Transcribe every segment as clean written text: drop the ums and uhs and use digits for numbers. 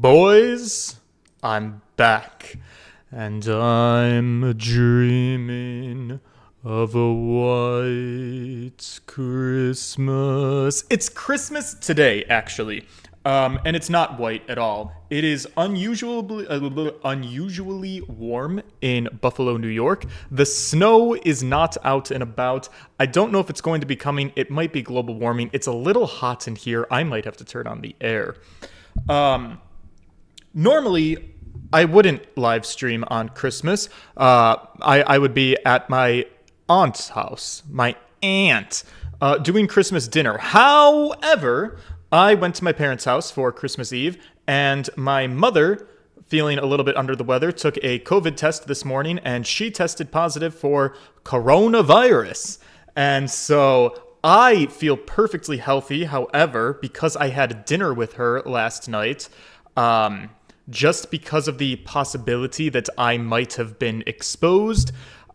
Boys, I'm back, and I'm dreaming of a white Christmas. It's Christmas today, actually, and it's not white at all. It is unusually warm in Buffalo, New York. The snow is not out and about. I don't know if it's going to be coming. It might be global warming. It's a little hot in here. I might have to turn on the air. Normally, I wouldn't live stream on Christmas. I would be at my aunt's house, my aunt, doing Christmas dinner. However, I went to my parents' house for Christmas Eve, and my mother, feeling a little bit under the weather, took a COVID test this morning, and she tested positive for coronavirus. And so I feel perfectly healthy. However, because I had dinner with her last night, just because of the possibility that I might have been exposed,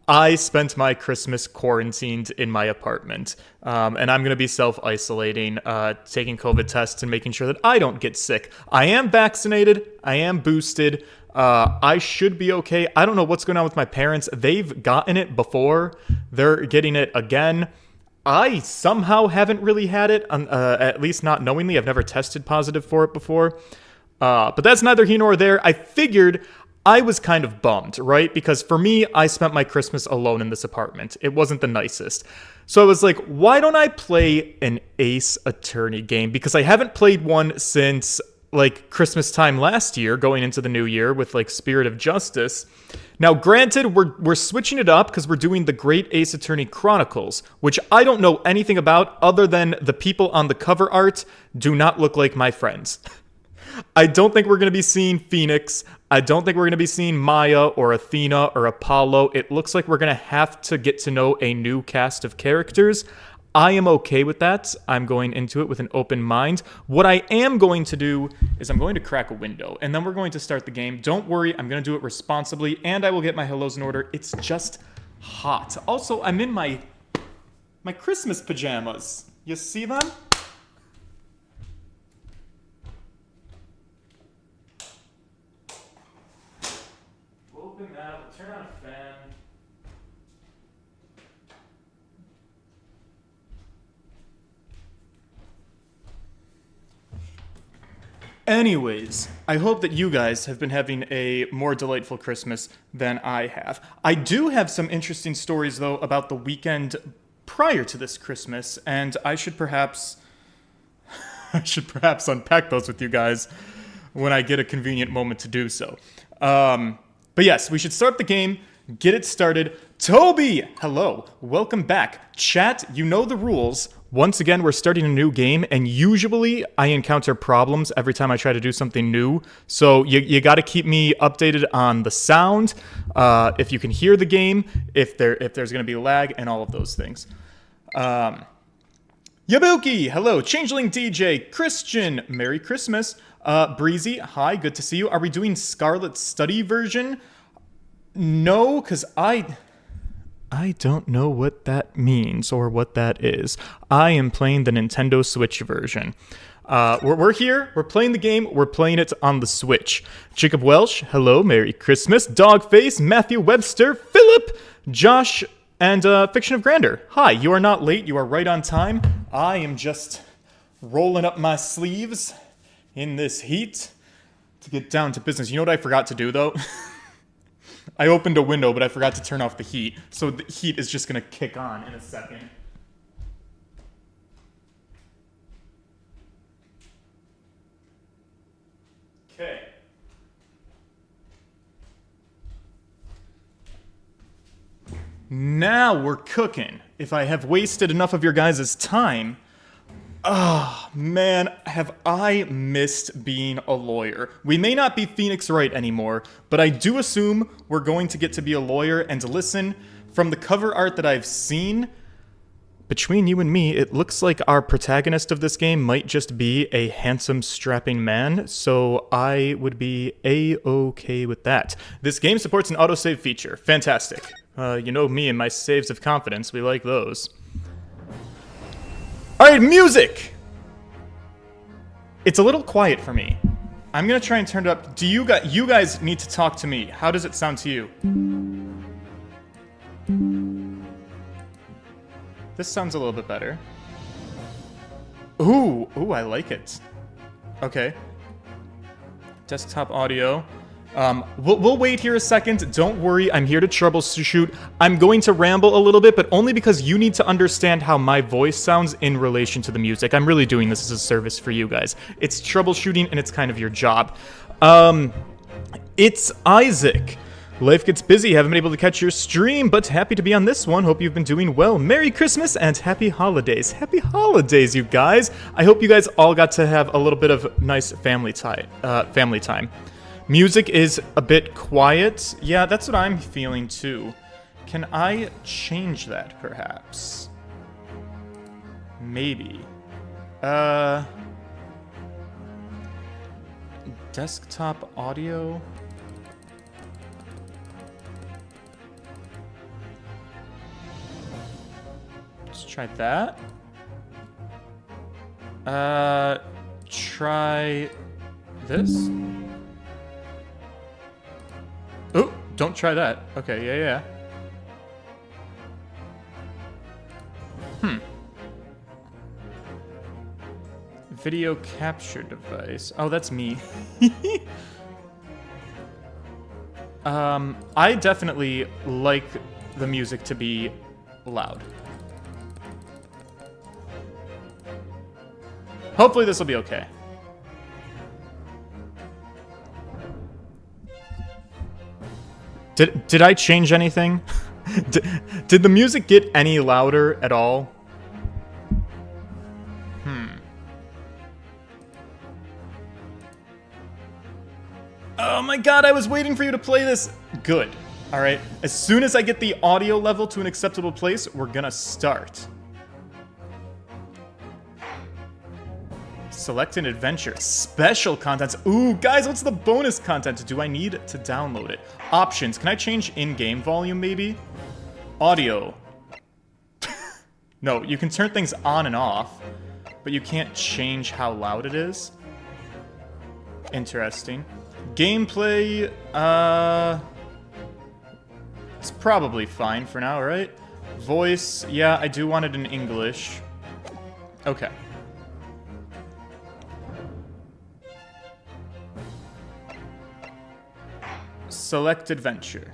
I spent my Christmas quarantined in my apartment. And I'm going to be self-isolating, taking COVID tests and making sure that I don't get sick. I am vaccinated. I am boosted. I should be okay. I don't know what's going on with my parents. They've gotten it before. They're getting it again. I somehow haven't really had it, at least not knowingly. I've never tested positive for it before. But that's neither here nor there. I figured I was kind of bummed, right? Because for me, I spent my Christmas alone in this apartment. It wasn't the nicest. So I was like, why don't I play an Ace Attorney game? Because I haven't played one since like Christmas time last year, going into the new year with like Spirit of Justice. Now, granted, we're switching it up because we're doing the Great Ace Attorney Chronicles, which I don't know anything about other than the people on the cover art do not look like my friends. I don't think we're going to be seeing Phoenix. I don't think we're going to be seeing Maya or Athena or Apollo. It looks like we're going to have to get to know a new cast of characters. I am okay with that. I'm going into it with an open mind. What I am going to do is I'm going to crack a window, and then we're going to start the game. Don't worry, I'm going to do it responsibly, and I will get my hellos in order. It's just hot. Also, I'm in my Christmas pajamas. You see them? Open that, we'll turn on a fan. Anyways, I hope that you guys have been having a more delightful Christmas than I have. I do have some interesting stories, though, about the weekend prior to this Christmas, and I should perhaps unpack those with you guys when I get a convenient moment to do so. But yes, we should start the game, get it started. Toby, hello, welcome back. Chat, you know the rules. Once again, we're starting a new game, and usually I encounter problems every time I try to do something new. So you got to keep me updated on the sound, if you can hear the game, if there's going to be lag, and all of those things. Yabuki, hello. Changeling DJ, Christian, Merry Christmas. Breezy, hi, good to see you. Are we doing Scarlet Study version? No, because I don't know what that means or what that is. I am playing the Nintendo Switch version. We're here, we're playing the game, we're playing it on the Switch. Jacob Welsh, hello, Merry Christmas. Dogface, Matthew Webster, Philip, Josh, and Fiction of Grandeur. Hi, you are not late, you are right on time. I am just rolling up my sleeves in this heat to get down to business. You know what I forgot to do, though? I opened a window, but I forgot to turn off the heat. So the heat is just going to kick on in a second. Okay. Now we're cooking. If I have wasted enough of your guys' time... Oh, man, have I missed being a lawyer. We may not be Phoenix Wright anymore, but I do assume we're going to get to be a lawyer. And listen, from the cover art that I've seen, between you and me, it looks like our protagonist of this game might just be a handsome, strapping man, so I would be A-okay with that. This game supports an autosave feature. Fantastic. You know me and my saves of confidence, we like those. All right, music! It's a little quiet for me. I'm gonna try and turn it up. Do you guys need to talk to me? How does it sound to you? This sounds a little bit better. Ooh, I like it. Okay. Desktop audio. We'll wait here a second. Don't worry, I'm here to troubleshoot. I'm going to ramble a little bit, but only because you need to understand how my voice sounds in relation to the music. I'm really doing this as a service for you guys. It's troubleshooting, and it's kind of your job. It's Isaac. Life gets busy, haven't been able to catch your stream, but happy to be on this one. Hope you've been doing well. Merry Christmas and happy holidays. Happy holidays, you guys. I hope you guys all got to have a little bit of nice family time. Music is a bit quiet. Yeah, that's what I'm feeling too. Can I change that, perhaps? Maybe. Desktop audio? Let's try that. Try this. Oh, don't try that. Okay, yeah. Video capture device. Oh, that's me. I definitely like the music to be loud. Hopefully this will be okay. Did I change anything? Did the music get any louder at all? Oh my god, I was waiting for you to play this. Good. Alright, as soon as I get the audio level to an acceptable place, we're gonna start. Select an adventure. Special contents. Ooh, guys, what's the bonus content? Do I need to download it? Options. Can I change in-game volume, maybe? Audio. No, you can turn things on and off, but you can't change how loud it is. Interesting. Gameplay, it's probably fine for now, right? Voice, yeah, I do want it in English. Okay. Select adventure.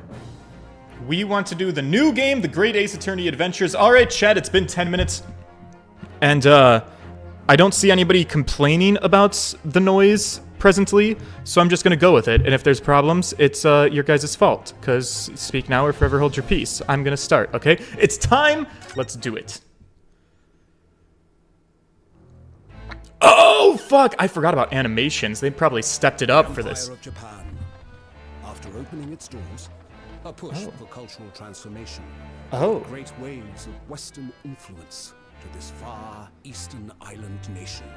We want to do the new game, The Great Ace Attorney Adventures. Alright, chat, it's been 10 minutes. And, I don't see anybody complaining about the noise presently, so I'm just gonna go with it. And if there's problems, it's, your guys' fault. Because speak now or forever hold your peace. I'm gonna start, okay? It's time! Let's do it. Oh, fuck! I forgot about animations. They probably stepped it up for this. Of Japan. After opening its doors, a push for cultural transformation. Great waves of Western influence to this far eastern island nation.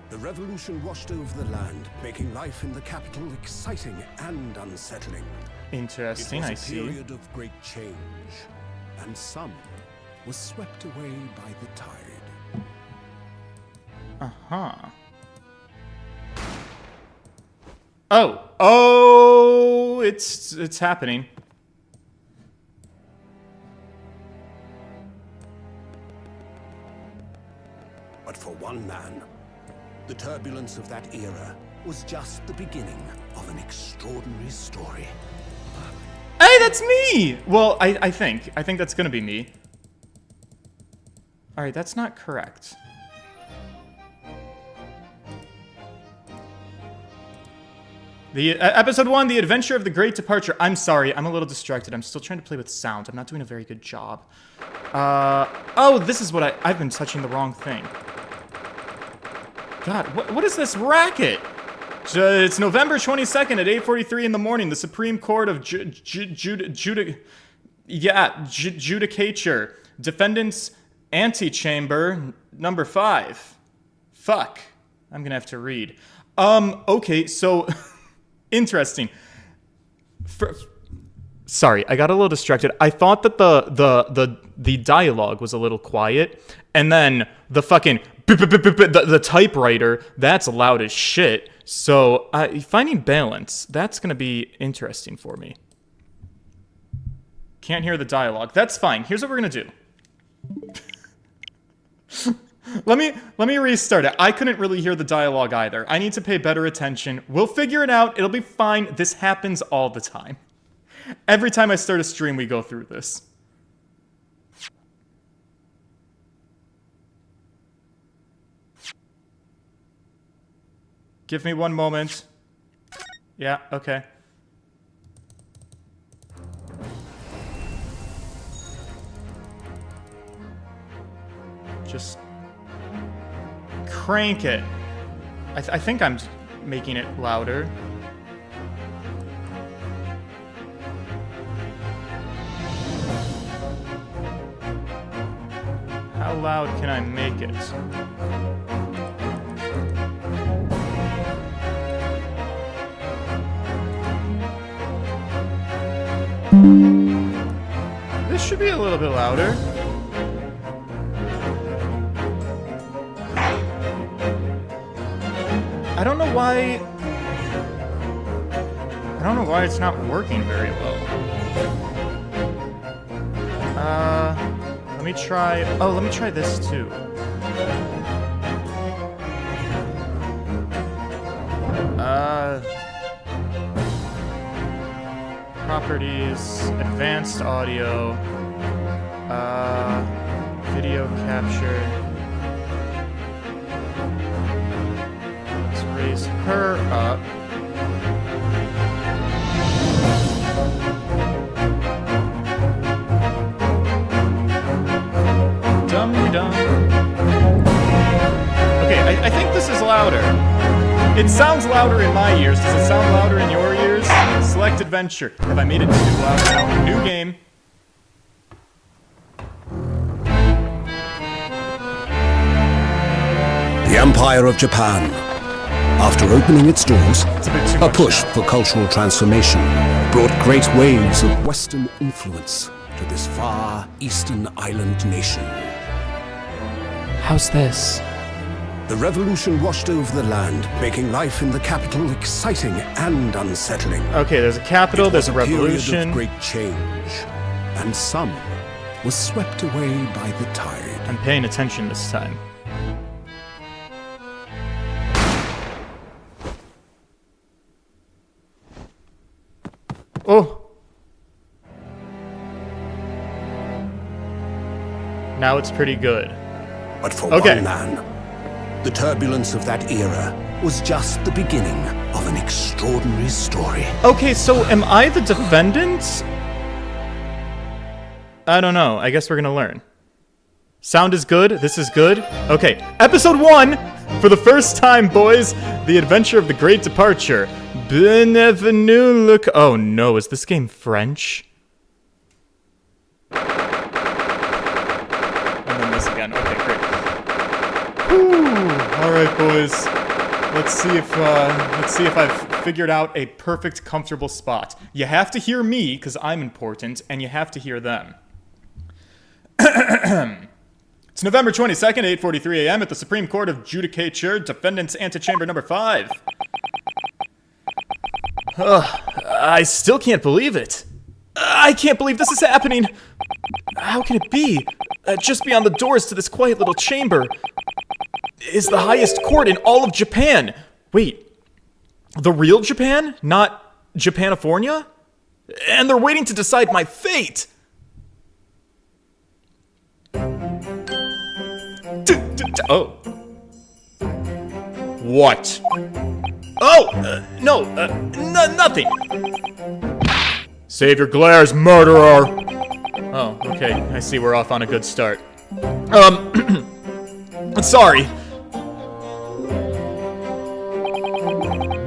The revolution washed over the land, making life in the capital exciting and unsettling. Interesting, I see. It was a period of great change, and some was swept away by the tide. Oh, it's happening. But for one man, the turbulence of that era was just the beginning of an extraordinary story. Hey, that's me! Well, I think that's gonna be me. Alright, that's not correct. The episode 1, The Adventure of the Great Departure. I'm sorry, I'm a little distracted. I'm still trying to play with sound. I'm not doing a very good job. Oh, this is what I've been touching the wrong thing. God, what is this racket? It's November 22nd at 8:43 in the morning. The Supreme Court of Judicature. Defendant's Antechamber, number 5. Fuck. I'm gonna have to read. Okay, so... Interesting. Sorry, I got a little distracted. I thought that the dialogue was a little quiet, and then the fucking The typewriter, that's loud as shit. So finding balance, that's going to be interesting for me. Can't hear the dialogue. That's fine. Here's what we're going to do. Let me restart it. I couldn't really hear the dialogue either. I need to pay better attention. We'll figure it out. It'll be fine. This happens all the time. Every time I start a stream, we go through this. Give me one moment. Yeah, okay. Just crank it. I think I'm making it louder. How loud can I make it? This should be a little bit louder. I don't know why it's not working very well. Let me try this too. Properties, advanced audio, video capture. Let's raise her up. Dum-dum. Okay, I think this is louder. It sounds louder in my ears. Does it sound louder in your ears? Select adventure. Have I made it too loud now? New game. The Empire of Japan. After opening its doors, a push for cultural transformation brought great waves of Western influence to this far eastern island nation. How's this? The revolution washed over the land, making life in the capital exciting and unsettling. Okay, there's a capital, there's a revolution. Period of great change, and some was swept away by the tide. I'm paying attention this time. Oh! Now it's pretty good. But for one man, the turbulence of that era was just the beginning of an extraordinary story. Okay, so am I the defendant? I don't know. I guess we're gonna learn. Sound is good. This is good. Okay, episode 1! For the first time, boys, the adventure of the great departure. Bienvenue, look. Oh no, is this game French? And then this again. Okay, great. Whew. All right, boys. Let's see if I've figured out a perfect, comfortable spot. You have to hear me because I'm important, and you have to hear them. It's November 22nd, 8:43 a.m. at the Supreme Court of Judicature, Defendant's Antechamber number 5. I still can't believe it. I can't believe this is happening. How can it be? Just beyond the doors to this quiet little chamber is the highest court in all of Japan. Wait, the real Japan? Not Japanifornia? And they're waiting to decide my fate. Oh. What? Oh, no, nothing. Save your glares, murderer. Oh, okay, I see we're off on a good start. Sorry.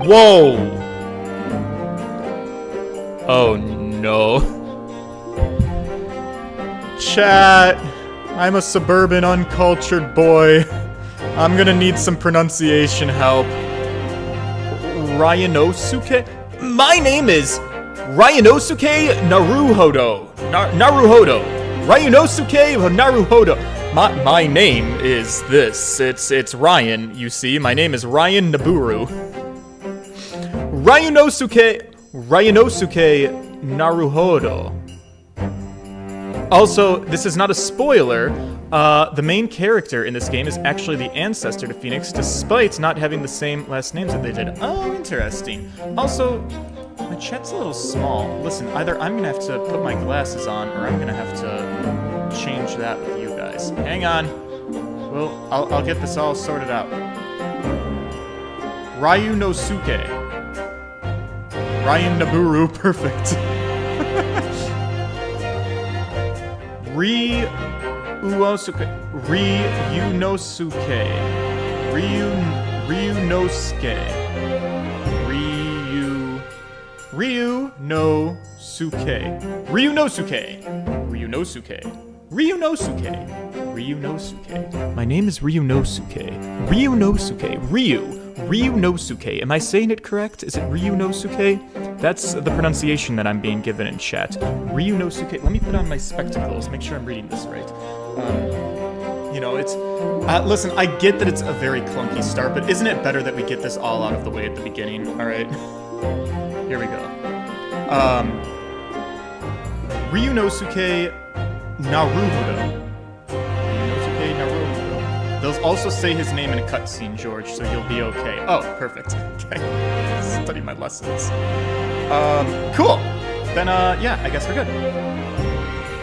Whoa. Oh, no. Chat. I'm a suburban, uncultured boy. I'm gonna need some pronunciation help. Ryanosuke? My name is Ryanosuke Naruhodo. Naruhodo. Ryanosuke Naruhodo. My name is this. It's Ryan, you see. My name is Ryan Naburu. Ryunosuke Naruhodo. Also, this is not a spoiler. The main character in this game is actually the ancestor to Phoenix, despite not having the same last names that they did. Oh, interesting. Also, my chat's a little small. Listen, either I'm gonna have to put my glasses on, or I'm gonna have to change that with you guys. Hang on. Well, I'll get this all sorted out. Ryunosuke. Ryan Naburu, perfect. Ryunosuke. My name is Ryunosuke. Ryunosuke. Am I saying it correct? Is it Ryunosuke? That's the pronunciation that I'm being given in chat. Ryunosuke. Let me put on my spectacles, make sure I'm reading this right. It's... listen, I get that it's a very clunky start, but isn't it better that we get this all out of the way at the beginning? Alright. Here we go. Ryunosuke Naruhodo. They'll also say his name in a cutscene, George, so you'll be okay. Oh, perfect. Okay. Study my lessons. Cool. Then, yeah, I guess we're good.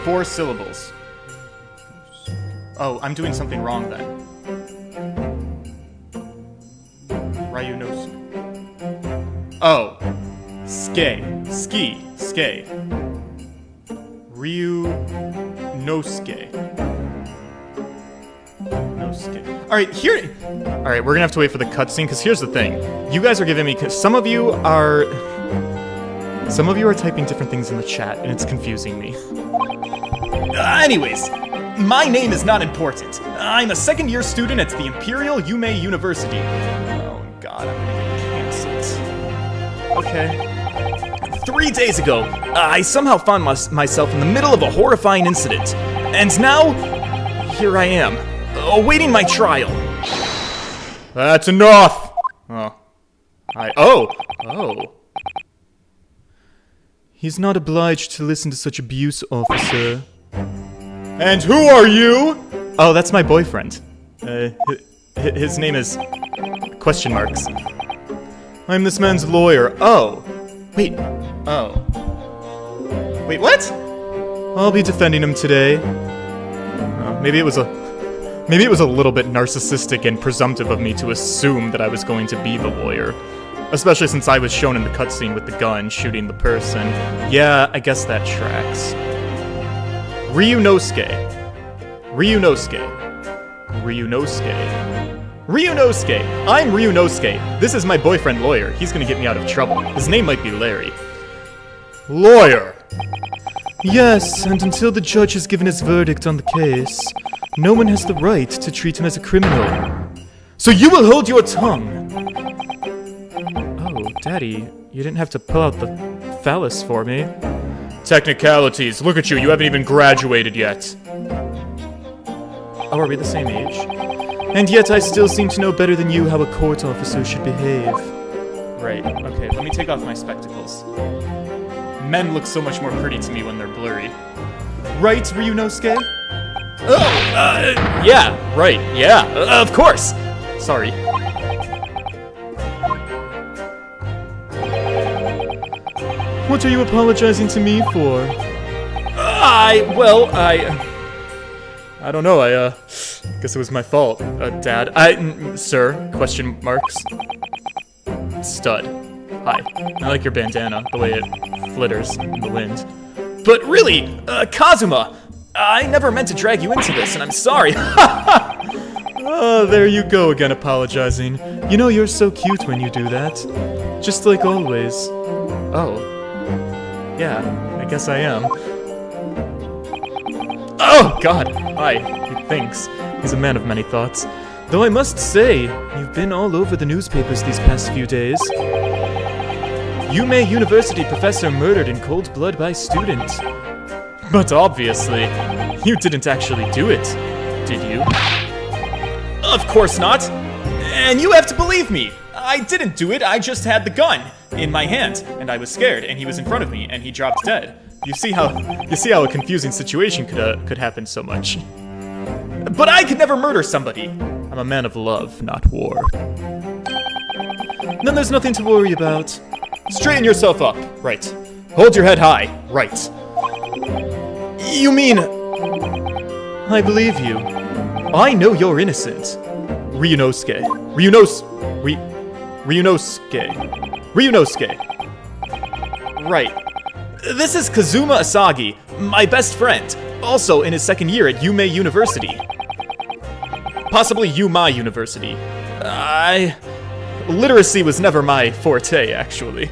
4 syllables. Oh, I'm doing something wrong then. Ryunosuke. Oh. Ske. Ryunosuke. Alright, we're gonna have to wait for the cutscene, because here's the thing. You guys are giving me... Some of you are typing different things in the chat, and it's confusing me. Anyways, my name is not important. I'm a second-year student at the Imperial Yume University. Oh god, I'm gonna get cancelled. Okay. 3 days ago, I somehow found myself in the middle of a horrifying incident. And now, here I am. Awaiting my trial. That's enough! Oh. He's not obliged to listen to such abuse, officer. And who are you? Oh, that's my boyfriend. His name is... question marks. I'm this man's lawyer. Oh. Wait, what? I'll be defending him today. Maybe it was a little bit narcissistic and presumptive of me to assume that I was going to be the lawyer. Especially since I was shown in the cutscene with the gun shooting the person. Yeah, I guess that tracks. Ryunosuke. I'm Ryunosuke. This is my boyfriend lawyer. He's gonna get me out of trouble. His name might be Larry. Lawyer. Yes, and until the judge has given his verdict on the case, no one has the right to treat him as a criminal. So you will hold your tongue! Oh, Daddy, you didn't have to pull out the phallus for me. Technicalities, look at you, you haven't even graduated yet. Oh, are we the same age? And yet I still seem to know better than you how a court officer should behave. Right, okay, let me take off my spectacles. Men look so much more pretty to me when they're blurry. Right, Ryunosuke? Yeah, right, yeah, of course! Sorry. What are you apologizing to me for? I don't know, I guess it was my fault, Dad. Sir, question marks. Stud. Hi. I like your bandana, the way it flitters in the wind. But really, Kazuma, I never meant to drag you into this, and I'm sorry. Oh, there you go again apologizing. You know you're so cute when you do that. Just like always. Oh. Yeah, I guess I am. Oh, God! Hi, he thinks. He's a man of many thoughts. Though I must say, you've been all over the newspapers these past few days. Yume University professor murdered in cold blood by student. But obviously, you didn't actually do it, did you? Of course not! And you have to believe me! I didn't do it, I just had the gun in my hand, and I was scared, and he was in front of me, and he dropped dead. You see how a confusing situation could happen so much. But I could never murder somebody! I'm a man of love, not war. Then there's nothing to worry about. Straighten yourself up. Right. Hold your head high. Right. You mean... I believe you. I know you're innocent. Ryunosuke. Ryunosuke. Right. This is Kazuma Asagi, my best friend, also in his second year at Yume University. Possibly Yuma University. Literacy was never my forte, actually.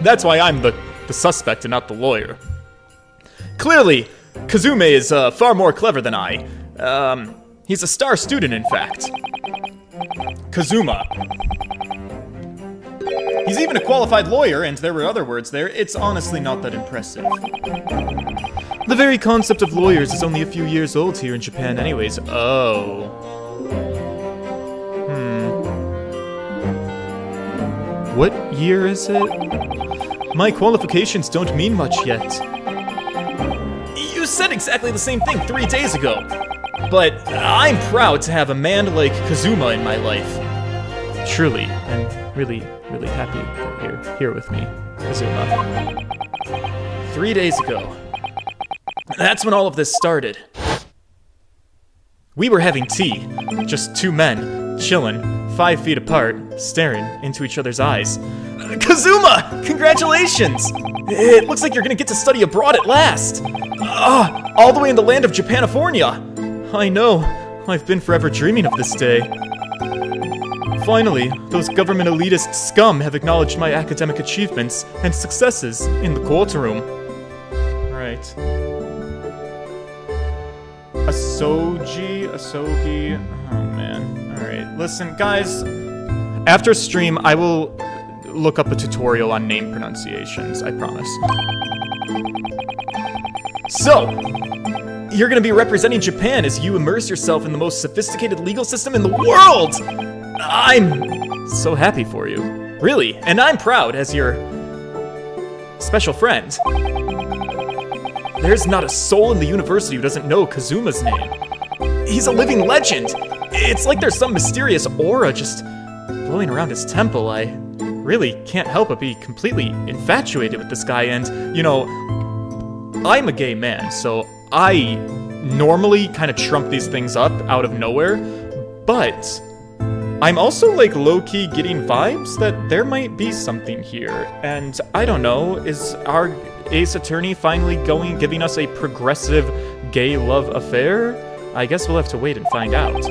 That's why I'm the suspect and not the lawyer. Clearly, Kazuma is far more clever than I. He's a star student, in fact. Kazuma. He's even a qualified lawyer, and there were other words there. It's honestly not that impressive. The very concept of lawyers is only a few years old here in Japan anyways. Oh. What year is it? My qualifications don't mean much yet. You said exactly the same thing 3 days ago. But I'm proud to have a man like Kazuma in my life. Truly, I'm really happy that you're here with me, Kazuma. 3 days ago. That's when all of this started. We were having tea, just two men, chillin', 5 feet apart, staring into each other's eyes. Kazuma! Congratulations! It looks like you're gonna get to study abroad at last! All the way in the land of Japanifornia! I know, I've been forever dreaming of this day. Finally, those government elitist scum have acknowledged my academic achievements and successes in the courtroom. Right. Asogi, oh man. Alright, listen, guys. After stream, I will look up a tutorial on name pronunciations, I promise. So, you're gonna be representing Japan as you immerse yourself in the most sophisticated legal system in the world! I'm so happy for you. Really, and I'm proud as your special friend. There's not a soul in the university who doesn't know Kazuma's name. He's a living legend! It's like there's some mysterious aura just blowing around his temple. I really can't help but be completely infatuated with this guy, and, you know, I'm a gay man, so I normally kind of trump these things up out of nowhere, but I'm also, like, low-key getting vibes that there might be something here, and I don't know, is our ace attorney finally giving us a progressive gay love affair? I guess we'll have to wait and find out.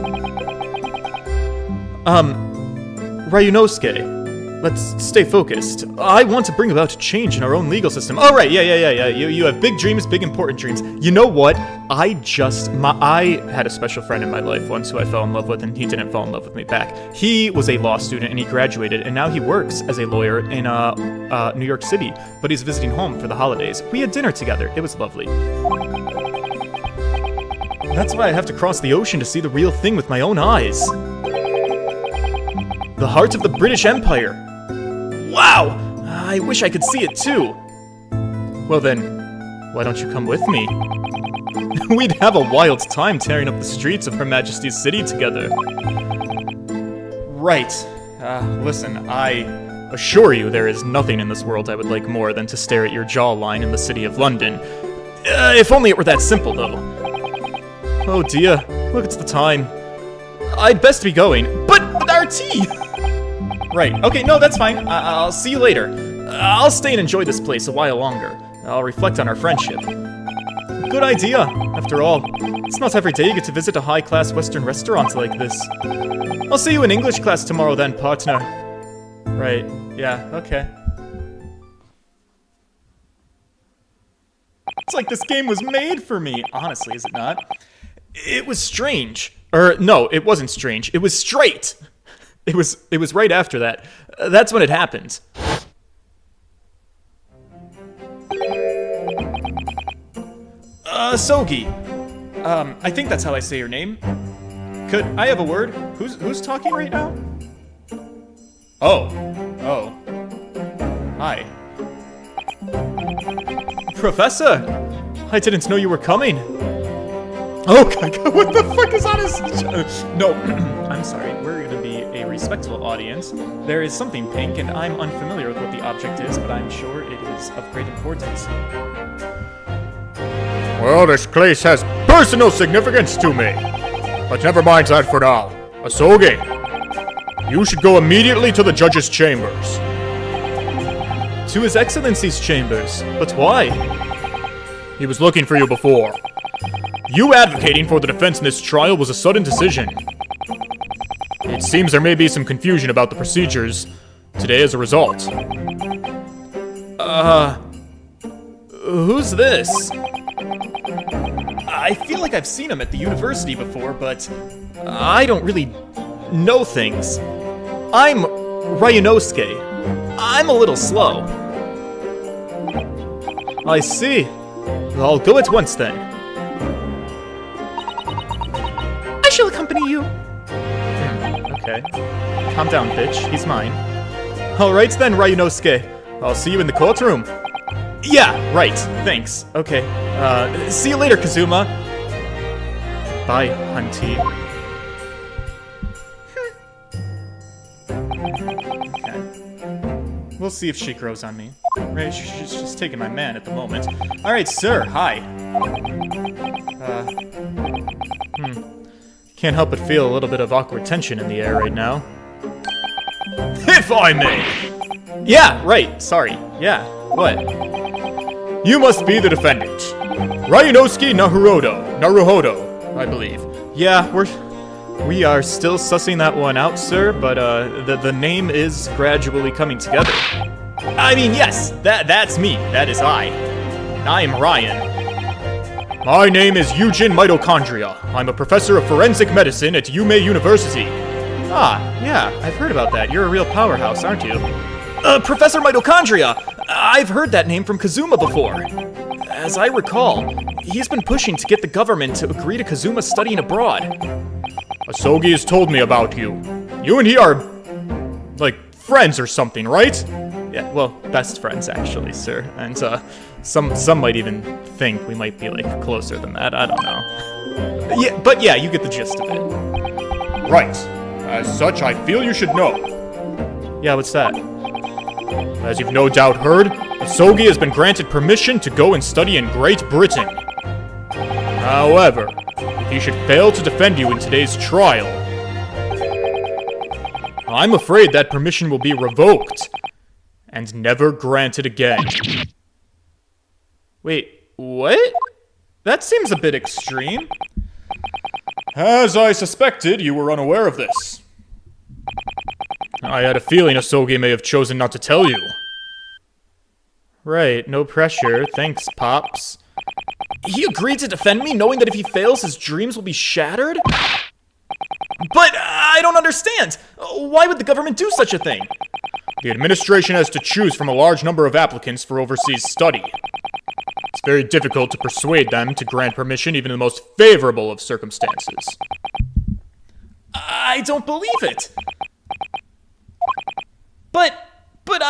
Ryunosuke, let's stay focused. I want to bring about change in our own legal system. Oh, right, yeah. You have big dreams, big important dreams. You know what? I had a special friend in my life once who I fell in love with, and he didn't fall in love with me back. He was a law student, and he graduated, and now he works as a lawyer in New York City, but he's visiting home for the holidays. We had dinner together. It was lovely. That's why I have to cross the ocean to see the real thing with my own eyes. The heart of the British Empire. Wow! I wish I could see it too. Well then, why don't you come with me? We'd have a wild time tearing up the streets of Her Majesty's city together. Right. Listen, I assure you there is nothing in this world I would like more than to stare at your jawline in the city of London. If only it were that simple, though. Oh dear, look, it's the time. I'd best be going, but our tea! Right, okay, no, that's fine. I'll see you later. I'll stay and enjoy this place a while longer. I'll reflect on our friendship. Good idea. After all, it's not every day you get to visit a high-class Western restaurant like this. I'll see you in English class tomorrow then, partner. Right, yeah, okay. It's like this game was made for me. Honestly, is it not? It was strange. No, it wasn't strange. It was straight. It was right after that. That's when it happened. Sogi. I think that's how I say your name. Could I have a word? Who's talking right now? Oh. Hi. Professor! I didn't know you were coming. Oh my god, what the fuck is on his... No, I'm sorry, we're gonna be a respectful audience. There is something pink, and I'm unfamiliar with what the object is, but I'm sure it is of great importance. Well, this place has personal significance to me. But never mind that for now. Asogi, you should go immediately to the judge's chambers. To His Excellency's chambers? But why? He was looking for you before. You advocating for the defense in this trial was a sudden decision. It seems there may be some confusion about the procedures today as a result. Who's this? I feel like I've seen him at the university before, but I don't really know things. I'm Ryunosuke. I'm a little slow. I see. I'll go at once then. I shall accompany you. Okay. Calm down, bitch. He's mine. Alright then, Ryunosuke. I'll see you in the courtroom. Yeah, right. Thanks. Okay. See you later, Kazuma. Bye, Hunty. Okay. We'll see if she grows on me. Right, she's just taking my man at the moment. Alright, sir. Hi. Can't help but feel a little bit of awkward tension in the air right now. If I may! Yeah, right. Sorry. Yeah. What? You must be the defendant. Ryunosuke Naruhodo, I believe. Yeah, we are still sussing that one out, sir, but the name is gradually coming together. I mean, yes, that's me. That is I. I am Ryan. My name is Eugene Mitochondria. I'm a professor of forensic medicine at Yume University. Ah, yeah, I've heard about that. You're a real powerhouse, aren't you? Professor Mitochondria! I've heard that name from Kazuma before. As I recall, he's been pushing to get the government to agree to Kazuma studying abroad. Asogi has told me about you. You and he are, like, friends or something, right? Yeah, well, best friends, actually, sir. And, some might even think we might be, like, closer than that. I don't know. Yeah, but yeah, you get the gist of it. Right. As such, I feel you should know. Yeah, what's that? As you've no doubt heard, Asogi has been granted permission to go and study in Great Britain. However, if he should fail to defend you in today's trial, I'm afraid that permission will be revoked and never granted again. Wait, what? That seems a bit extreme. As I suspected, you were unaware of this. I had a feeling Asogi may have chosen not to tell you. Right, no pressure. Thanks, Pops. He agreed to defend me, knowing that if he fails, his dreams will be shattered? But I don't understand! Why would the government do such a thing? The administration has to choose from a large number of applicants for overseas study. It's very difficult to persuade them to grant permission even in the most favorable of circumstances. I don't believe it! But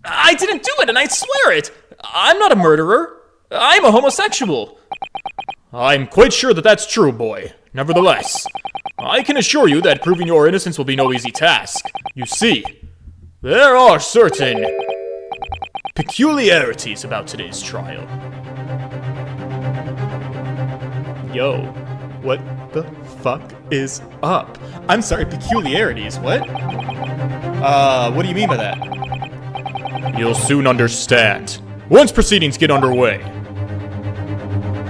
I didn't do it, and I swear it! I'm not a murderer. I'm a homosexual. I'm quite sure that that's true, boy. Nevertheless, I can assure you that proving your innocence will be no easy task. You see, there are certain peculiarities about today's trial. Yo, what the fuck is up? I'm sorry, peculiarities, what? What do you mean by that? You'll soon understand, once proceedings get underway.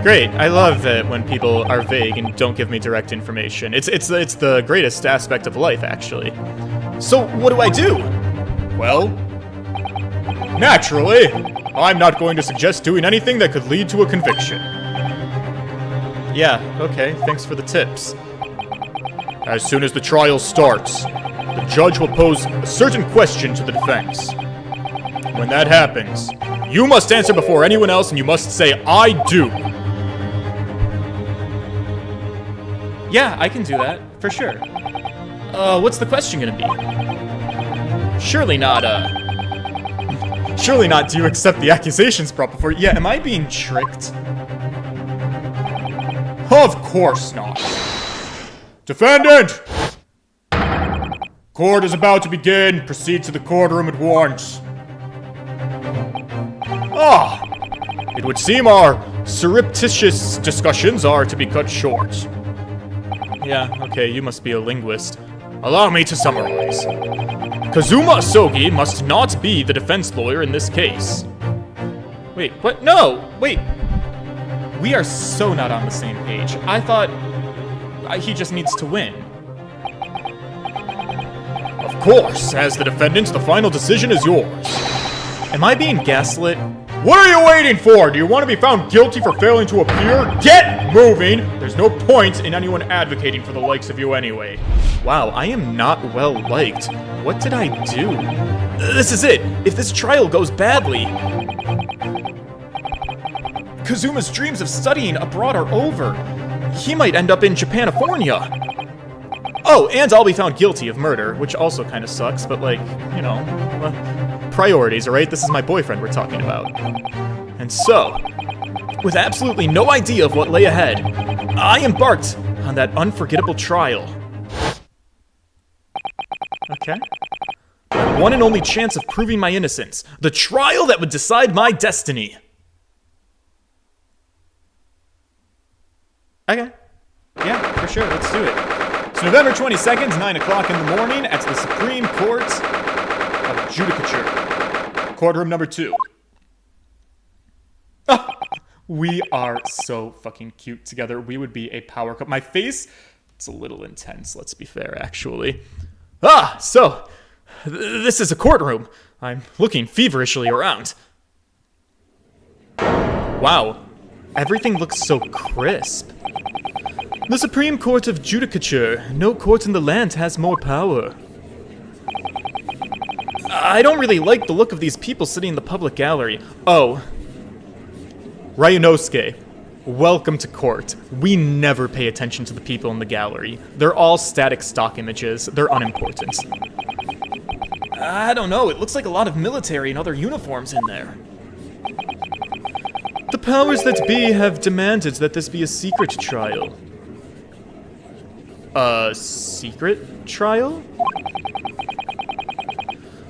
Great, I love it when people are vague and don't give me direct information. It's the greatest aspect of life, actually. So, what do I do? Well, naturally, I'm not going to suggest doing anything that could lead to a conviction. Yeah, okay, thanks for the tips. As soon as the trial starts, the judge will pose a certain question to the defense. When that happens, you must answer before anyone else and you must say, "I do." Yeah, I can do that, for sure. What's the question gonna be? Surely not, do you accept the accusations brought before you? Yeah, am I being tricked? Of course not. Defendant! Court is about to begin. Proceed to the courtroom at once. Ah! It would seem our surreptitious discussions are to be cut short. Yeah, okay, you must be a linguist. Allow me to summarize. Kazuma Asogi must not be the defense lawyer in this case. Wait, what? No! Wait! We are so not on the same page. I thought he just needs to win. Of course, as the defendant, the final decision is yours. Am I being gaslit? What are you waiting for? Do you want to be found guilty for failing to appear? Get moving! There's no point in anyone advocating for the likes of you anyway. Wow, I am not well liked. What did I do? This is it! If this trial goes badly... Kazuma's dreams of studying abroad are over. He might end up in Japanifornia. Oh, and I'll be found guilty of murder, which also kind of sucks, but like, you know, priorities, alright? This is my boyfriend we're talking about. And so, with absolutely no idea of what lay ahead, I embarked on that unforgettable trial. Okay. My one and only chance of proving my innocence. The trial that would decide my destiny. Okay. Yeah, for sure, let's do it. It's November 22nd, 9 o'clock in the morning at the Supreme Court of Judicature. Courtroom number 2. Oh, we are so fucking cute together. We would be a power couple. My face, it's a little intense, let's be fair, actually. So, this is a courtroom. I'm looking feverishly around. Wow, everything looks so crisp. The Supreme Court of Judicature. No court in the land has more power. I don't really like the look of these people sitting in the public gallery. Oh. Ryunosuke, welcome to court. We never pay attention to the people in the gallery. They're all static stock images. They're unimportant. I don't know. It looks like a lot of military and other uniforms in there. The powers that be have demanded that this be a secret trial. A secret trial?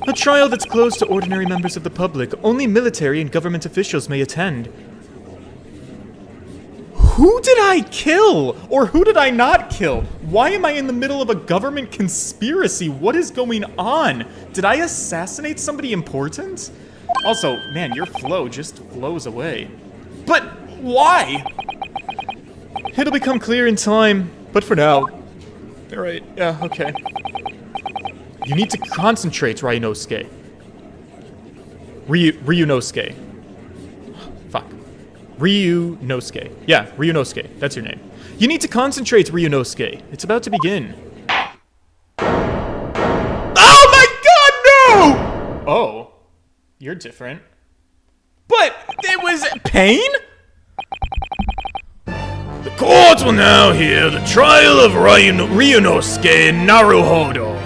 A trial that's closed to ordinary members of the public. Only military and government officials may attend. Who did I kill? Or who did I not kill? Why am I in the middle of a government conspiracy? What is going on? Did I assassinate somebody important? Also, man, your flow just flows away. But why? It'll become clear in time, but for now... Alright, yeah, okay. You need to concentrate, Ryunosuke. Ryunosuke. Fuck. Ryunosuke. Yeah, Ryunosuke. That's your name. You need to concentrate, Ryunosuke. It's about to begin. Oh my god, no! Oh. You're different. But it was Payne? The court will now hear the trial of Ryunosuke Naruhodo.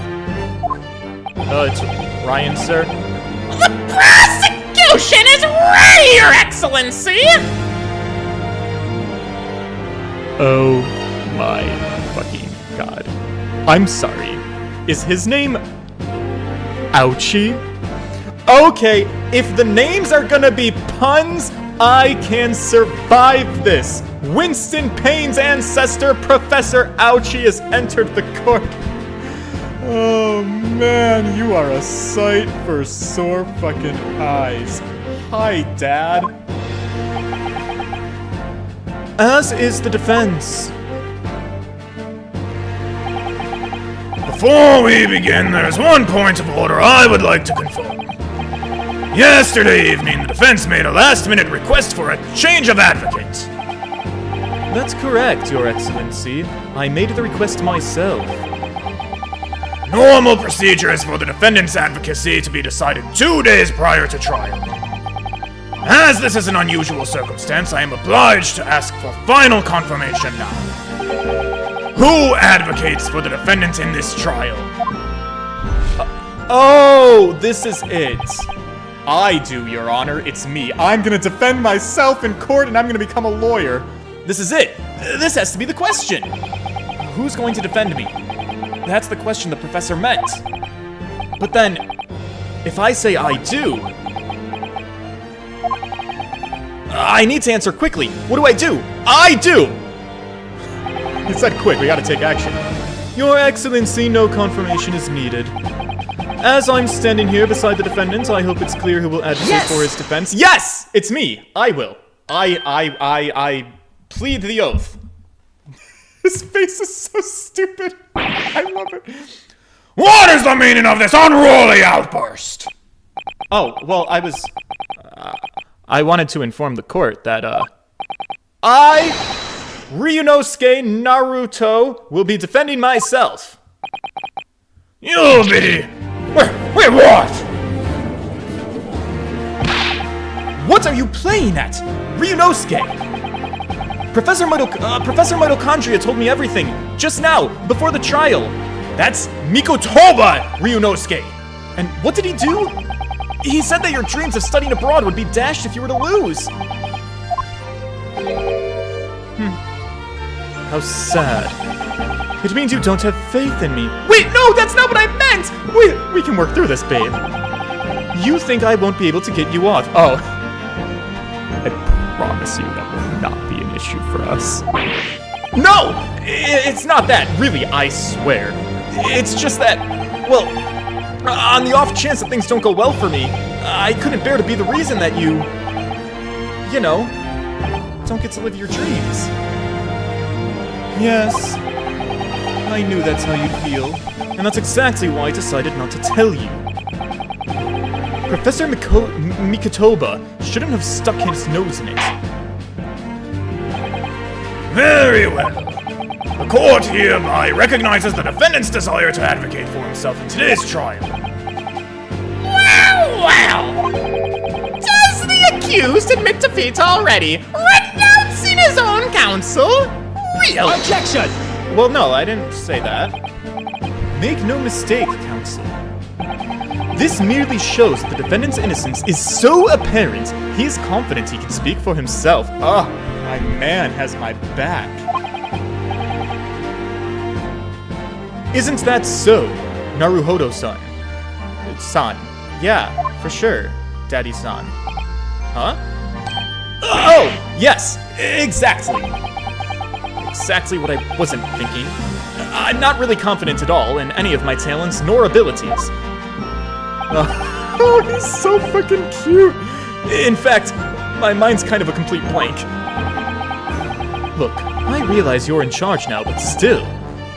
It's Ryan, sir. The prosecution is ready, Your Excellency! Oh my fucking god. I'm sorry. Is his name... Ouchie? Okay, if the names are gonna be puns, I can survive this. Winston Payne's ancestor, Professor Ouchie, has entered the court. Oh man, you are a sight for sore fucking eyes. Hi, Dad. As is the defense. Before we begin, there's one point of order I would like to confirm. Yesterday evening, the defense made a last-minute request for a change of advocate. That's correct, Your Excellency. I made the request myself. Normal procedure is for the defendant's advocacy to be decided 2 days prior to trial. As this is an unusual circumstance, I am obliged to ask for final confirmation now. Who advocates for the defendant in this trial? Oh, this is it. I do, Your Honor. It's me. I'm gonna defend myself in court and I'm gonna become a lawyer. This is it. This has to be the question. Who's going to defend me? That's the question the professor meant. But then, if I say I do, I need to answer quickly. What do I do? I do! He said quick, we gotta take action. Your Excellency, no confirmation is needed. As I'm standing here beside the defendant, I hope it's clear who will advocate for his defense. Yes! It's me! I will. I plead the oath. His face is so stupid. I love it. What is the meaning of this unruly outburst? Oh, well, I wanted to inform the court that, I, Ryunosuke Naruto, will be defending myself. You'll be... Wait, what? What are you playing at? Ryunosuke! Professor Mitochondria told me everything, just now, before the trial. That's Mikotoba Ryunosuke! And what did he do? He said that your dreams of studying abroad would be dashed if you were to lose. How sad. It means you don't have faith in me. Wait, no, that's not what I meant! We can work through this, babe. You think I won't be able to get you off. Oh. I promise you that will not be an issue for us. No! It's not that, really, I swear. It's just that, well, on the off chance that things don't go well for me, I couldn't bear to be the reason that you know, don't get to live your dreams. Yes, I knew that's how you'd feel, and that's exactly why I decided not to tell you. Professor Mikotoba shouldn't have stuck his nose in it. Very well. The court hereby recognizes the defendant's desire to advocate for himself in today's trial. Well. Does the accused admit defeat already, renouncing his own counsel? Really? Objection! Well, no, I didn't say that. Make no mistake, counsel. This merely shows that the defendant's innocence is so apparent, he is confident he can speak for himself. Ah, my man has my back. Isn't that so, Naruhodo-san? San. Yeah, for sure, Daddy-san. Huh? Oh, yes, exactly. Exactly what I wasn't thinking. I'm not really confident at all in any of my talents nor abilities. Oh, he's so fucking cute. In fact, my mind's kind of a complete blank. Look, I realize you're in charge now, but still,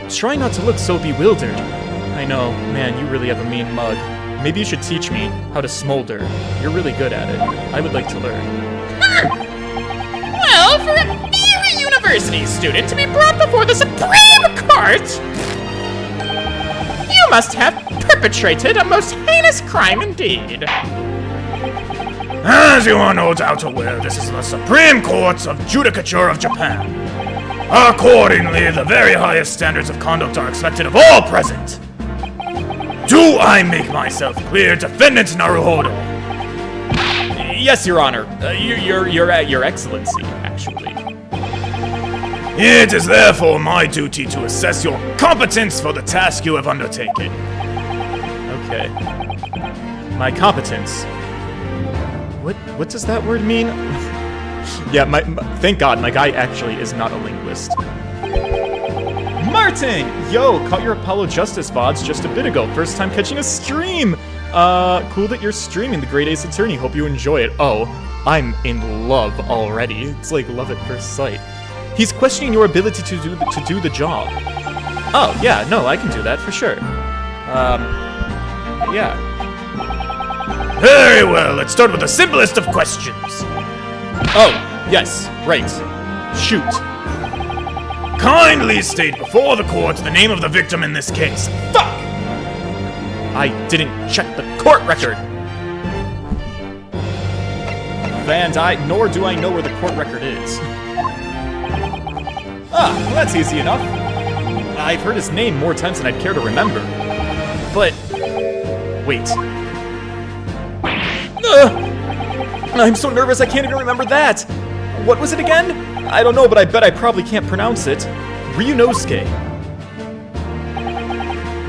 try not to look so bewildered. I know, man, you really have a mean mug. Maybe you should teach me how to smolder. You're really good at it. I would like to learn. Well, for a mere university student to be brought before the Supreme Court, you must have perpetrated a most heinous crime indeed. As you are no doubt aware, this is the Supreme Court of Judicature of Japan. Accordingly, the very highest standards of conduct are expected of all present. Do I make myself clear, Defendant Naruhodo? Yes, Your Honor. Your Excellency, actually. It is therefore my duty to assess your competence for the task you have undertaken. Okay. My competence. What does that word mean? Yeah, thank God, my guy actually is not a linguist. Martin! Yo, caught your Apollo Justice VODs just a bit ago. First time catching a stream! Cool that you're streaming The Great Ace Attorney. Hope you enjoy it. Oh, I'm in love already. It's like love at first sight. He's questioning your ability to do the job. Oh, yeah, no, I can do that for sure. Yeah. Very well, let's start with the simplest of questions. Oh, yes, right. Shoot. Kindly state before the court the name of the victim in this case. Fuck! I didn't check the court record. Nor do I know where the court record is. Ah, well, that's easy enough. I've heard his name more times than I'd care to remember. But... wait. I'm so nervous I can't even remember that! What was it again? I don't know, but I bet I probably can't pronounce it. Ryunosuke.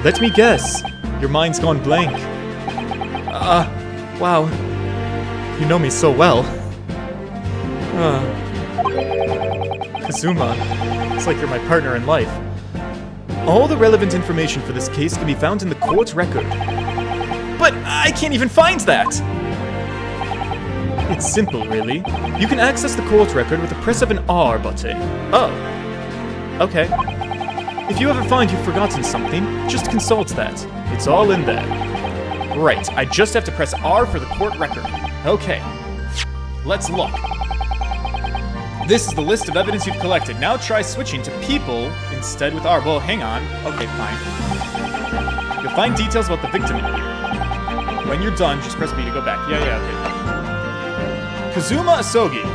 Let me guess. Your mind's gone blank. Wow. You know me so well. Kazuma, it's like you're my partner in life. All the relevant information for this case can be found in the court record. But I can't even find that! It's simple, really. You can access the court record with the press of an R button. Oh. Okay. If you ever find you've forgotten something, just consult that. It's all in there. Right, I just have to press R for the court record. Okay. Let's look. This is the list of evidence you've collected. Now try switching to people instead with R. Well, hang on. Okay, fine. You'll find details about the victim in here. When you're done, just press B to go back. Yeah, okay. Kazuma Asogi.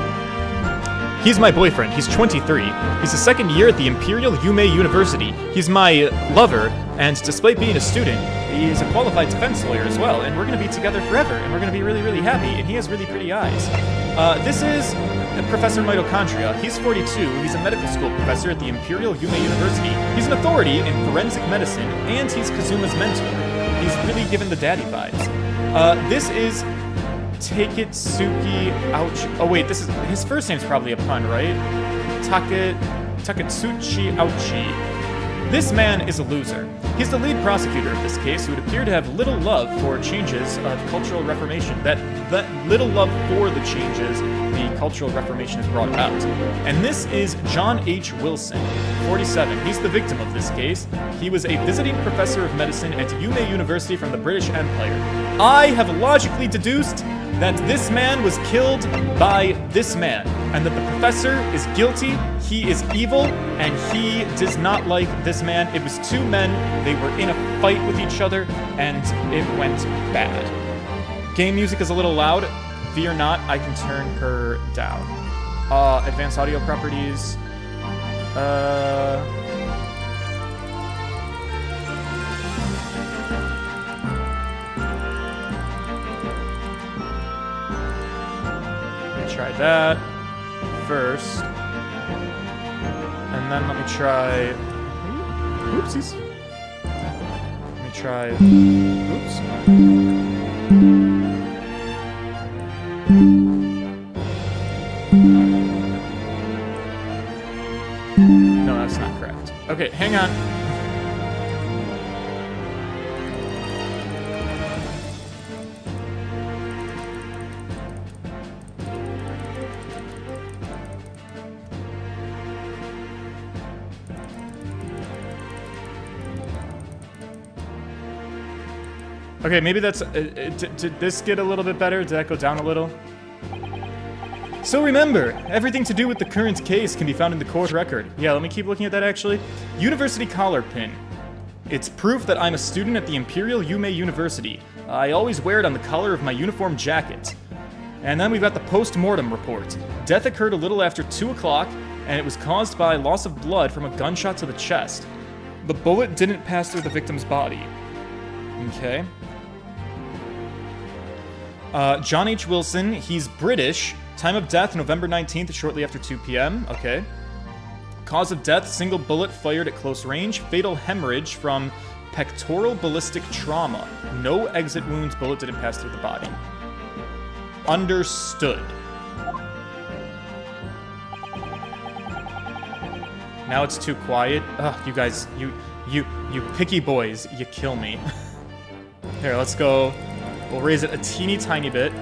He's my boyfriend. He's 23. He's a second year at the Imperial Yume University. He's my lover, and despite being a student, he's a qualified defense lawyer as well, and we're gonna be together forever, and we're gonna be really, really happy, and he has really pretty eyes. This is Professor Mitochondria. He's 42. He's a medical school professor at the Imperial Yume University. He's an authority in forensic medicine, and he's Kazuma's mentor. He's really given the daddy vibes. This is Taketsuki Ouch. Oh wait, this is his first name's probably a pun, right? Taketsuchi Ouchi. This man is a loser. He's the lead prosecutor of this case who would appear to have little love for changes of cultural reformation. That little love for the changes the cultural reformation has brought about. And this is John H. Wilson, 47. He's the victim of this case. He was a visiting professor of medicine at Yume University from the British Empire. I have logically deduced that this man was killed by this man, and that the professor is guilty, he is evil, and he does not like this man. It was two men, they were in a fight with each other, and it went bad. Game music is a little loud. Fear not, I can turn her down. Advanced audio properties. Try that first, and then let me try. Oopsies. Let me try. Oops. No, that's not correct. Okay, hang on. Okay, maybe that's... did this get a little bit better? Did that go down a little? So remember, everything to do with the current case can be found in the court record. Yeah, let me keep looking at that actually. University collar pin. It's proof that I'm a student at the Imperial Yume University. I always wear it on the collar of my uniform jacket. And then we've got the post-mortem report. Death occurred a little after 2 o'clock, and it was caused by loss of blood from a gunshot to the chest. The bullet didn't pass through the victim's body. Okay. John H. Wilson, he's British. Time of death, November 19th, shortly after 2 p.m. Okay. Cause of death, single bullet fired at close range. Fatal hemorrhage from pectoral ballistic trauma. No exit wounds, bullet didn't pass through the body. Understood. Now it's too quiet. Ugh, you guys, you picky boys, you kill me. Here, let's go. We'll raise it a teeny tiny bit.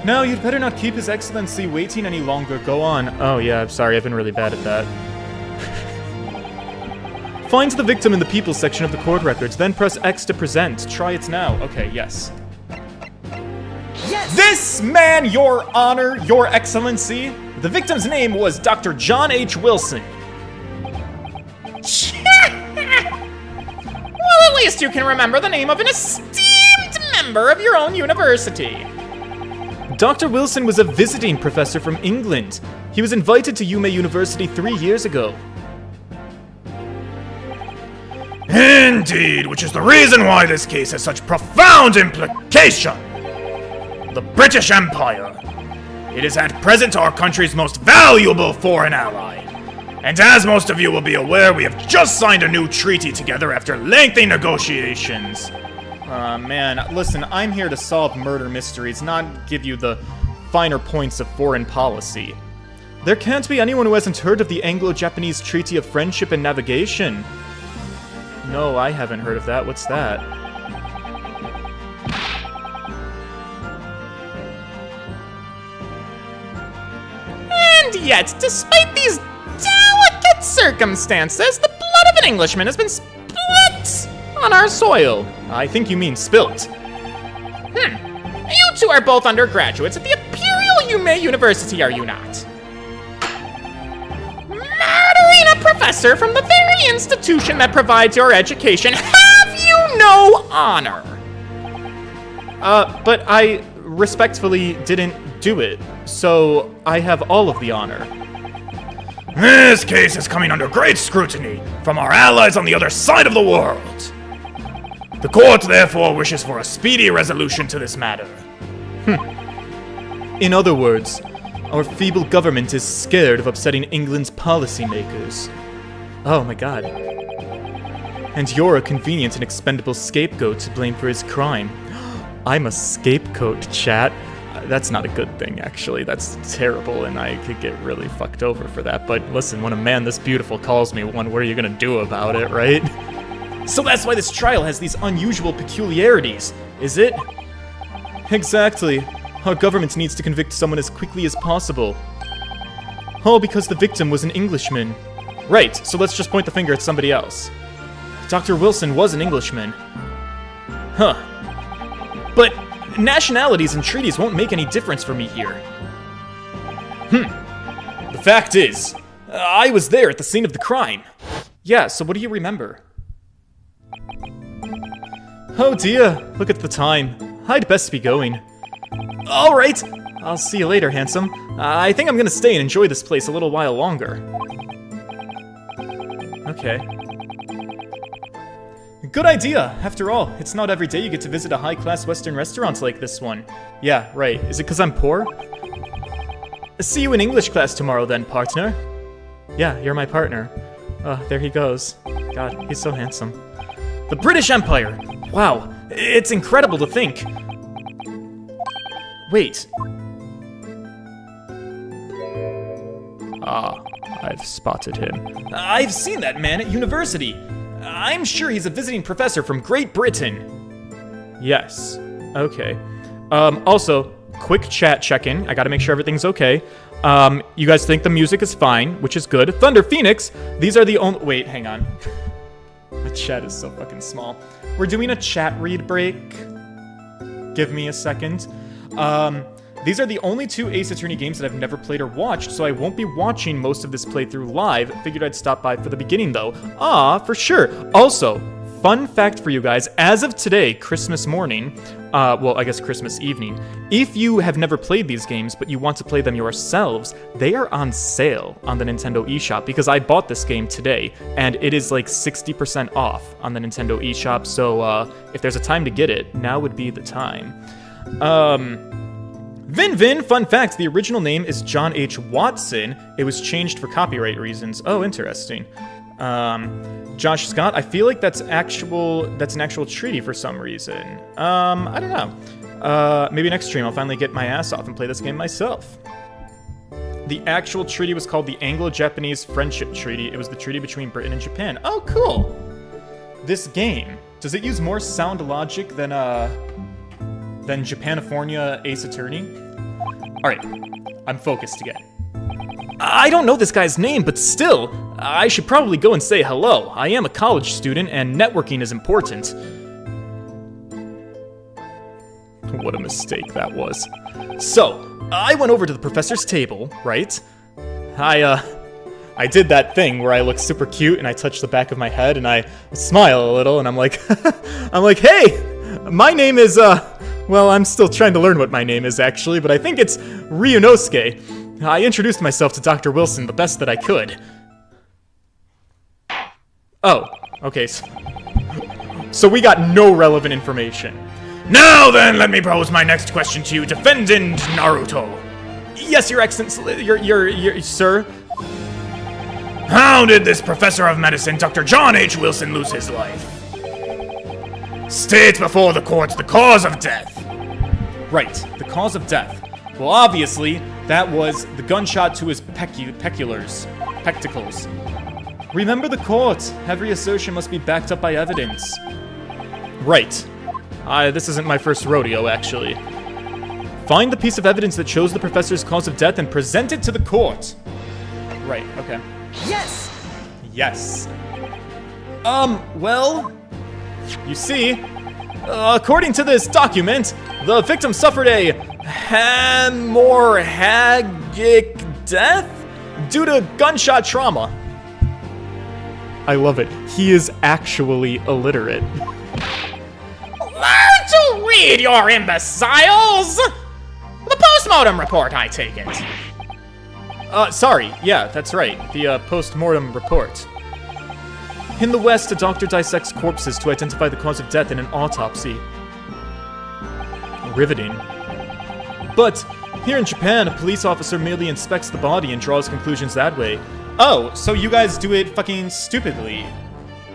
No, you'd better not keep His Excellency waiting any longer. Go on. Oh yeah, I'm sorry, I've been really bad at that. Find the victim in the People's section of the court records, then press X to present. Try it now. Okay, yes. Yes! This man, Your Honor, Your Excellency, the victim's name was Dr. John H. Wilson. Well, at least you can remember the name of an esteemed member of your own university. Dr. Wilson was a visiting professor from England. He was invited to Yume University 3 years ago. Indeed, which is the reason why this case has such profound implication. The British Empire. It is at present our country's most valuable foreign ally. And as most of you will be aware, we have just signed a new treaty together after lengthy negotiations. Man, listen, I'm here to solve murder mysteries, not give you the finer points of foreign policy. There can't be anyone who hasn't heard of the Anglo-Japanese Treaty of Friendship and Navigation. No, I haven't heard of that. What's that? And yet, despite these delicate circumstances, the blood of an Englishman has been split on our soil. I think you mean spilt. You two are both undergraduates at the Imperial Yume University, are you not? Murdering a professor from the very institution that provides your education, have you no honor? But I respectfully didn't do it, so I have all of the honor. This case is coming under great scrutiny from our allies on the other side of the world. The court therefore wishes for a speedy resolution to this matter. In other words, our feeble government is scared of upsetting England's policymakers. Oh my god. And you're a convenient and expendable scapegoat to blame for his crime. I'm a scapegoat, chat. That's not a good thing, actually. That's terrible, and I could get really fucked over for that. But listen, when a man this beautiful calls me one, what are you gonna do about it, right? So that's why this trial has these unusual peculiarities, is it? Exactly. Our government needs to convict someone as quickly as possible. All because the victim was an Englishman. Right, so let's just point the finger at somebody else. Dr. Wilson was an Englishman. Huh. But nationalities and treaties won't make any difference for me here. The fact is, I was there at the scene of the crime. Yeah, so what do you remember? Oh dear, look at the time. I'd best be going. Alright, I'll see you later, handsome. I think I'm gonna stay and enjoy this place a little while longer. Okay. Good idea! After all, it's not every day you get to visit a high-class Western restaurant like this one. Yeah, right. Is it 'cause I'm poor? See you in English class tomorrow then, partner. Yeah, you're my partner. There he goes. God, he's so handsome. The British Empire! Wow, it's incredible to think. Wait. Ah, I've spotted him. I've seen that man at university. I'm sure he's a visiting professor from Great Britain. Yes. Okay. Also, quick chat check-in. I gotta make sure everything's okay. You guys think the music is fine, which is good. Thunder Phoenix, these are the only— wait, hang on. The chat is so fucking small. We're doing a chat read break. Give me a second. These are the only 2 Ace Attorney games that I've never played or watched, so I won't be watching most of this playthrough live. Figured I'd stop by for the beginning, though. For sure. Also, fun fact for you guys, as of today, Christmas morning, well, I guess Christmas evening, if you have never played these games, but you want to play them yourselves, they are on sale on the Nintendo eShop, because I bought this game today, and it is like 60% off on the Nintendo eShop, so, if there's a time to get it, now would be the time. Vin, fun fact, the original name is John H. Watson. It was changed for copyright reasons. Oh, interesting. Josh Scott, I feel like that's an actual treaty for some reason. I don't know. Maybe next stream I'll finally get my ass off and play this game myself. The actual treaty was called the Anglo-Japanese Friendship Treaty. It was the treaty between Britain and Japan. Oh, cool. This game, does it use more sound logic than Japanifornia Ace Attorney? Alright, I'm focused again. I don't know this guy's name, but still, I should probably go and say hello. I am a college student, and networking is important. What a mistake that was. So, I went over to the professor's table, right? I did that thing where I look super cute, and I touch the back of my head, and I smile a little, and I'm like, hey, my name is, Well, I'm still trying to learn what my name is, actually, but I think it's Ryunosuke. I introduced myself to Dr. Wilson the best that I could. Oh, okay. So we got no relevant information. Now then, let me pose my next question to you, Defendant Naruto. Yes, Your Excellency, your sir. How did this professor of medicine, Dr. John H. Wilson, lose his life? State before the court the cause of death. Right, the cause of death. Well, obviously, that was the gunshot to his pectacles. Remember the court. Every assertion must be backed up by evidence. Right. This isn't my first rodeo, actually. Find the piece of evidence that shows the professor's cause of death and present it to the court. Right, okay. Yes! Yes. Well, you see, according to this document, the victim suffered a hemorrhagic death due to gunshot trauma. I love it. He is actually illiterate. Learn to read, your imbeciles! The postmortem report, I take it. Sorry. Yeah, that's right. The post-mortem report. In the West, a doctor dissects corpses to identify the cause of death in an autopsy. Riveting. But here in Japan, a police officer merely inspects the body and draws conclusions that way. Oh, so you guys do it fucking stupidly.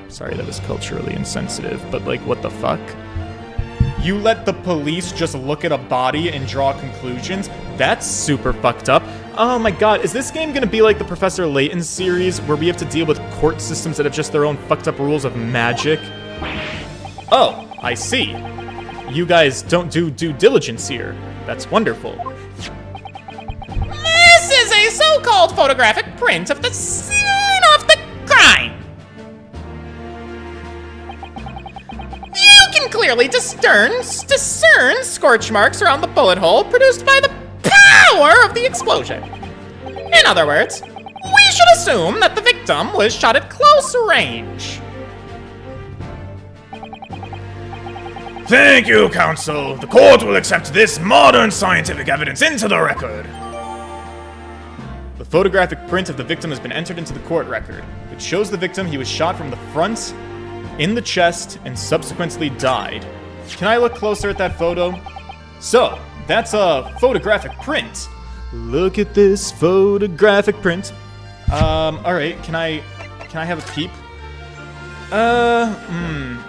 Sorry, that was culturally insensitive, but like, what the fuck? You let the police just look at a body and draw conclusions? That's super fucked up. Oh my god, is this game gonna be like the Professor Layton series, where we have to deal with court systems that have just their own fucked up rules of magic? Oh, I see. You guys don't do due diligence here. That's wonderful. This is a so-called photographic print of the scene of the crime. You can clearly discern scorch marks around the bullet hole produced by the power of the explosion. In other words, we should assume that the victim was shot at close range. Thank you, counsel. The court will accept this modern scientific evidence into the record. The photographic print of the victim has been entered into the court record. It shows the victim he was shot from the front, in the chest, and subsequently died. Can I look closer at that photo? So, that's a photographic print. Look at this photographic print. Alright, can I have a peep?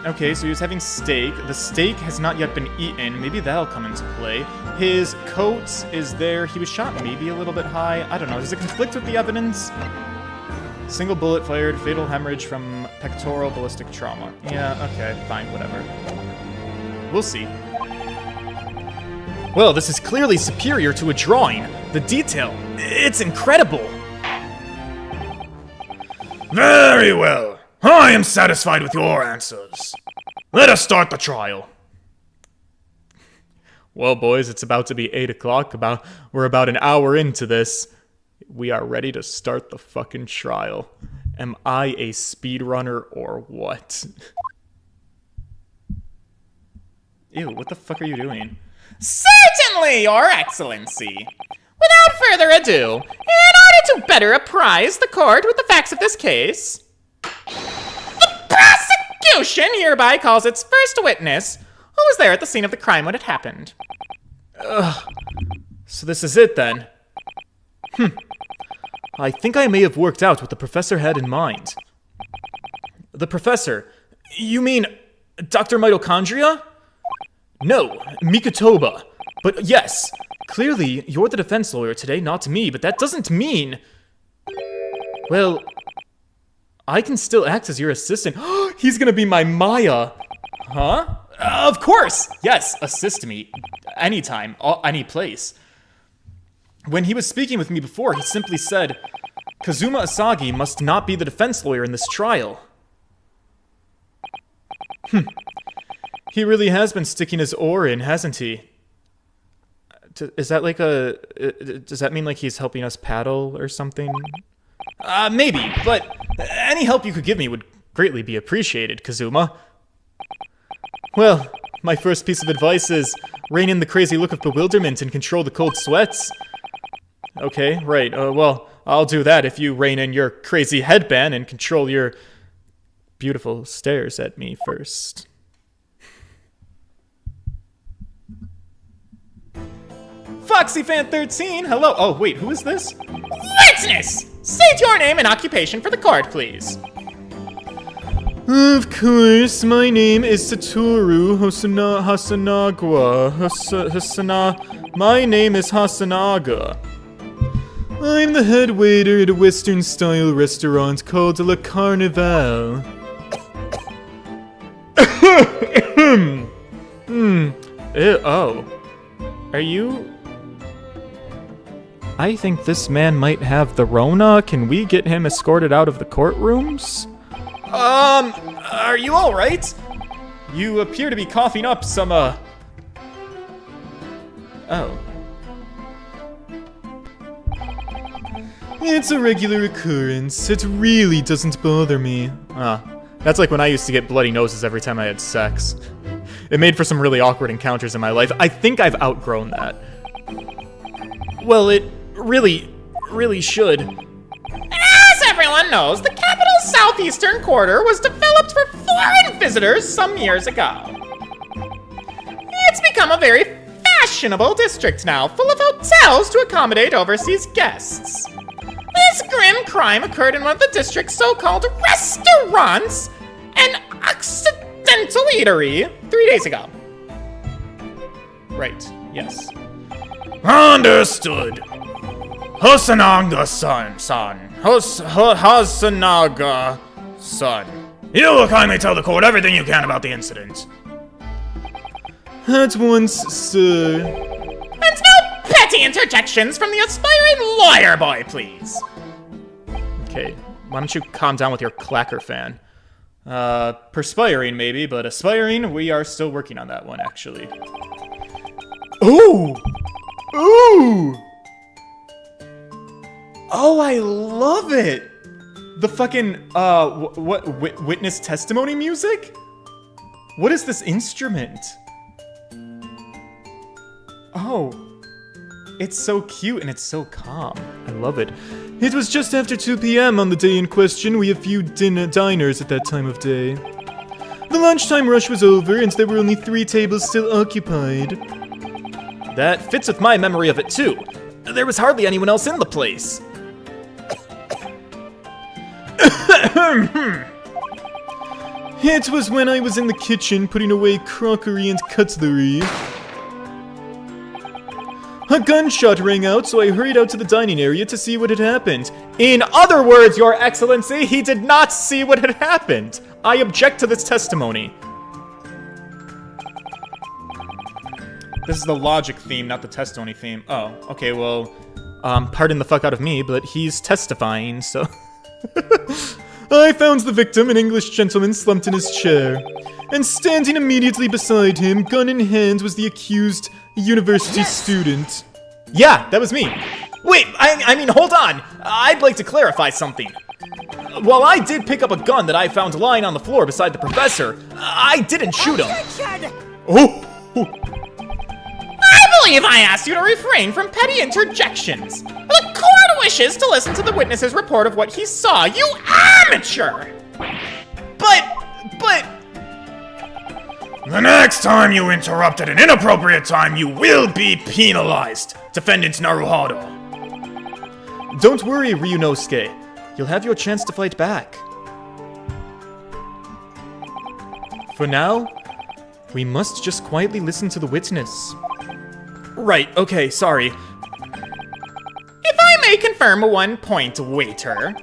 Okay, so he was having steak. The steak has not yet been eaten. Maybe that'll come into play. His coat is there. He was shot maybe a little bit high. I don't know. Does it conflict with the evidence? Single bullet fired, fatal hemorrhage from pectoral ballistic trauma. Yeah, okay, fine, whatever. We'll see. Well, this is clearly superior to a drawing. The detail, it's incredible. Very well. I am satisfied with your answers. Let us start the trial. Well, boys, it's about to be 8 o'clock. We're about an hour into this. We are ready to start the fucking trial. Am I a speedrunner or what? Ew, what the fuck are you doing? Certainly, Your Excellency. Without further ado, in order to better apprise the court with the facts of this case, the prosecution hereby calls its first witness, who was there at the scene of the crime when it happened. So this is it then. I think I may have worked out what the professor had in mind. The professor? You mean Dr. Mitochondria? No, Mikotoba. But yes, clearly you're the defense lawyer today, not me, but that doesn't mean... Well, I can still act as your assistant. He's gonna be my Maya. Huh? Of course! Yes, assist me. Anytime, any place. When he was speaking with me before, he simply said, Kazuma Asagi must not be the defense lawyer in this trial. He really has been sticking his oar in, hasn't he? Is that like does that mean like he's helping us paddle or something? Maybe, but any help you could give me would greatly be appreciated, Kazuma. Well, my first piece of advice is, rein in the crazy look of bewilderment and control the cold sweats. Okay, right. Well, I'll do that if you rein in your crazy headband and control your beautiful stares at me first. FoxyFan13, hello. Oh, wait, who is this? Witness! State your name and occupation for the court, please. Of course, my name is Satoru Hasanagwa. My name is Hasanaga. I'm the head waiter at a Western-style restaurant called La Carnival. Oh. Are you... I think this man might have the Rona. Can we get him escorted out of the courtrooms? Are you alright? You appear to be coughing up some, Oh. It's a regular occurrence. It really doesn't bother me. That's like when I used to get bloody noses every time I had sex. It made for some really awkward encounters in my life. I think I've outgrown that. Well, it really should. As everyone knows, the capital's southeastern quarter was developed for foreign visitors some years ago. It's become a very fashionable district now, full of hotels to accommodate overseas guests. This grim crime occurred in one of the district's so-called restaurants, an Occidental eatery, 3 days ago. Right, yes. Understood. Hasanaga-san. Hasanaga-san. You will kindly tell the court everything you can about the incident. At once, sir. And no petty interjections from the aspiring lawyer boy, please. Okay, why don't you calm down with your clacker fan? Perspiring maybe, but aspiring, we are still working on that one, actually. Ooh! Ooh! Oh, I love it! The fucking, witness testimony music? What is this instrument? Oh. It's so cute and it's so calm. I love it. It was just after 2 p.m. on the day in question. We have few diners at that time of day. The lunchtime rush was over and there were only 3 tables still occupied. That fits with my memory of it too. There was hardly anyone else in the place. It was when I was in the kitchen putting away crockery and cutlery. A gunshot rang out, so I hurried out to the dining area to see what had happened. In other words, Your Excellency, he did not see what had happened. I object to this testimony. This is the logic theme, not the testimony theme. Oh, okay, well, pardon the fuck out of me, but he's testifying, so... I found the victim, an English gentleman, slumped in his chair. And standing immediately beside him, gun in hand, was the accused university student. Yeah, that was me. Wait, I mean, hold on. I'd like to clarify something. While I did pick up a gun that I found lying on the floor beside the professor, I didn't shoot him. Oh! I believe I asked you to refrain from petty interjections. The court wishes to listen to the witness's report of what he saw, you amateur! But... The next time you interrupt at an inappropriate time, you will be penalized, Defendant Naruhodo. Don't worry, Ryunosuke. You'll have your chance to fight back. For now, we must just quietly listen to the witness. Right, okay, sorry. If I may confirm one point, waiter.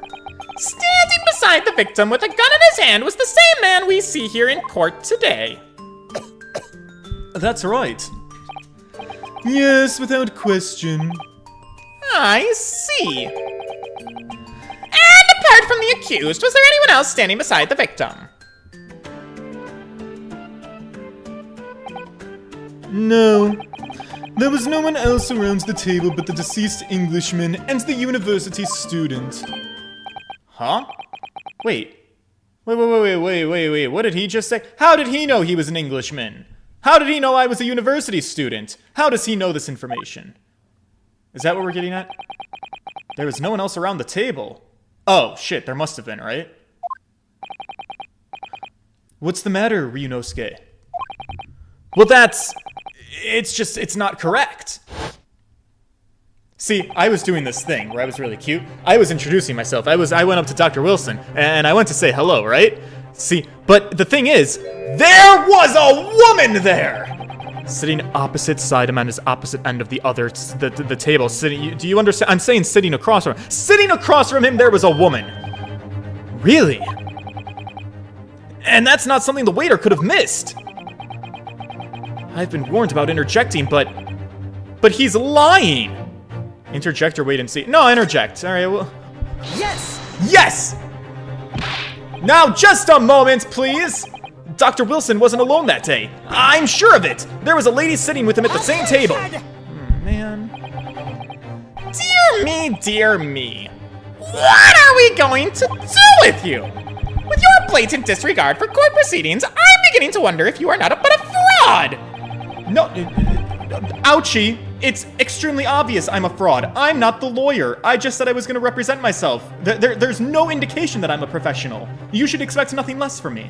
Standing beside the victim with a gun in his hand was the same man we see here in court today. That's right. Yes, without question. I see. And apart from the accused, was there anyone else standing beside the victim? No. There was no one else around the table but the deceased Englishman and the university student. Huh? Wait. Wait, what did he just say? How did he know he was an Englishman? How did he know I was a university student? How does he know this information? Is that what we're getting at? There was no one else around the table. Oh, shit, there must have been, right? What's the matter, Ryunosuke? Well, it's not correct. See, I was doing this thing where I was really cute. I was introducing myself. I went up to Dr. Wilson, and I went to say hello, right? See, but the thing is, there was a woman there! Sitting opposite side him on his opposite end of the table. Sitting, do you understand? I'm saying sitting across from him. Sitting across from him, there was a woman. Really? And that's not something the waiter could have missed. I've been warned about interjecting, but he's lying. Interject or wait and see. No, interject. All right, well. Yes! Yes! Now, just a moment, please. Dr. Wilson wasn't alone that day. I'm sure of it. There was a lady sitting with him at the same table. Man. Dear me. What are we going to do with you? With your blatant disregard for court proceedings, I'm beginning to wonder if you are not but a fraud. No, ouchie. It's extremely obvious I'm a fraud. I'm not the lawyer. I just said I was going to represent myself. There's no indication that I'm a professional. You should expect nothing less from me.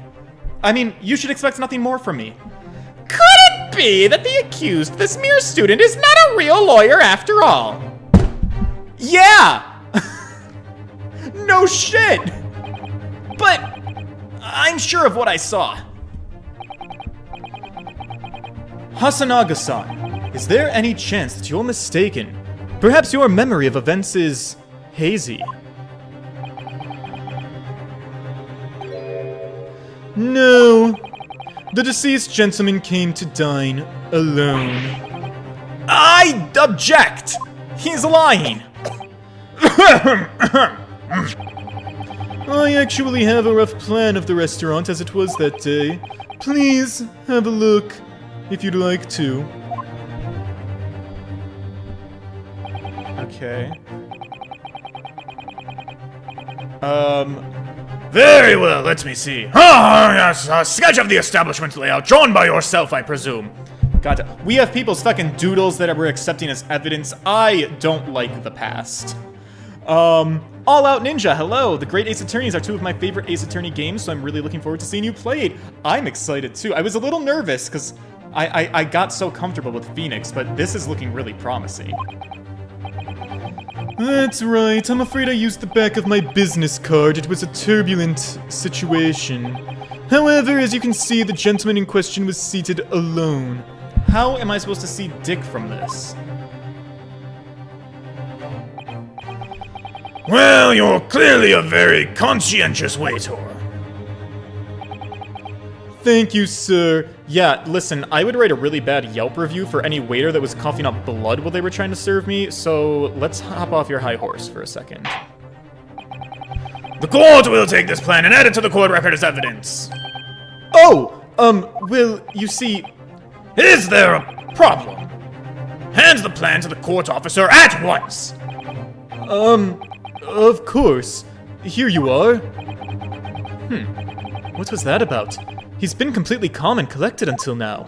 I mean, you should expect nothing more from me. Could it be that the accused, this mere student, is not a real lawyer after all? Yeah! No shit! But I'm sure of what I saw. Hasanaga-san, is there any chance that you're mistaken? Perhaps your memory of events is hazy. No. The deceased gentleman came to dine alone. I object! He's lying! I actually have a rough plan of the restaurant as it was that day. Please have a look, if you'd like to. Okay. Very well, let me see. Ah, yes, a sketch of the establishment layout, drawn by yourself, I presume. God, we have people's fucking doodles that we're accepting as evidence. I don't like the past. All Out Ninja, hello. The Great Ace Attorneys are two of my favorite Ace Attorney games, so I'm really looking forward to seeing you play it. I'm excited too. I was a little nervous because I got so comfortable with Phoenix, but this is looking really promising. That's right. I'm afraid I used the back of my business card. It was a turbulent situation. However, as you can see, the gentleman in question was seated alone. How am I supposed to see Dick from this? Well, you're clearly a very conscientious waiter. Thank you, sir. Yeah, listen, I would write a really bad Yelp review for any waiter that was coughing up blood while they were trying to serve me, so let's hop off your high horse for a second. The court will take this plan and add it to the court record as evidence. Oh, well, you see... Is there a problem? Hand the plan to the court officer at once! Of course. Here you are. What was that about? He's been completely calm and collected until now.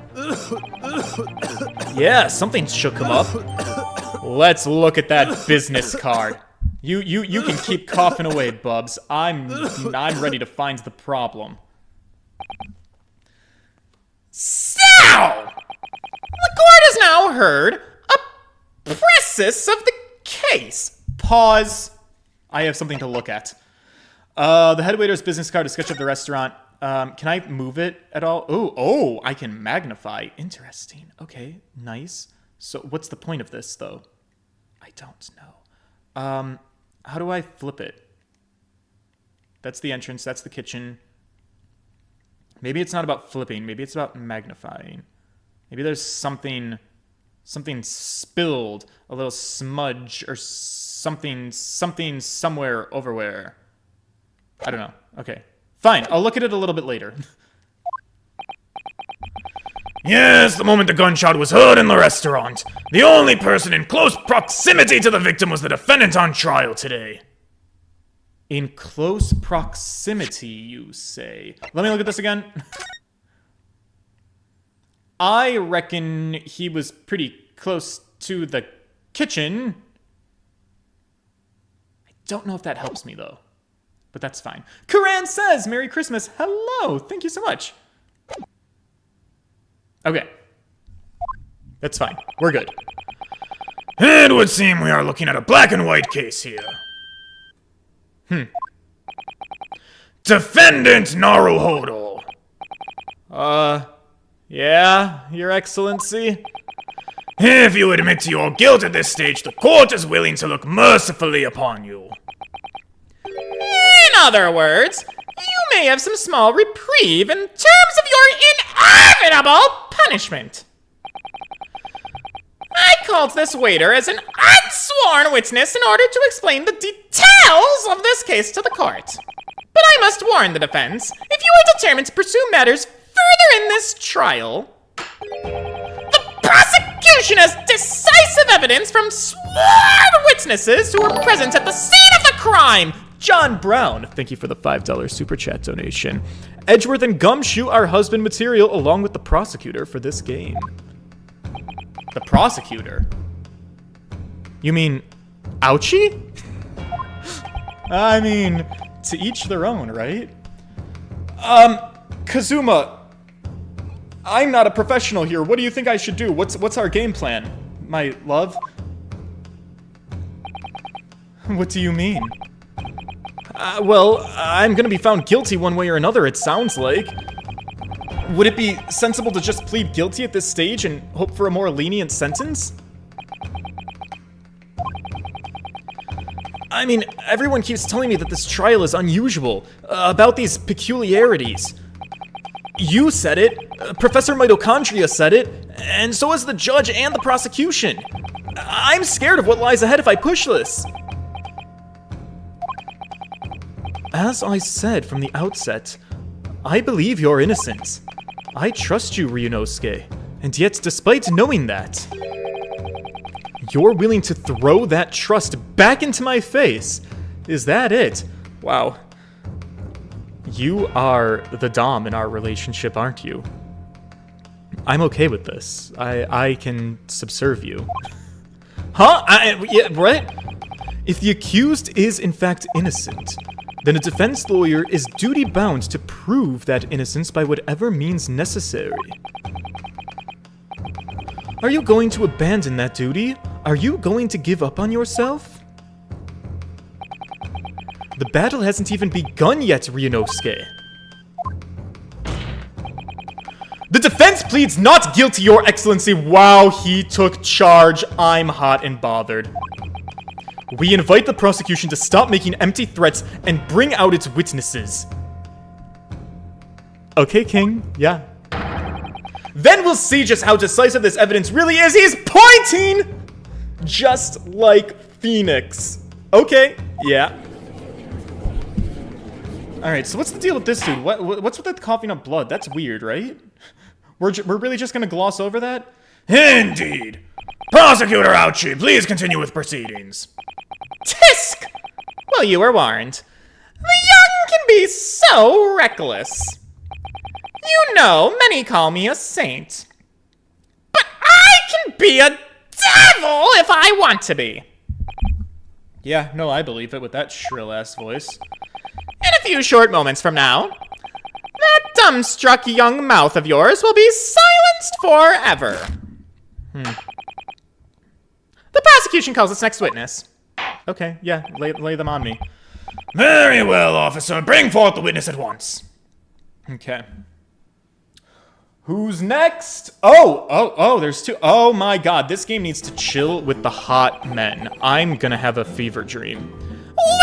Yeah, something shook him up. Let's look at that business card. You can keep coughing away, Bubs. I'm ready to find the problem. So, the court has now heard a precis of the case. Pause. I have something to look at. The head waiter's business card, a sketch of the restaurant. Can I move it at all? Oh, I can magnify. Interesting. Okay, nice. So what's the point of this, though? I don't know. How do I flip it? That's the entrance. That's the kitchen. Maybe it's not about flipping. Maybe it's about magnifying. Maybe there's something spilled, a little smudge or something somewhere overwhere. I don't know. Okay. Fine, I'll look at it a little bit later. Yes, the moment the gunshot was heard in the restaurant, the only person in close proximity to the victim was the defendant on trial today. In close proximity, you say? Let me look at this again. I reckon he was pretty close to the kitchen. I don't know if that helps me, though. But that's fine. Karan says, Merry Christmas. Hello. Thank you so much. Okay. That's fine. We're good. It would seem we are looking at a black and white case here. Defendant Naruhodo. Yeah, Your Excellency? If you admit to your guilt at this stage, the court is willing to look mercifully upon you. In other words, you may have some small reprieve in terms of your inevitable punishment. I called this waiter as an unsworn witness in order to explain the details of this case to the court. But I must warn the defense, if you are determined to pursue matters further in this trial, the prosecution has decisive evidence from sworn witnesses who were present at the scene of the crime. John Brown, thank you for the $5 super chat donation. Edgeworth and Gumshoe are husband material along with the prosecutor for this game. The prosecutor? You mean Ouchie? I mean, to each their own, right? Kazuma, I'm not a professional here. What do you think I should do? What's our game plan, my love? What do you mean? Well, I'm gonna be found guilty one way or another, it sounds like. Would it be sensible to just plead guilty at this stage and hope for a more lenient sentence? I mean, everyone keeps telling me that this trial is unusual, about these peculiarities. You said it, Professor Mitochondria said it, and so has the judge and the prosecution. I'm scared of what lies ahead if I push this. As I said from the outset, I believe you're innocent. I trust you, Ryunosuke, and yet despite knowing that, you're willing to throw that trust back into my face. Is that it? Wow. You are the dom in our relationship, aren't you? I'm okay with this. I can subserve you. Huh? Yeah, what? If the accused is in fact innocent, then a defense lawyer is duty-bound to prove that innocence by whatever means necessary. Are you going to abandon that duty? Are you going to give up on yourself? The battle hasn't even begun yet, Ryunosuke. The defense pleads not guilty, Your Excellency. Wow, he took charge. I'm hot and bothered. We invite the prosecution to stop making empty threats and bring out its witnesses. Okay, King. Yeah. Then we'll see just how decisive this evidence really is. He's pointing! Just like Phoenix. Okay. Yeah. Alright, so what's the deal with this dude? What's with that coughing up blood? That's weird, right? We're really just gonna gloss over that? Indeed. Prosecutor Ouchie, please continue with proceedings. Tisk! Well, you were warned. The young can be so reckless. You know, many call me a saint. But I can be a devil if I want to be. Yeah, no, I believe it with that shrill-ass voice. In a few short moments from now, that dumbstruck young mouth of yours will be silenced forever. The prosecution calls its next witness. Okay, yeah, lay them on me. Very well, officer. Bring forth the witness at once. Okay. Who's next? Oh, there's two. Oh my god, this game needs to chill with the hot men. I'm gonna have a fever dream.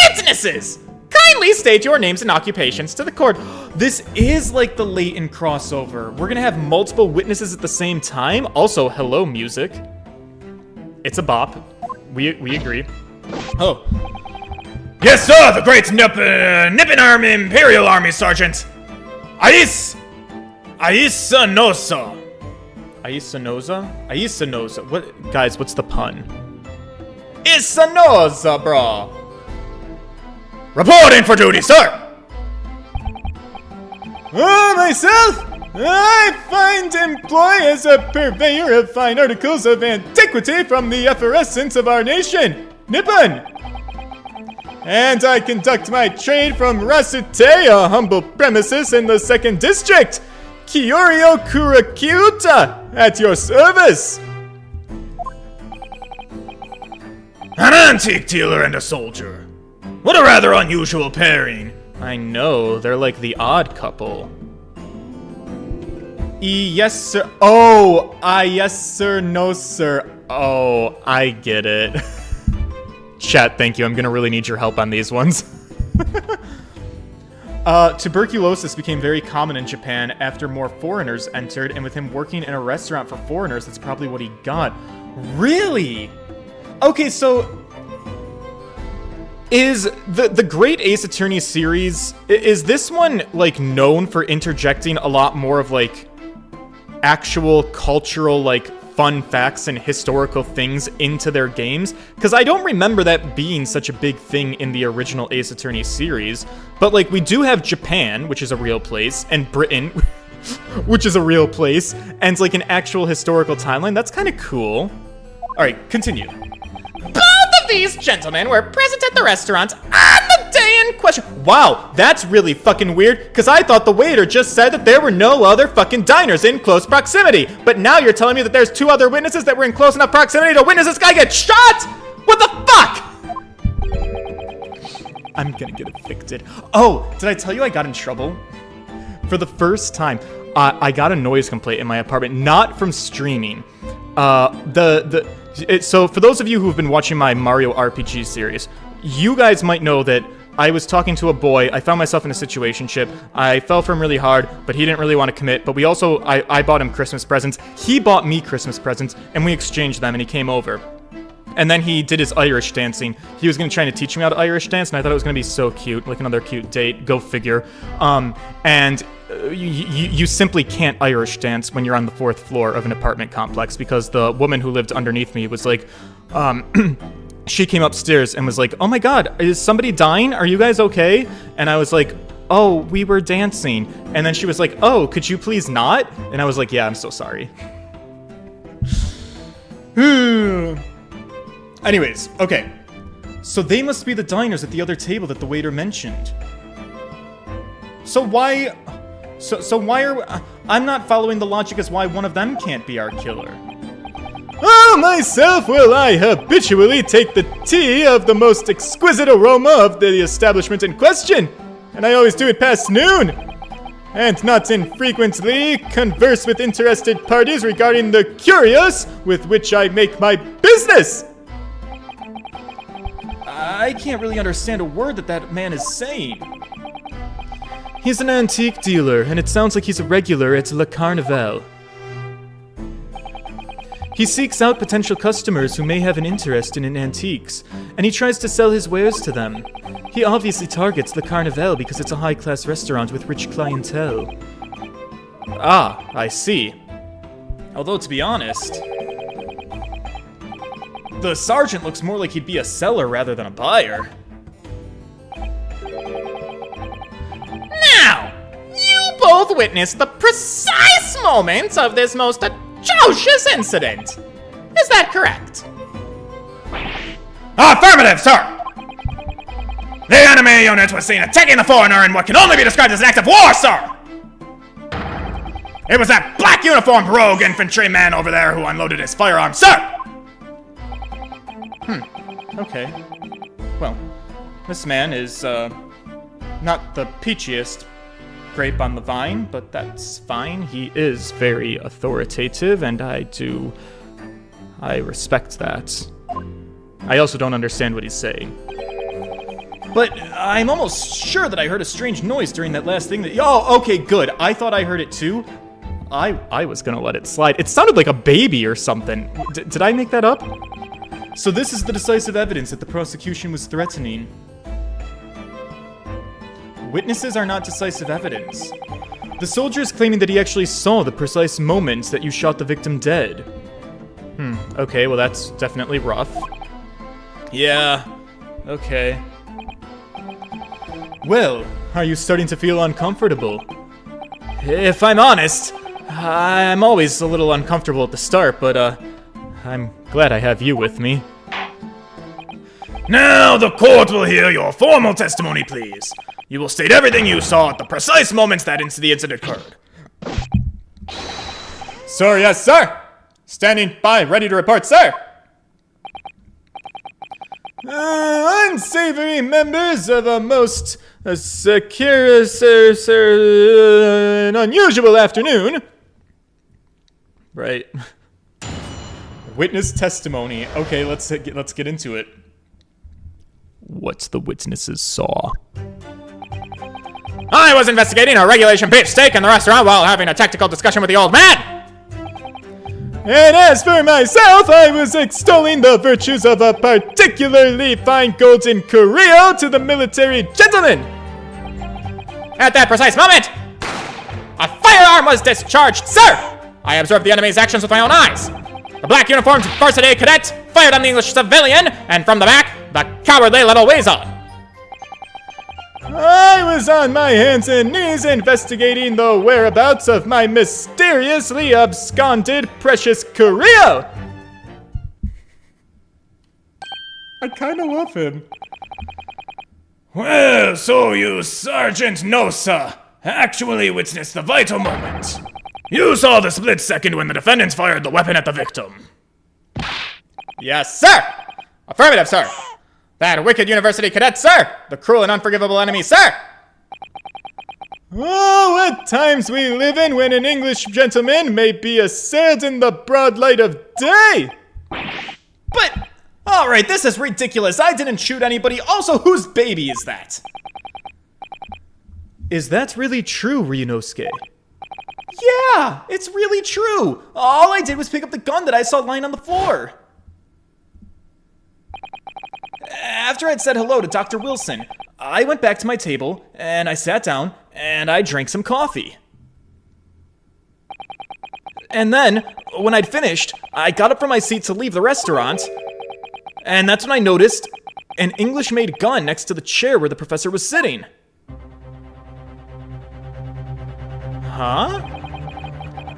Witnesses! Kindly state your names and occupations to the court. This is like the Leighton crossover. We're gonna have multiple witnesses at the same time. Also, hello, music. It's a bop. We agree. Oh. Yes, sir, the great Nippon Army Imperial Army Sergeant. Aisanosa. Aisanosa? What? Guys, what's the pun? Isanosa, bro. Reporting for duty, sir. Myself? I find employ as a purveyor of fine articles of antiquity from the effervescence of our nation, Nippon. And I conduct my trade from Rasute, a humble premises in the 2nd District. Kyorio Kurakyuta, at your service. An antique dealer and a soldier. What a rather unusual pairing. I know, they're like the odd couple. Yes, sir. Oh, yes, sir. No, sir. Oh, I get it. Chat, thank you. I'm gonna really need your help on these ones. Tuberculosis became very common in Japan after more foreigners entered, and with him working in a restaurant for foreigners, that's probably what he got. Really? Okay, so is the Great Ace Attorney series, is this one, like, known for interjecting a lot more of, like, actual cultural, like, fun facts and historical things into their games? Because I don't remember that being such a big thing in the original Ace Attorney series. But, like, we do have Japan, which is a real place, and Britain, which is a real place, and, like, an actual historical timeline. That's kind of cool. Alright, continue. Both of these gentlemen were present at the restaurant on the day in question. Wow, that's really fucking weird, because I thought the waiter just said that there were no other fucking diners in close proximity. But now you're telling me that there's 2 other witnesses that were in close enough proximity to witness this guy get shot? What the fuck? I'm gonna get evicted. Oh, did I tell you I got in trouble? For the first time, I got a noise complaint in my apartment, not from streaming. So for those of you who have been watching my Mario RPG series, you guys might know that I was talking to a boy. I found myself in a situationship. I fell for him really hard, but he didn't really want to commit. But we also, I bought him Christmas presents. He bought me Christmas presents, and we exchanged them, and he came over. And then he did his Irish dancing. He was going to try to teach me how to Irish dance, and I thought it was going to be so cute, like another cute date. Go figure. You simply can't Irish dance when you're on the 4th floor of an apartment complex, because the woman who lived underneath me was like, she came upstairs and was like, oh my god, is somebody dying? Are you guys okay? And I was like, oh, we were dancing. And then she was like, oh, could you please not? And I was like, yeah, I'm so sorry. Anyways, okay. So they must be the diners at the other table that the waiter mentioned. So why are... I'm not following the logic as why one of them can't be our killer. Oh, myself, well, I habitually take the tea of the most exquisite aroma of the establishment in question. And I always do it past noon. And not infrequently converse with interested parties regarding the curious with which I make my business. I can't really understand a word that man is saying. He's an antique dealer, and it sounds like he's a regular at Le Carnaval. He seeks out potential customers who may have an interest in antiques, and he tries to sell his wares to them. He obviously targets Le Carnaval because it's a high-class restaurant with rich clientele. Ah, I see. Although, to be honest, the sergeant looks more like he'd be a seller rather than a buyer. Now, you both witnessed the precise moment of this most atrocious incident. Is that correct? Affirmative, sir! The enemy unit was seen attacking the foreigner in what can only be described as an act of war, sir! It was that black uniformed rogue infantryman over there who unloaded his firearm, sir! Okay. Well, this man is, not the peachiest grape on the vine, but that's fine. He is very authoritative, and I respect that. I also don't understand what he's saying. But I'm almost sure that I heard a strange noise during that last thing that... Oh, okay, good. I thought I heard it too. I was gonna let it slide. It sounded like a baby or something. Did I make that up? So this is the decisive evidence that the prosecution was threatening. Witnesses are not decisive evidence. The soldier is claiming that he actually saw the precise moment that you shot the victim dead. Okay, well that's definitely rough. Yeah, okay. Well, are you starting to feel uncomfortable? If I'm honest, I'm always a little uncomfortable at the start, but I'm glad I have you with me. Now the court will hear your formal testimony, please. You will state everything you saw at the precise moments that the incident occurred. Sir, yes, sir! Standing by, ready to report, sir! Unsavory members of a most secure, an unusual afternoon. Right. Witness testimony. Okay, let's get into it. What the witnesses saw. I was investigating a regulation beef steak in the restaurant while having a tactical discussion with the old man. And as for myself, I was extolling the virtues of a particularly fine golden Coreo to the military gentleman. At that precise moment, a firearm was discharged, sir! I observed the enemy's actions with my own eyes. The black uniformed varsity cadet fired on the English civilian, and from the back, the cowardly little weasel. I was on my hands and knees investigating the whereabouts of my mysteriously absconded precious Coreo. I kind of love him. Well, so you, Sergeant Nosa, actually witnessed the vital moment. You saw the split second when the defendants fired the weapon at the victim. Yes, sir! Affirmative, sir. That wicked university cadet, sir! The cruel and unforgivable enemy, sir! Oh, what times we live in when an English gentleman may be assailed in the broad light of day! But, alright, this is ridiculous. I didn't shoot anybody. Also, whose baby is that? Is that really true, Ryunosuke? Yeah, it's really true. All I did was pick up the gun that I saw lying on the floor. After I'd said hello to Dr. Wilson, I went back to my table, and I sat down, and I drank some coffee. And then, when I'd finished, I got up from my seat to leave the restaurant, and that's when I noticed an English-made gun next to the chair where the professor was sitting. Huh?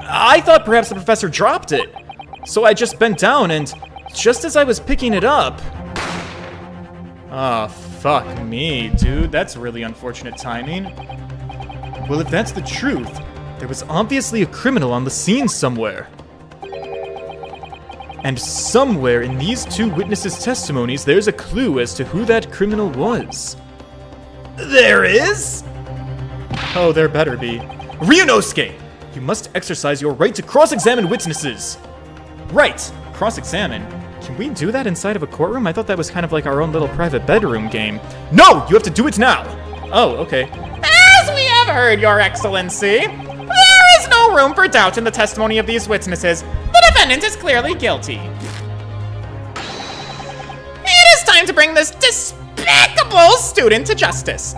I thought perhaps the professor dropped it, so I just bent down, and just as I was picking it up... Oh, fuck me, dude. That's really unfortunate timing. Well, if that's the truth, there was obviously a criminal on the scene somewhere. And somewhere in these two witnesses' testimonies, there's a clue as to who that criminal was. There is? Oh, there better be. Ryunosuke! You must exercise your right to cross-examine witnesses. Right, cross-examine. Can we do that inside of a courtroom? I thought that was kind of like our own little private bedroom game. No! You have to do it now! Oh, okay. As we have heard, Your Excellency, there is no room for doubt in the testimony of these witnesses. The defendant is clearly guilty. It is time to bring this despicable student to justice.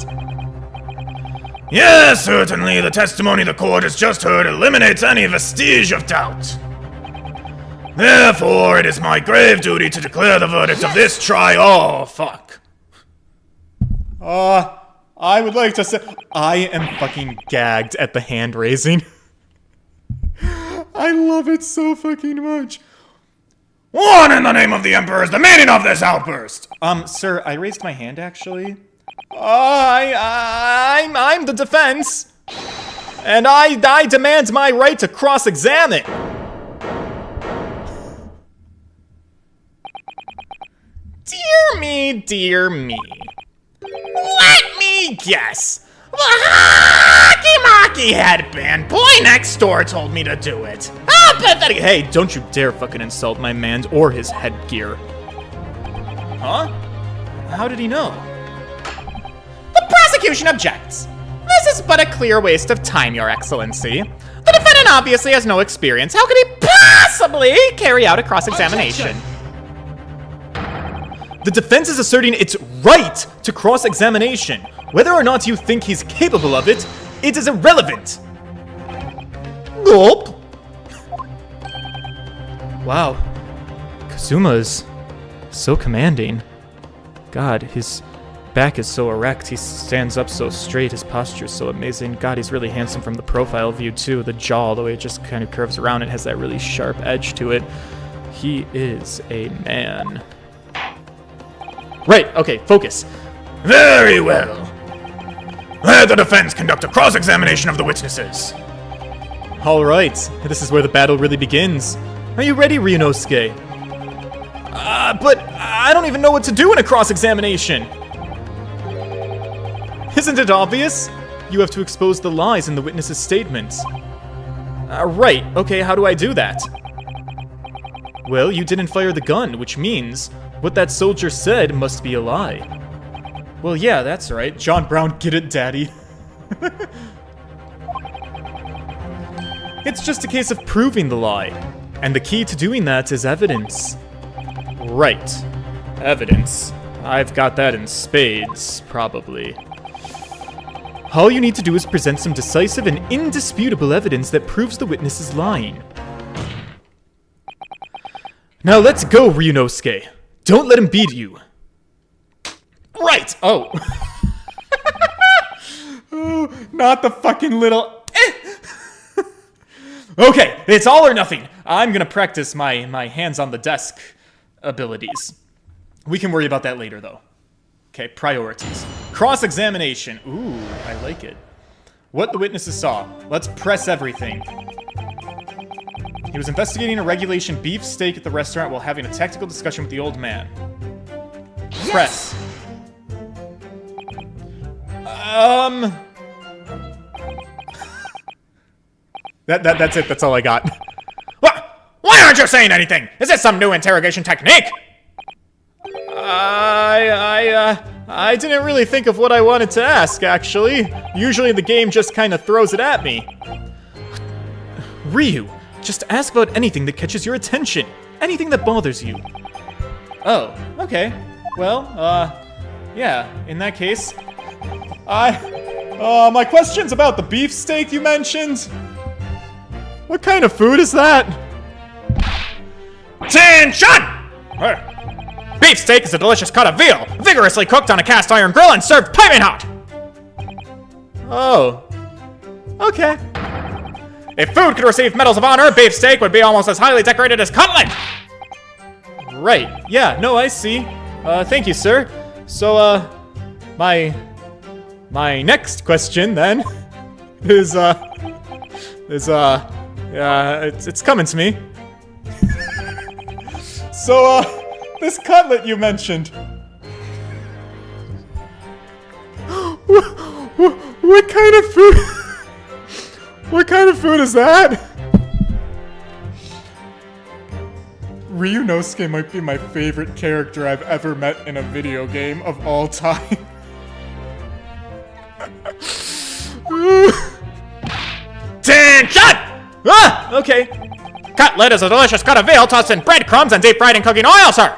Yes, certainly, the testimony the court has just heard eliminates any vestige of doubt. Therefore, it is my grave duty to declare the verdict of this trial. Oh, fuck. I would like to say... I am fucking gagged at the hand raising. I love it so fucking much. What in the name of the Emperor is the meaning of this outburst? Sir, I raised my hand, actually. I'm the defense. And I demand my right to cross-examine. Dear me, dear me. Let me guess. The Hockey-Mocky headband boy next door told me to do it. How pathetic. Hey, don't you dare fucking insult my man or his headgear. Huh? How did he know? The prosecution objects. This is but a clear waste of time, Your Excellency. The defendant obviously has no experience. How could he possibly carry out a cross-examination? The defense is asserting its right to cross-examination. Whether or not you think he's capable of it, it is irrelevant. Gulp. Wow. Kazuma is so commanding. God, his back is so erect. He stands up so straight. His posture is so amazing. God, he's really handsome from the profile view, too. The jaw, the way it just kind of curves around, it has that really sharp edge to it. He is a man. Right, okay, focus. Very well. Let the defense conduct a cross-examination of the witnesses. All right, this is where the battle really begins. Are you ready, Ryunosuke? But I don't even know what to do in a cross-examination. Isn't it obvious? You have to expose the lies in the witness's statements. Right, okay, how do I do that? Well, you didn't fire the gun, which means what that soldier said must be a lie. Well, yeah, that's right. John Brown, get it, daddy. It's just a case of proving the lie. And the key to doing that is evidence. Right. Evidence. I've got that in spades, probably. All you need to do is present some decisive and indisputable evidence that proves the witness is lying. Now let's go, Ryunosuke. Don't let him beat you. Right! Oh. Oh, not the fucking little... Okay, it's all or nothing. I'm gonna practice my hands on the desk abilities. We can worry about that later, though. Okay, priorities. Cross-examination. Ooh, I like it. What the witnesses saw. Let's press everything. He was investigating a regulation beefsteak at the restaurant while having a tactical discussion with the old man. Yes. Press. That's it. That's all I got. What? Why aren't you saying anything? Is this some new interrogation technique? I didn't really think of what I wanted to ask, actually. Usually the game just kind of throws it at me. Ryu, just ask about anything that catches your attention. Anything that bothers you. Oh, okay. Well, yeah, in that case, my question's about the beefsteak you mentioned. What kind of food is that? Attention! Beefsteak is a delicious cut of veal, vigorously cooked on a cast iron grill and served piping hot. Oh. Okay. If food could receive medals of honor, beefsteak would be almost as highly decorated as cutlet. Right. Yeah, no, I see. Thank you, sir. So, my next question, then, is it's coming to me. So, this cutlet you mentioned. What kind of food? What kind of food is that? Ryunosuke might be my favorite character I've ever met in a video game of all time. Attention! Ah! Okay. Cutlet is a delicious cut of veal tossed in breadcrumbs and deep fried in cooking oil, sir.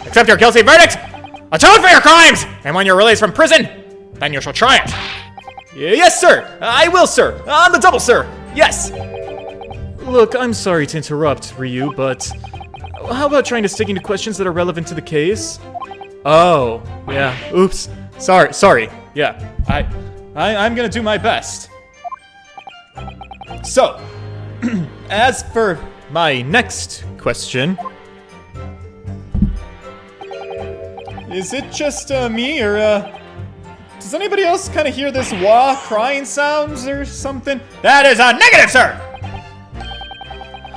Accept your guilty verdict, atone for your crimes, and when you're released from prison, then you shall try it. Yes, sir. I will, sir. On the double, sir. Yes. Look, I'm sorry to interrupt, Ryu, but how about trying to stick into questions that are relevant to the case? Oh, yeah. Oops. Sorry. Yeah. I'm gonna do my best. So, as for my next question, is it just me, or does anybody else kind of hear this wah crying sounds or something? That is a negative, sir.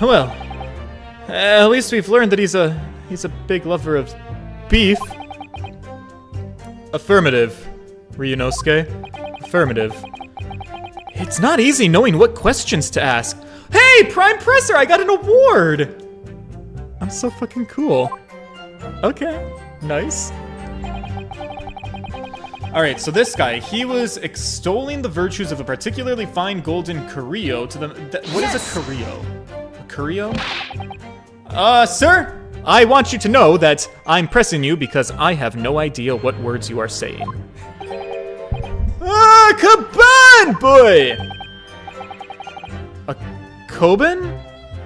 Well, at least we've learned that he's a big lover of beef. Affirmative, Ryunosuke. Affirmative. It's not easy knowing what questions to ask. Hey, Prime Presser, I got an award! I'm so fucking cool. Okay, nice. Alright, so this guy, he was extolling the virtues of a particularly fine golden Curio to the... What is a Curio? A Curio? Sir, I want you to know that I'm pressing you because I have no idea what words you are saying. Ah, Kaban, boy! A Koban?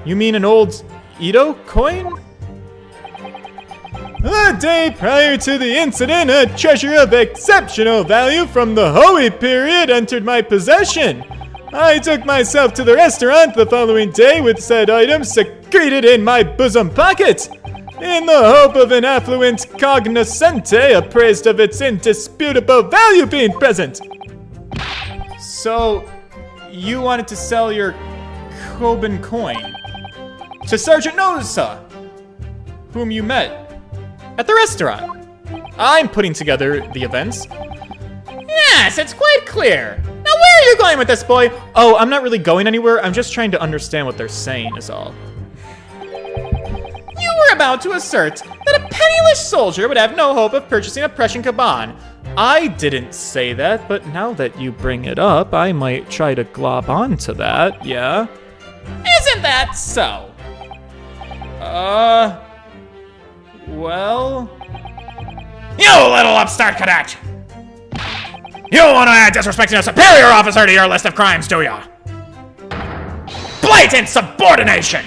You mean an old Edo coin? The day prior to the incident, a treasure of exceptional value from the Hoey period entered my possession. I took myself to the restaurant the following day with said items secreted in my bosom pocket, in the hope of an affluent cognoscente appraised of its indisputable value being present. So, you wanted to sell your Coben coin to Sergeant Nosa, whom you met at the restaurant. I'm putting together the events. Yes, it's quite clear. Now where are you going with this, boy? Oh, I'm not really going anywhere. I'm just trying to understand what they're saying is all. You were about to assert that a penniless soldier would have no hope of purchasing a Prussian caban. I didn't say that, but now that you bring it up, I might try to glob onto that, yeah? Isn't that so? Well... You little upstart cadet! You want to add disrespecting a superior officer to your list of crimes, do ya? Blatant subordination!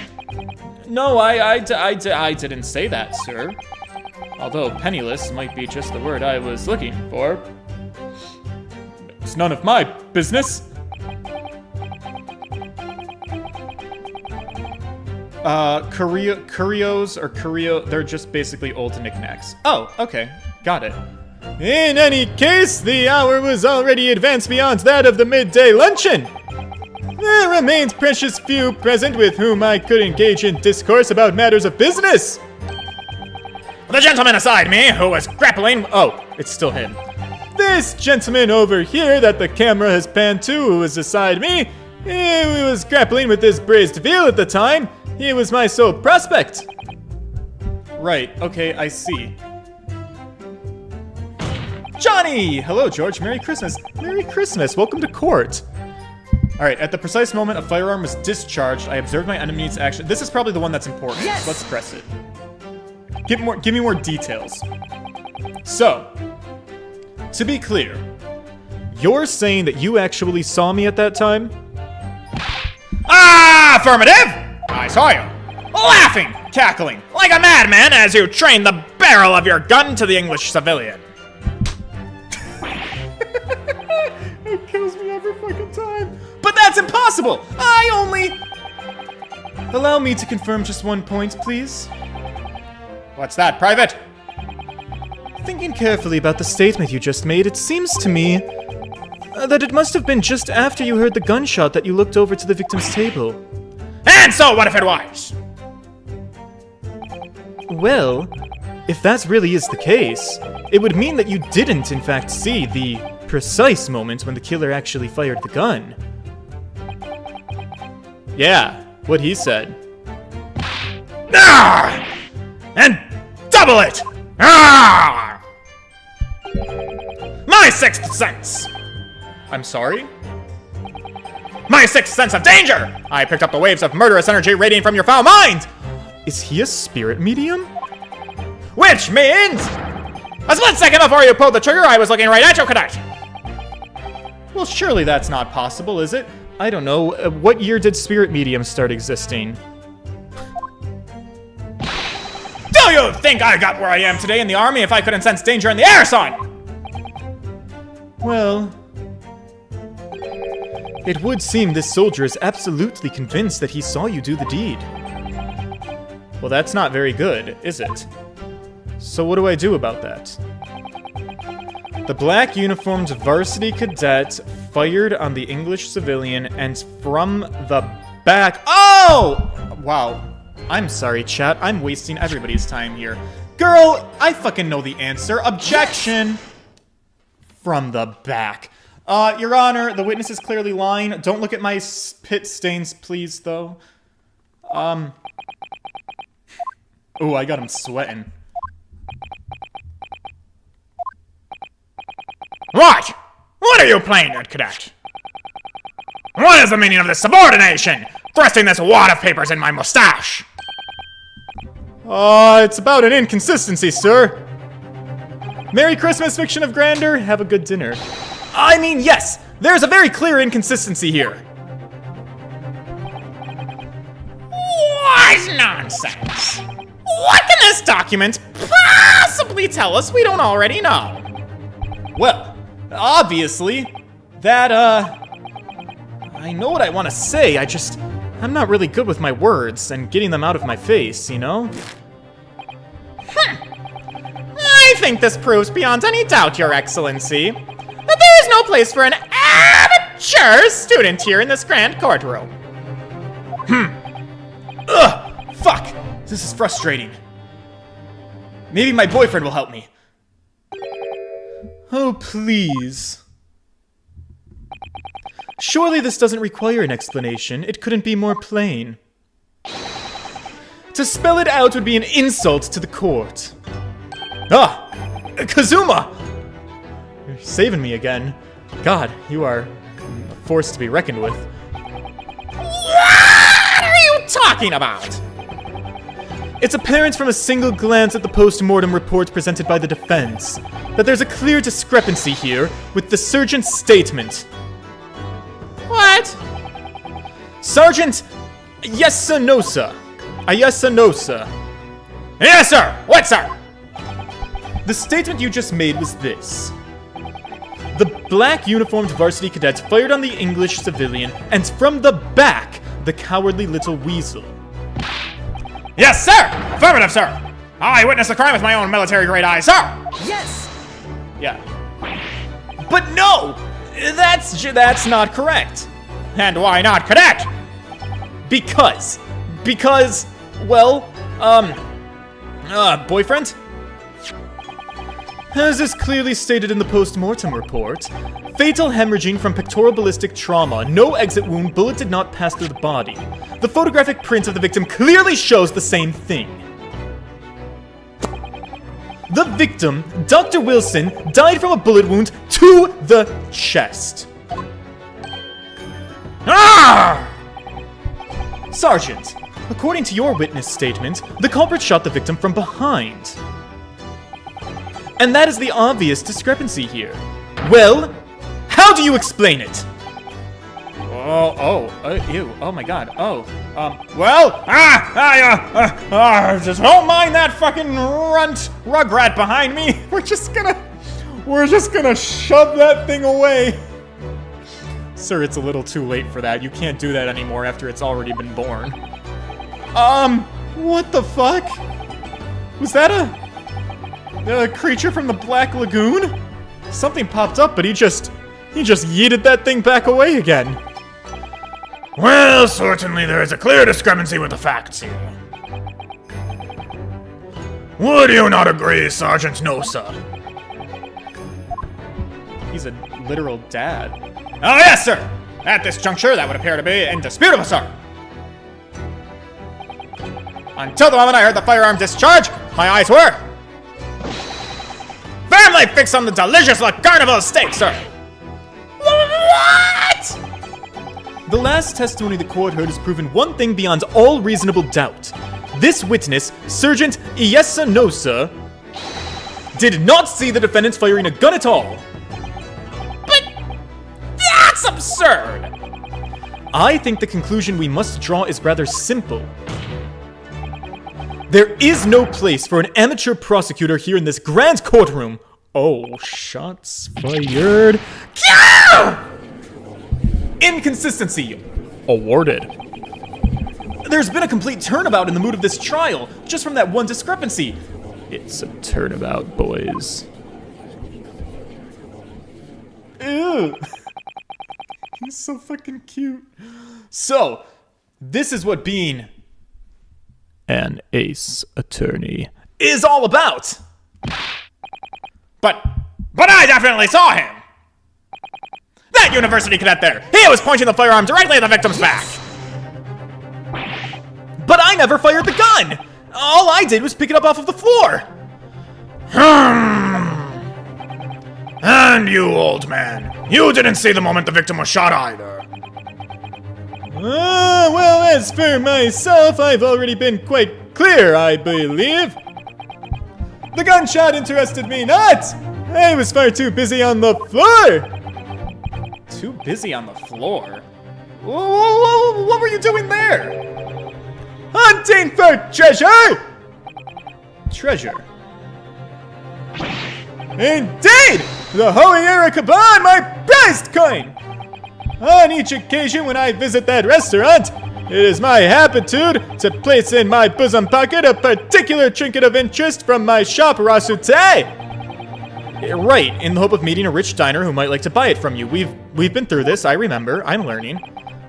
No, I didn't say that, sir. Although penniless might be just the word I was looking for. It's none of my business. Curios or curio, they're just basically old knickknacks. Oh, okay, got it. In any case, the hour was already advanced beyond that of the midday luncheon. There remains precious few present with whom I could engage in discourse about matters of business. The gentleman aside me, who was grappling... Oh, it's still him. This gentleman over here that the camera has panned to, who was aside me, he was grappling with this braised veal at the time. He was my sole prospect. Right, okay, I see. Johnny! Hello, George. Merry Christmas. Merry Christmas. Welcome to court. Alright, at the precise moment a firearm was discharged, I observed my enemy's action. This is probably the one that's important. Yes! Let's press it. Give me more details. So, to be clear, you're saying that you actually saw me at that time? Ah, affirmative! I saw you, laughing, cackling, like a madman as you trained the barrel of your gun to the English civilian. It kills me every fucking time. But that's impossible! I only... Allow me to confirm just one point, please. What's that, Private? Thinking carefully about the statement you just made, it seems to me that it must have been just after you heard the gunshot that you looked over to the victim's table. And so what if it was? Well, if that really is the case, it would mean that you didn't in fact see the precise moment when the killer actually fired the gun. Yeah, what he said. Ah! And double it! Ah! My sixth sense! I'm sorry? My sixth sense of danger! I picked up the waves of murderous energy radiating from your foul mind! Is he a spirit medium? Which means... a split second before you pulled the trigger, I was looking right at you, cadet! Well, surely that's not possible, is it? I don't know. What year did spirit mediums start existing? Do you think I got where I am today in the army if I couldn't sense danger in the air, son? Well... it would seem this soldier is absolutely convinced that he saw you do the deed. Well, that's not very good, is it? So what do I do about that? The black uniformed varsity cadet fired on the English civilian and from the back... Oh! Wow. I'm sorry, chat. I'm wasting everybody's time here. Girl, I fucking know the answer. Objection! From the back. Your Honor, the witness is clearly lying. Don't look at my pit stains, please, though. Oh, I got him sweating. What? What are you playing at, cadet? What is the meaning of this subordination? Thrusting this wad of papers in my mustache? It's about an inconsistency, sir. Merry Christmas, fiction of grandeur. Have a good dinner. I mean, yes, there's a very clear inconsistency here. What nonsense? What can this document possibly tell us we don't already know? Well, obviously, that, I know what I want to say, I'm not really good with my words and getting them out of my face, you know? I think this proves beyond any doubt, Your Excellency, that there is no place for an amateur student here in this grand courtroom. Ugh! Fuck! This is frustrating. Maybe my boyfriend will help me. Oh, please. Surely this doesn't require an explanation. It couldn't be more plain. To spell it out would be an insult to the court. Ah! Kazuma! You're saving me again. God, you are a force to be reckoned with. What are you talking about? It's apparent from a single glance at the post-mortem report presented by the defense that there's a clear discrepancy here with the surgeon's statement. What? Sergeant Yesanosa. Ayesanosa. Yes, sir! What, sir? The statement you just made was this. The black uniformed varsity cadet fired on the English civilian, and from the back, the cowardly little weasel. Yes, sir! Affirmative, sir! I witnessed the crime with my own military-grade eyes, sir! Yes! Yeah. But no! That's not correct. And why not, cadet? Because, well, boyfriend? As is clearly stated in the post-mortem report, fatal hemorrhaging from pectoral ballistic trauma, no exit wound, bullet did not pass through the body. The photographic print of the victim clearly shows the same thing. The victim, Dr. Wilson, died from a bullet wound to the chest. Ah! Sergeant, according to your witness statement, the culprit shot the victim from behind. And that is the obvious discrepancy here. Well, how do you explain it? Ew, oh my god, just don't mind that fucking runt rugrat behind me. We're just gonna shove that thing away. Sir, it's a little too late for that. You can't do that anymore after it's already been born. What the fuck? Was that a creature from the Black Lagoon? Something popped up, but he just yeeted that thing back away again. Well, certainly there is a clear discrepancy with the facts here. Would you not agree, Sergeant Nosa? He's a literal dad. Oh yes, sir! At this juncture, that would appear to be indisputable, sir. Until the moment I heard the firearm discharge, my eyes were firmly fixed on the delicious La Carnival steak, sir. What? The last testimony the court heard has proven one thing beyond all reasonable doubt. This witness, Sergeant Iesanosa, did not see the defendant firing a gun at all. But that's absurd. I think the conclusion we must draw is rather simple. There is no place for an amateur prosecutor here in this grand courtroom. Oh, shots fired. Inconsistency Awarded. There's been a complete turnabout in the mood of this trial, just from that one discrepancy. It's a turnabout, boys. Ew. He's so fucking cute. So, this is what being An ace attorney is all about. But I definitely saw him. That university cadet there, he was pointing the firearm directly at the victim's back. But I never fired the gun. All I did was pick it up off of the floor. And you, old man, you didn't see the moment the victim was shot either. Well, as for myself, I've already been quite clear, I believe. The gunshot interested me not. I was far too busy on the floor. Too busy on the floor? What were you doing there? Hunting for treasure! treasure. Indeed! The Hoiera Kaban, my prized coin! On each occasion when I visit that restaurant, it is my habitude to place in my bosom pocket a particular trinket of interest from my shop Rasute. Right, in the hope of meeting a rich diner who might like to buy it from you. We've been through this, I remember. I'm learning.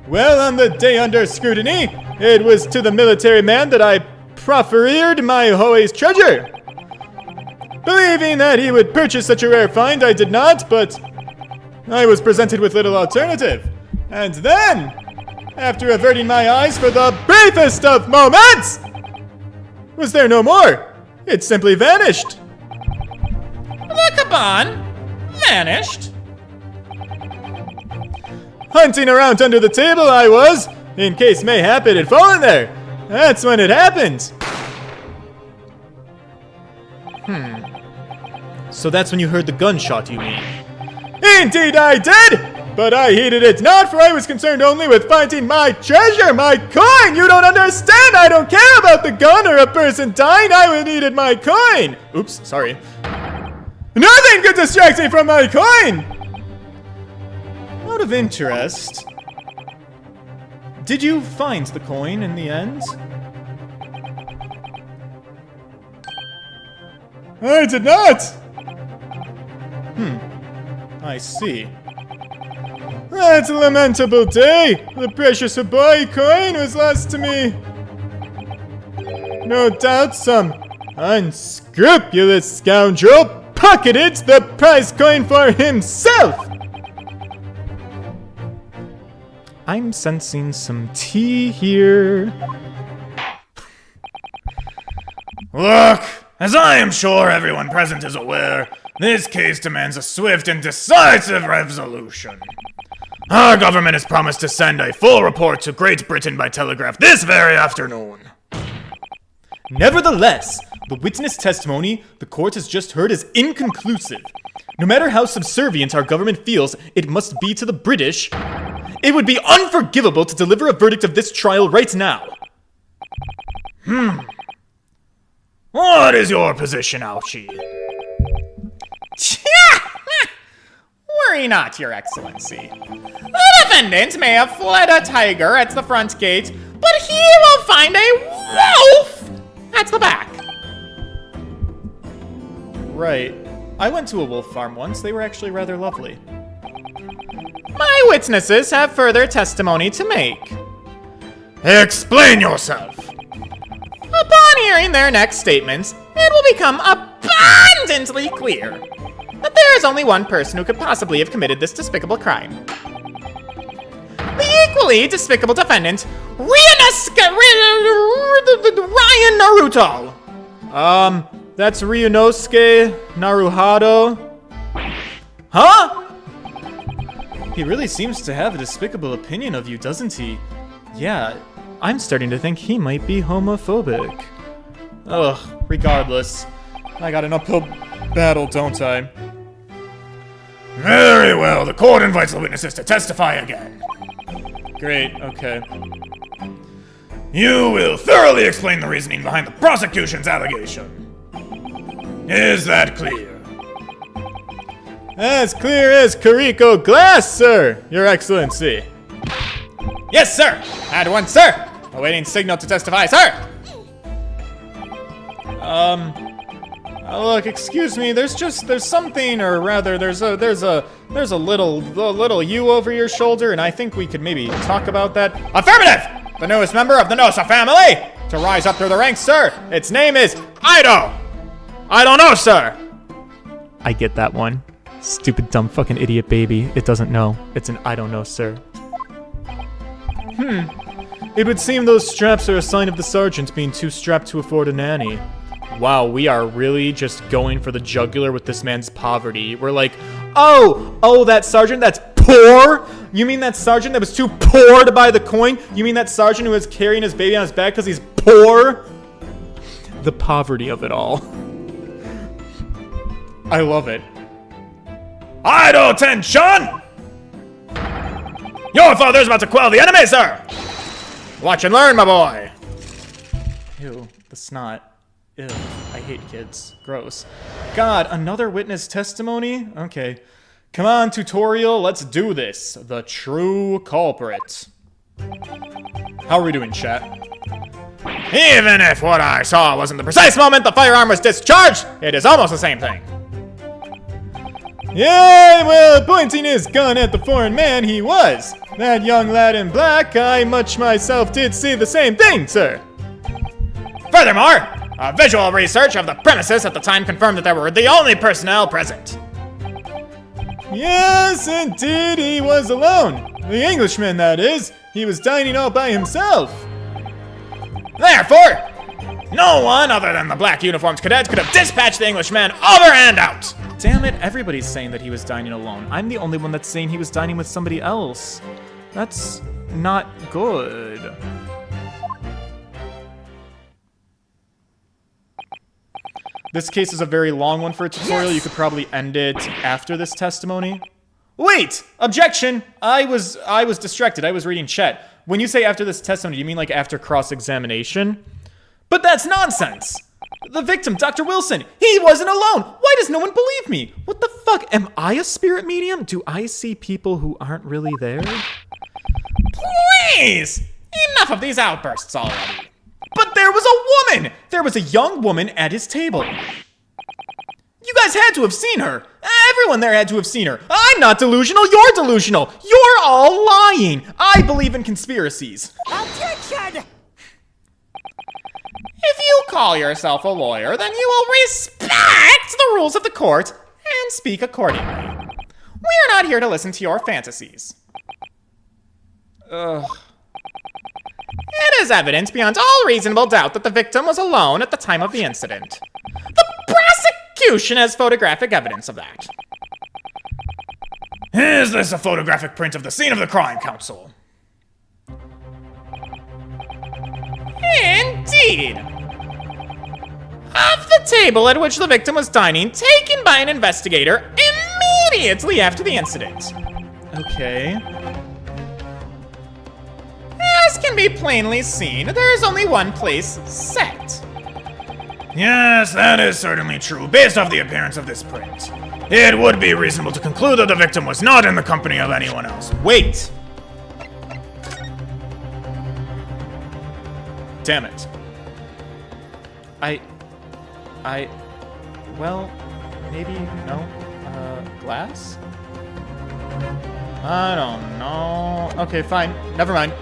Well, on the day under scrutiny, it was to the military man that I proffered my Hoi's treasure. Believing that he would purchase such a rare find, I did not, but I was presented with little alternative. And then, after averting my eyes for the briefest of moments, was there no more. It simply vanished. The Kaban vanished. Hunting around under the table I was, in case mayhap it had fallen there. That's when it happened. So that's when you heard the gunshot, you mean? Indeed I did! But I heeded it not, for I was concerned only with finding my treasure, my coin! You don't understand! I don't care about the gun or a person dying! I needed my coin! Oops, sorry. Nothing could distract me from my coin! Out of interest, did you find the coin in the end? I did not! I see. That's a lamentable day! The precious Hawaii coin was lost to me! No doubt some unscrupulous scoundrel pocketed the prize coin for himself! I'm sensing some tea here. Look, as I am sure everyone present is aware, this case demands a swift and decisive resolution. Our government has promised to send a full report to Great Britain by telegraph this very afternoon. Nevertheless, the witness testimony the court has just heard is inconclusive. No matter how subservient our government feels it must be to the British, it would be unforgivable to deliver a verdict of this trial right now. What is your position, Ouchie? Worry not, Your Excellency. The defendant may have fled a tiger at the front gate, but he will find a wolf at the back. Right. I went to a wolf farm once. They were actually rather lovely. My witnesses have further testimony to make. Explain yourself. Upon hearing their next statements, it will become abundantly clear that there is only one person who could possibly have committed this despicable crime. The equally despicable defendant, Ryan Naruto. That's Ryunosuke Naruhado. Huh? He really seems to have a despicable opinion of you, doesn't he? Yeah, I'm starting to think he might be homophobic. Ugh, regardless. I got an uphill battle, don't I? Very well, the court invites the witnesses to testify again. Great, okay. You will thoroughly explain the reasoning behind the prosecution's allegation. Is that clear? As clear as Carico glass, sir, Your Excellency. Yes, sir. At once, sir. Awaiting signal to testify, sir. Look, excuse me. There's something, or rather, there's a little you over your shoulder, and I think we could maybe talk about that. Affirmative. The newest member of the Nosa family to rise up through the ranks, sir. Its name is Ido. I don't know, sir. I get that one. Stupid, dumb, fucking idiot baby. It doesn't know. It's an I don't know, sir. It would seem those straps are a sign of the sergeant being too strapped to afford a nanny. Wow, we are really just going for the jugular with this man's poverty. We're like, oh, that sergeant that's poor? You mean that sergeant that was too poor to buy the coin? You mean that sergeant who was carrying his baby on his back because he's poor? The poverty of it all. I love it. Idle attention! Your father's about to quell the enemy, sir! Watch and learn, my boy! Ew, the snot. Ew, I hate kids. Gross. God, another witness testimony? Okay. Come on, tutorial, let's do this. The true culprit. How are we doing, chat? Even if what I saw wasn't the precise moment the firearm was discharged, it is almost the same thing. Yeah, well, pointing his gun at the foreign man, he was. That young lad in black, I much myself did see the same thing, sir. Furthermore, a visual research of the premises at the time confirmed that there were the only personnel present. Yes, indeed, he was alone. The Englishman, that is. He was dining all by himself. Therefore, no one other than the black uniformed cadets could have dispatched the Englishman over and out. Damn it, everybody's saying that he was dining alone. I'm the only one that's saying he was dining with somebody else. That's not good. This case is a very long one for a tutorial. Yes! You could probably end it after this testimony. Wait! Objection! I was distracted. I was reading chat. When you say after this testimony, do you mean like after cross-examination? But that's nonsense! The victim, Dr. Wilson, he wasn't alone! Why does no one believe me? What the fuck? Am I a spirit medium? Do I see people who aren't really there? Please! Enough of these outbursts already. But there was a woman! There was a young woman at his table. You guys had to have seen her. Everyone there had to have seen her. I'm not delusional, you're delusional. You're all lying. I believe in conspiracies. Objection! If you call yourself a lawyer, then you will respect the rules of the court and speak accordingly. We're not here to listen to your fantasies. Ugh. It is evident beyond all reasonable doubt that the victim was alone at the time of the incident. The prosecution has photographic evidence of that. Is this a photographic print of the scene of the crime, Counsel? Indeed. Of the table at which the victim was dining, taken by an investigator immediately after the incident. Okay. As can be plainly seen, there is only one place set. Yes, that is certainly true, based off the appearance of this print. It would be reasonable to conclude that the victim was not in the company of anyone else. Wait! Damn it. Well, maybe, no, glass? I don't know. Okay, fine, never mind.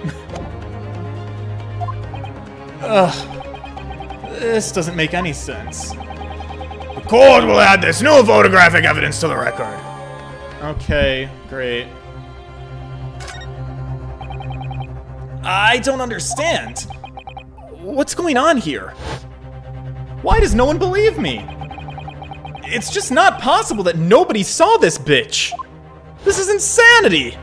Ugh, this doesn't make any sense. The court will add this new photographic evidence to the record. Okay, great. I don't understand. What's going on here? Why does no one believe me? It's just not possible that nobody saw this bitch. This is insanity.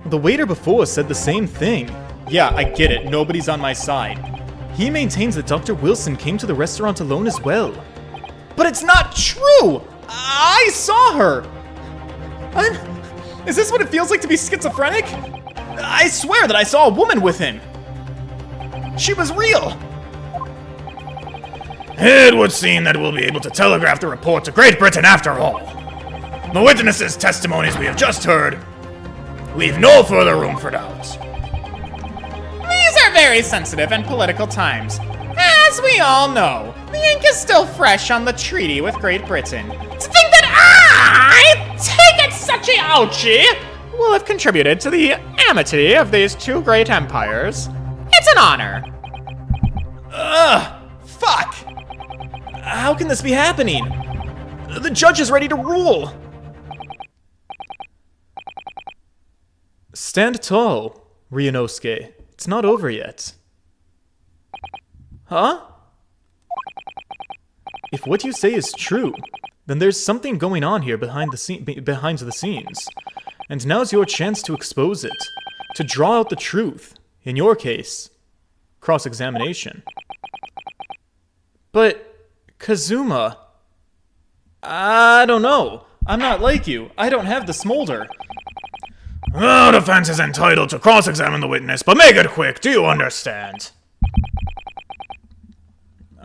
The waiter before said the same thing. Yeah, I get it. Nobody's on my side. He maintains that Dr. Wilson came to the restaurant alone as well. But it's not true! I saw her! Is this what it feels like to be schizophrenic? I swear that I saw a woman with him. She was real. It would seem that we'll be able to telegraph the report to Great Britain after all. The witnesses' testimonies we have just heard leave no further room for doubt. These are very sensitive and political times. As we all know, the ink is still fresh on the treaty with Great Britain. To think that I, take it such a ouchie, will have contributed to the amity of these two great empires. It's an honor. Ugh, fuck. How can this be happening? The judge is ready to rule. Stand tall, Ryunosuke. It's not over yet. Huh? If what you say is true, then there's something going on here behind the scenes. And now's your chance to expose it, to draw out the truth. In your case, cross-examination. But, Kazuma... I don't know. I'm not like you. I don't have the smolder. The defense is entitled to cross-examine the witness, but make it quick, do you understand?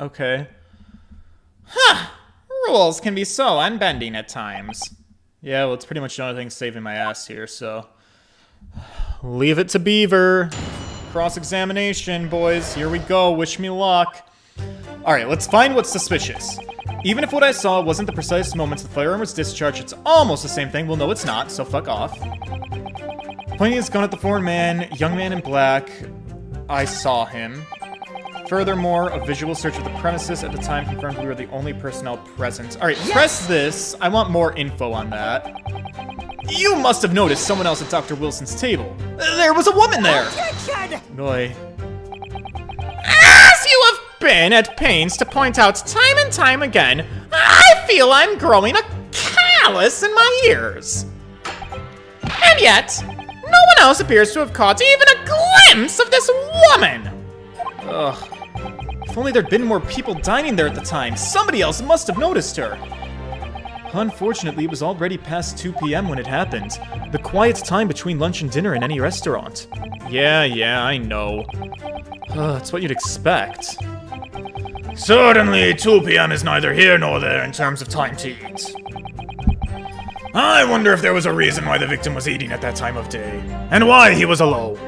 Okay. Rules can be so unbending at times. Yeah, well, it's pretty much the only thing saving my ass here, so... Leave it to Beaver. Cross-examination, boys. Here we go. Wish me luck. Alright, let's find what's suspicious. Even if what I saw wasn't the precise moments the firearm was discharged, it's almost the same thing. Well, no, it's not, so fuck off. Pointing his gun at the foreign man, young man in black. I saw him. Furthermore, a visual search of the premises at the time confirmed we were the only personnel present. Alright, press this. I want more info on that. You must have noticed someone else at Dr. Wilson's table. There was a woman there! Boy. As you have been at pains to point out time and time again, I feel I'm growing a callus in my ears. And yet, no one else appears to have caught even a glimpse of this woman. Ugh. If only there'd been more people dining there at the time. Somebody else must have noticed her. Unfortunately, it was already past 2 p.m. when it happened. The quiet time between lunch and dinner in any restaurant. Yeah, I know. It's what you'd expect. Certainly, 2 p.m. is neither here nor there in terms of time to eat. I wonder if there was a reason why the victim was eating at that time of day, and why he was alone.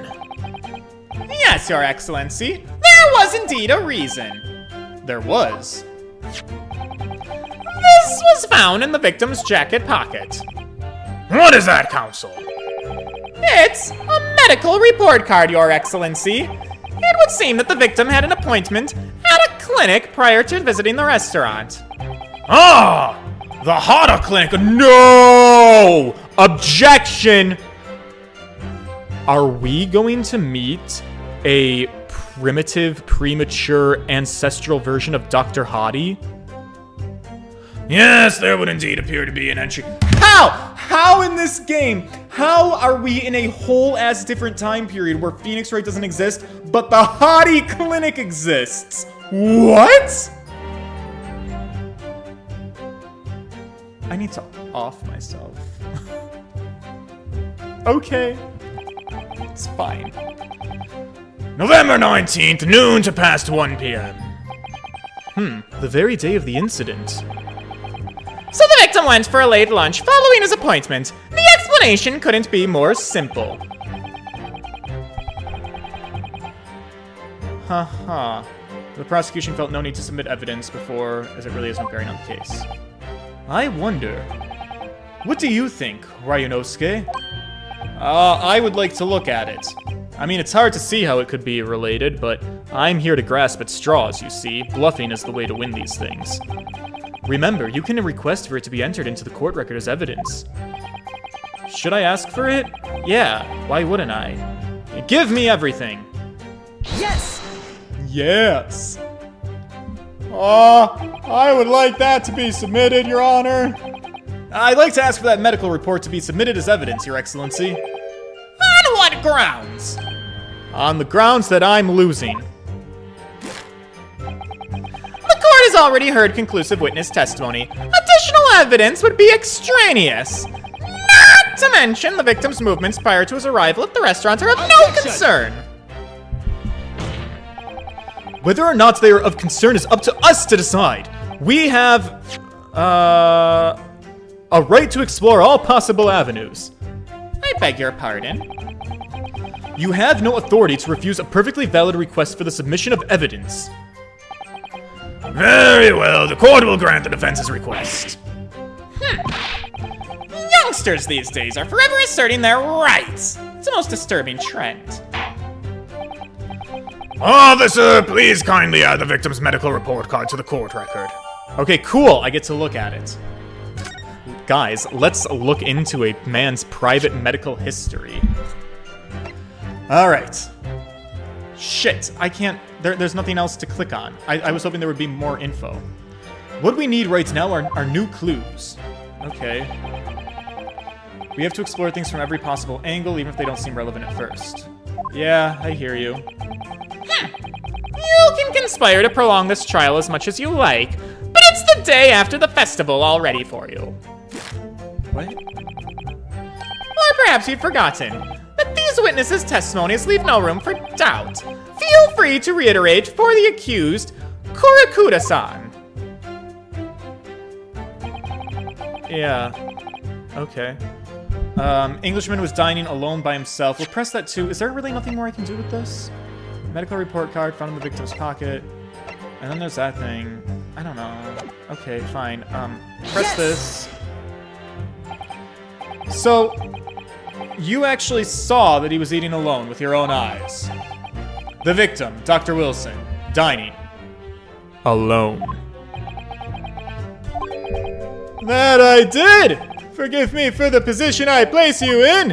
Yes, Your Excellency. There was indeed a reason. There was. This was found in the victim's jacket pocket. What is that, Counsel? It's a medical report card, Your Excellency. It would seem that the victim had an appointment at a clinic prior to visiting the restaurant. Ah! The Hada Clinic! No! Objection! Are we going to meet a primitive, premature, ancestral version of Dr. Hadi? Yes, there would indeed appear to be an entry. How? How in this game? How are we in a whole ass different time period where Phoenix Wright doesn't exist, but the Hadi Clinic exists? What? I need to off myself. Okay. It's fine. November 19th, noon to past 1 p.m. The very day of the incident. So the victim went for a late lunch following his appointment. The explanation couldn't be more simple. The prosecution felt no need to submit evidence before, as it really has no bearing on the case. I wonder. What do you think, Ryunosuke? I would like to look at it. I mean, it's hard to see how it could be related, but I'm here to grasp at straws, you see. Bluffing is the way to win these things. Remember, you can request for it to be entered into the court record as evidence. Should I ask for it? Yeah, why wouldn't I? Give me everything! Yes! Yes! I would like that to be submitted, Your Honor. I'd like to ask for that medical report to be submitted as evidence, Your Excellency. On what grounds? On the grounds that I'm losing. The court has already heard conclusive witness testimony. Additional evidence would be extraneous. Not to mention the victim's movements prior to his arrival at the restaurant are of no concern. Whether or not they are of concern is up to us to decide. We have, a right to explore all possible avenues. I beg your pardon. You have no authority to refuse a perfectly valid request for the submission of evidence. Very well, the court will grant the defense's request. Youngsters these days are forever asserting their rights. It's a most disturbing trend. Officer, please kindly add the victim's medical report card to the court record. Okay, cool. I get to look at it. Guys, let's look into a man's private medical history. Alright. Shit, I can't... There's nothing else to click on. I was hoping there would be more info. What we need right now are new clues. Okay. We have to explore things from every possible angle, even if they don't seem relevant at first. Yeah, I hear you. You can conspire to prolong this trial as much as you like, but it's the day after the festival already for you. What? Or perhaps you've forgotten that these witnesses' testimonies leave no room for doubt. Feel free to reiterate for the accused, court Furukuda-san. Yeah. Okay. Englishman was dining alone by himself. We'll press that too. Is there really nothing more I can do with this? Medical report card found in the victim's pocket. And then there's that thing. I don't know. Okay, fine. Press this. So, you actually saw that he was eating alone with your own eyes. The victim, Dr. Wilson, dining alone. That I did! Forgive me for the position I place you in!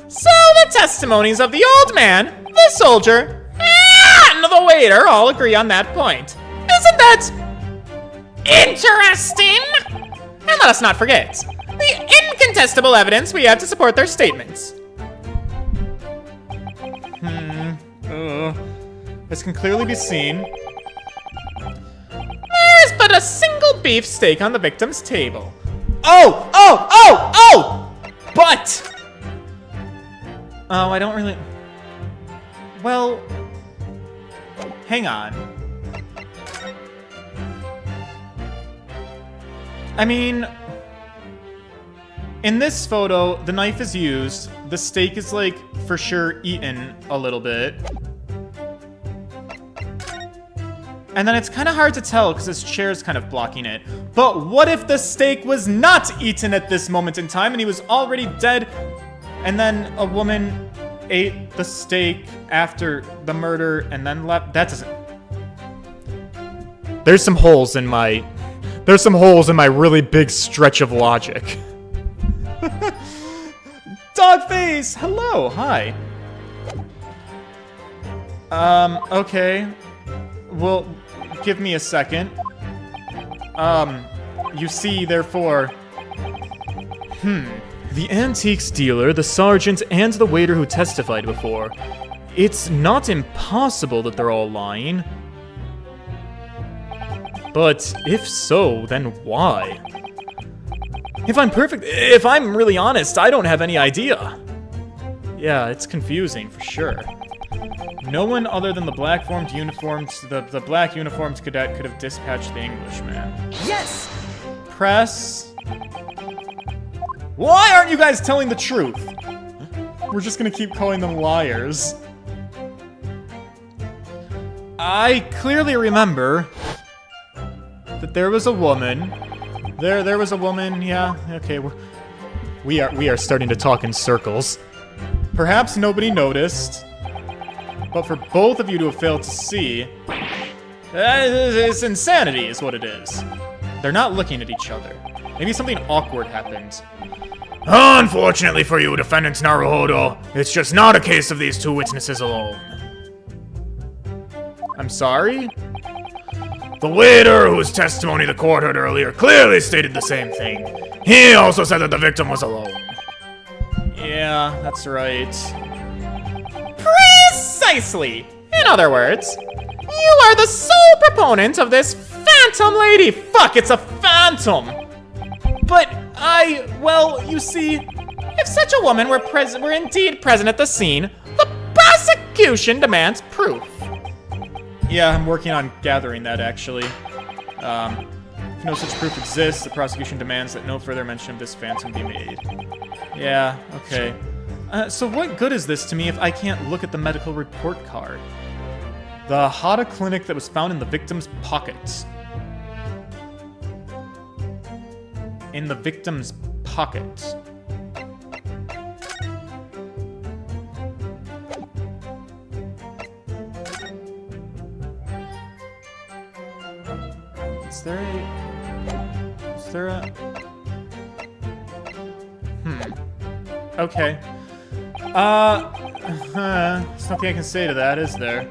So the testimonies of the old man, the soldier, and the waiter all agree on that point. Isn't that interesting? And let us not forget the incontestable evidence we have to support their statements. As can clearly be seen, There is but a single beef steak on the victim's table. Oh! But! Oh, I don't really... Well... Hang on. I mean... In this photo, the knife is used. The steak is, like, for sure eaten a little bit. And then it's kind of hard to tell because his chair's kind of blocking it. But what if the steak was not eaten at this moment in time and he was already dead? And then a woman ate the steak after the murder and then left? That doesn't... There's some holes in my really big stretch of logic. Dogface! Hello, hi. Okay. Well, give me a second. You see, therefore... The antiques dealer, the sergeant, and the waiter who testified before. It's not impossible that they're all lying. But if so, then why? If I'm really honest, I don't have any idea. Yeah, it's confusing for sure. No one other than the black uniformed cadet could have dispatched the Englishman. Yes! Press. Why aren't you guys telling the truth? We're just gonna keep calling them liars. I clearly remember that there was a woman. There was a woman. Yeah. Okay. We are starting to talk in circles. Perhaps nobody noticed, but for both of you to have failed to see, it's insanity, is what it is. They're not looking at each other. Maybe something awkward happened. Unfortunately for you, Defendant Naruhodo, it's just not a case of these two witnesses alone. I'm sorry? The waiter, whose testimony the court heard earlier, clearly stated the same thing. He also said that the victim was alone. Yeah, that's right. Precisely! In other words, you are the sole proponent of this phantom lady. Fuck, it's a phantom! But well, you see, If such a woman were indeed present at the scene, the prosecution demands proof. yeah, I'm working on gathering that, actually. If no such proof exists, the prosecution demands that no further mention of this phantom be made. Yeah, okay. So what good is this to me if I can't look at the medical report card? The Hada clinic that was found in the victim's pocket. In the victim's pocket. Is there a... Okay. There's nothing I can say to that, is there?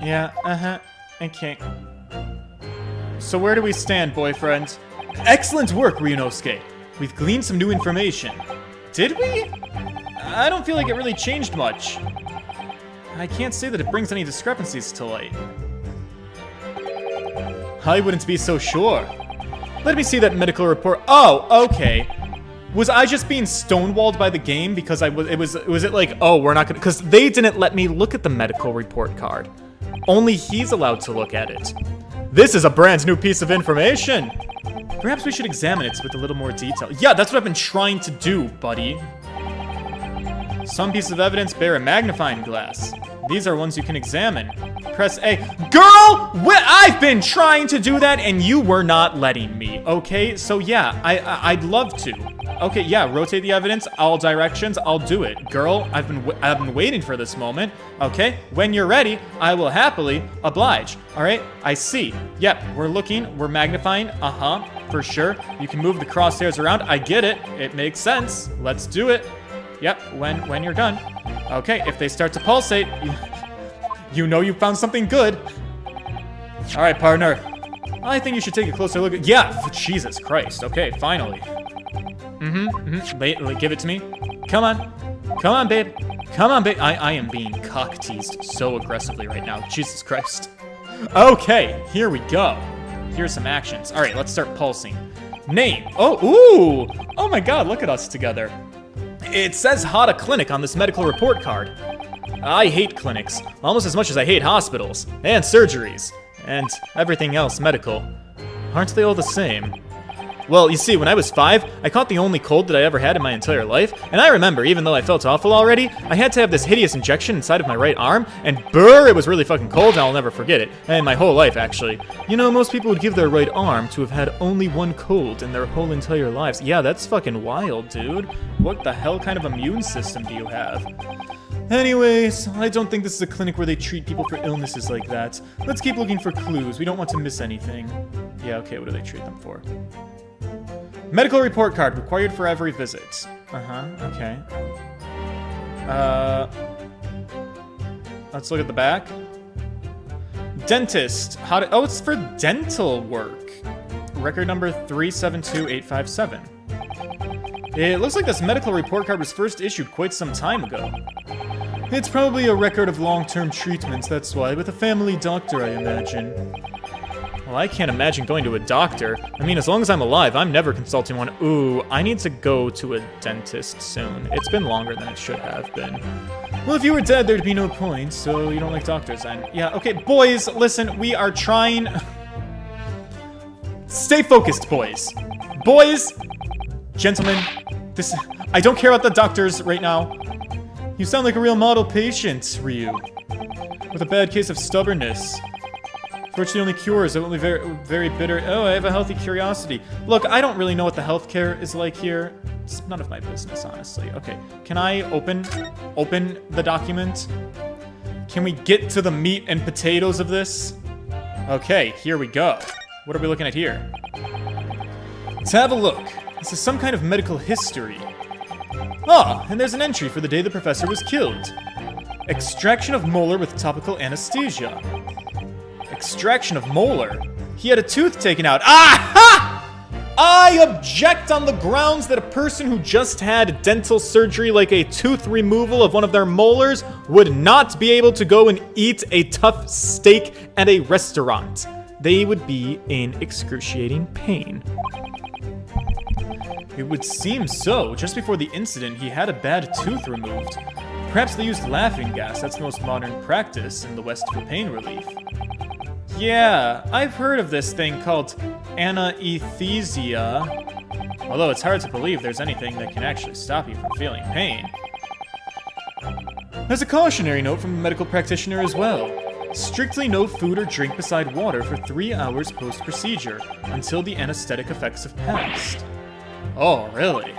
Yeah, okay. So where do we stand, boyfriend? Excellent work, Ryunosuke. We've gleaned some new information. Did we? I don't feel like it really changed much. I can't say that it brings any discrepancies to light. I wouldn't be so sure. Let me see that medical report. Oh, okay. Was I just being stonewalled by the game because was it like, oh, we're not gonna, because they didn't let me look at the medical report card. Only he's allowed to look at it. This is a brand new piece of information. Perhaps we should examine it with a little more detail. Yeah, that's what I've been trying to do, buddy. Some pieces of evidence bear a magnifying glass. These are ones you can examine. Press A. Girl! I've been trying to do that and you were not letting me, okay? So yeah, I'd love to. Okay, yeah, rotate the evidence, all directions, I'll do it. Girl, I've been waiting for this moment, okay? When you're ready, I will happily oblige, all right? I see. Yep, we're looking, we're magnifying, for sure. You can move the crosshairs around, I get it. It makes sense. Let's do it. Yep, when you're done. Okay, if they start to pulsate, you know you found something good. All right, partner. I think you should take a closer look at... Yeah, Jesus Christ. Okay, finally. Give it to me. Come on. Come on, babe. Come on, babe. I am being cock-teased so aggressively right now. Jesus Christ. Okay, here we go. Here's some actions. All right, let's start pulsing. Name. Oh, ooh. Oh my God, look at us together. It says HOTA clinic on this medical report card. I hate clinics, almost as much as I hate hospitals, and surgeries, and everything else medical. Aren't they all the same? Well, you see, when I was 5, I caught the only cold that I ever had in my entire life, and I remember, even though I felt awful already, I had to have this hideous injection inside of my right arm, and brr, it was really fucking cold, and I'll never forget it. And my whole life, actually. You know, most people would give their right arm to have had only one cold in their whole entire lives. Yeah, that's fucking wild, dude. What the hell kind of immune system do you have? Anyways, I don't think this is a clinic where they treat people for illnesses like that. Let's keep looking for clues. We don't want to miss anything. Yeah, okay, what do they treat them for? Medical report card required for every visit. Okay. Let's look at the back. Dentist. Oh, it's for dental work. Record number 372857. It looks like this medical report card was first issued quite some time ago. It's probably a record of long-term treatments, that's why, with a family doctor, I imagine. Well, I can't imagine going to a doctor. I mean, as long as I'm alive, I'm never consulting one. Ooh, I need to go to a dentist soon. It's been longer than it should have been. Well, if you were dead, there'd be no point, so you don't like doctors then. Yeah, okay, boys, listen, we are trying... Stay focused, boys. Boys, gentlemen, I don't care about the doctors right now. You sound like a real model patient, Ryu. With a bad case of stubbornness. Fortunately, only cures are only very, very bitter. Oh, I have a healthy curiosity. Look, I don't really know what the healthcare is like here. It's none of my business, honestly. Okay, can I open the document? Can we get to the meat and potatoes of this? Okay, here we go. What are we looking at here? Let's have a look. This is some kind of medical history. Ah, and there's an entry for the day the professor was killed. Extraction of molar with topical anesthesia. Extraction of molar? He had a tooth taken out. Aha! I object on the grounds that a person who just had dental surgery, like a tooth removal of one of their molars, would not be able to go and eat a tough steak at a restaurant. They would be in excruciating pain. It would seem so. Just before the incident, he had a bad tooth removed. Perhaps they used laughing gas. That's the most modern practice in the West for pain relief. Yeah, I've heard of this thing called anesthesia. Although it's hard to believe there's anything that can actually stop you from feeling pain. There's a cautionary note from a medical practitioner as well. Strictly no food or drink beside water for 3 hours post-procedure, until the anesthetic effects have passed. Oh, really?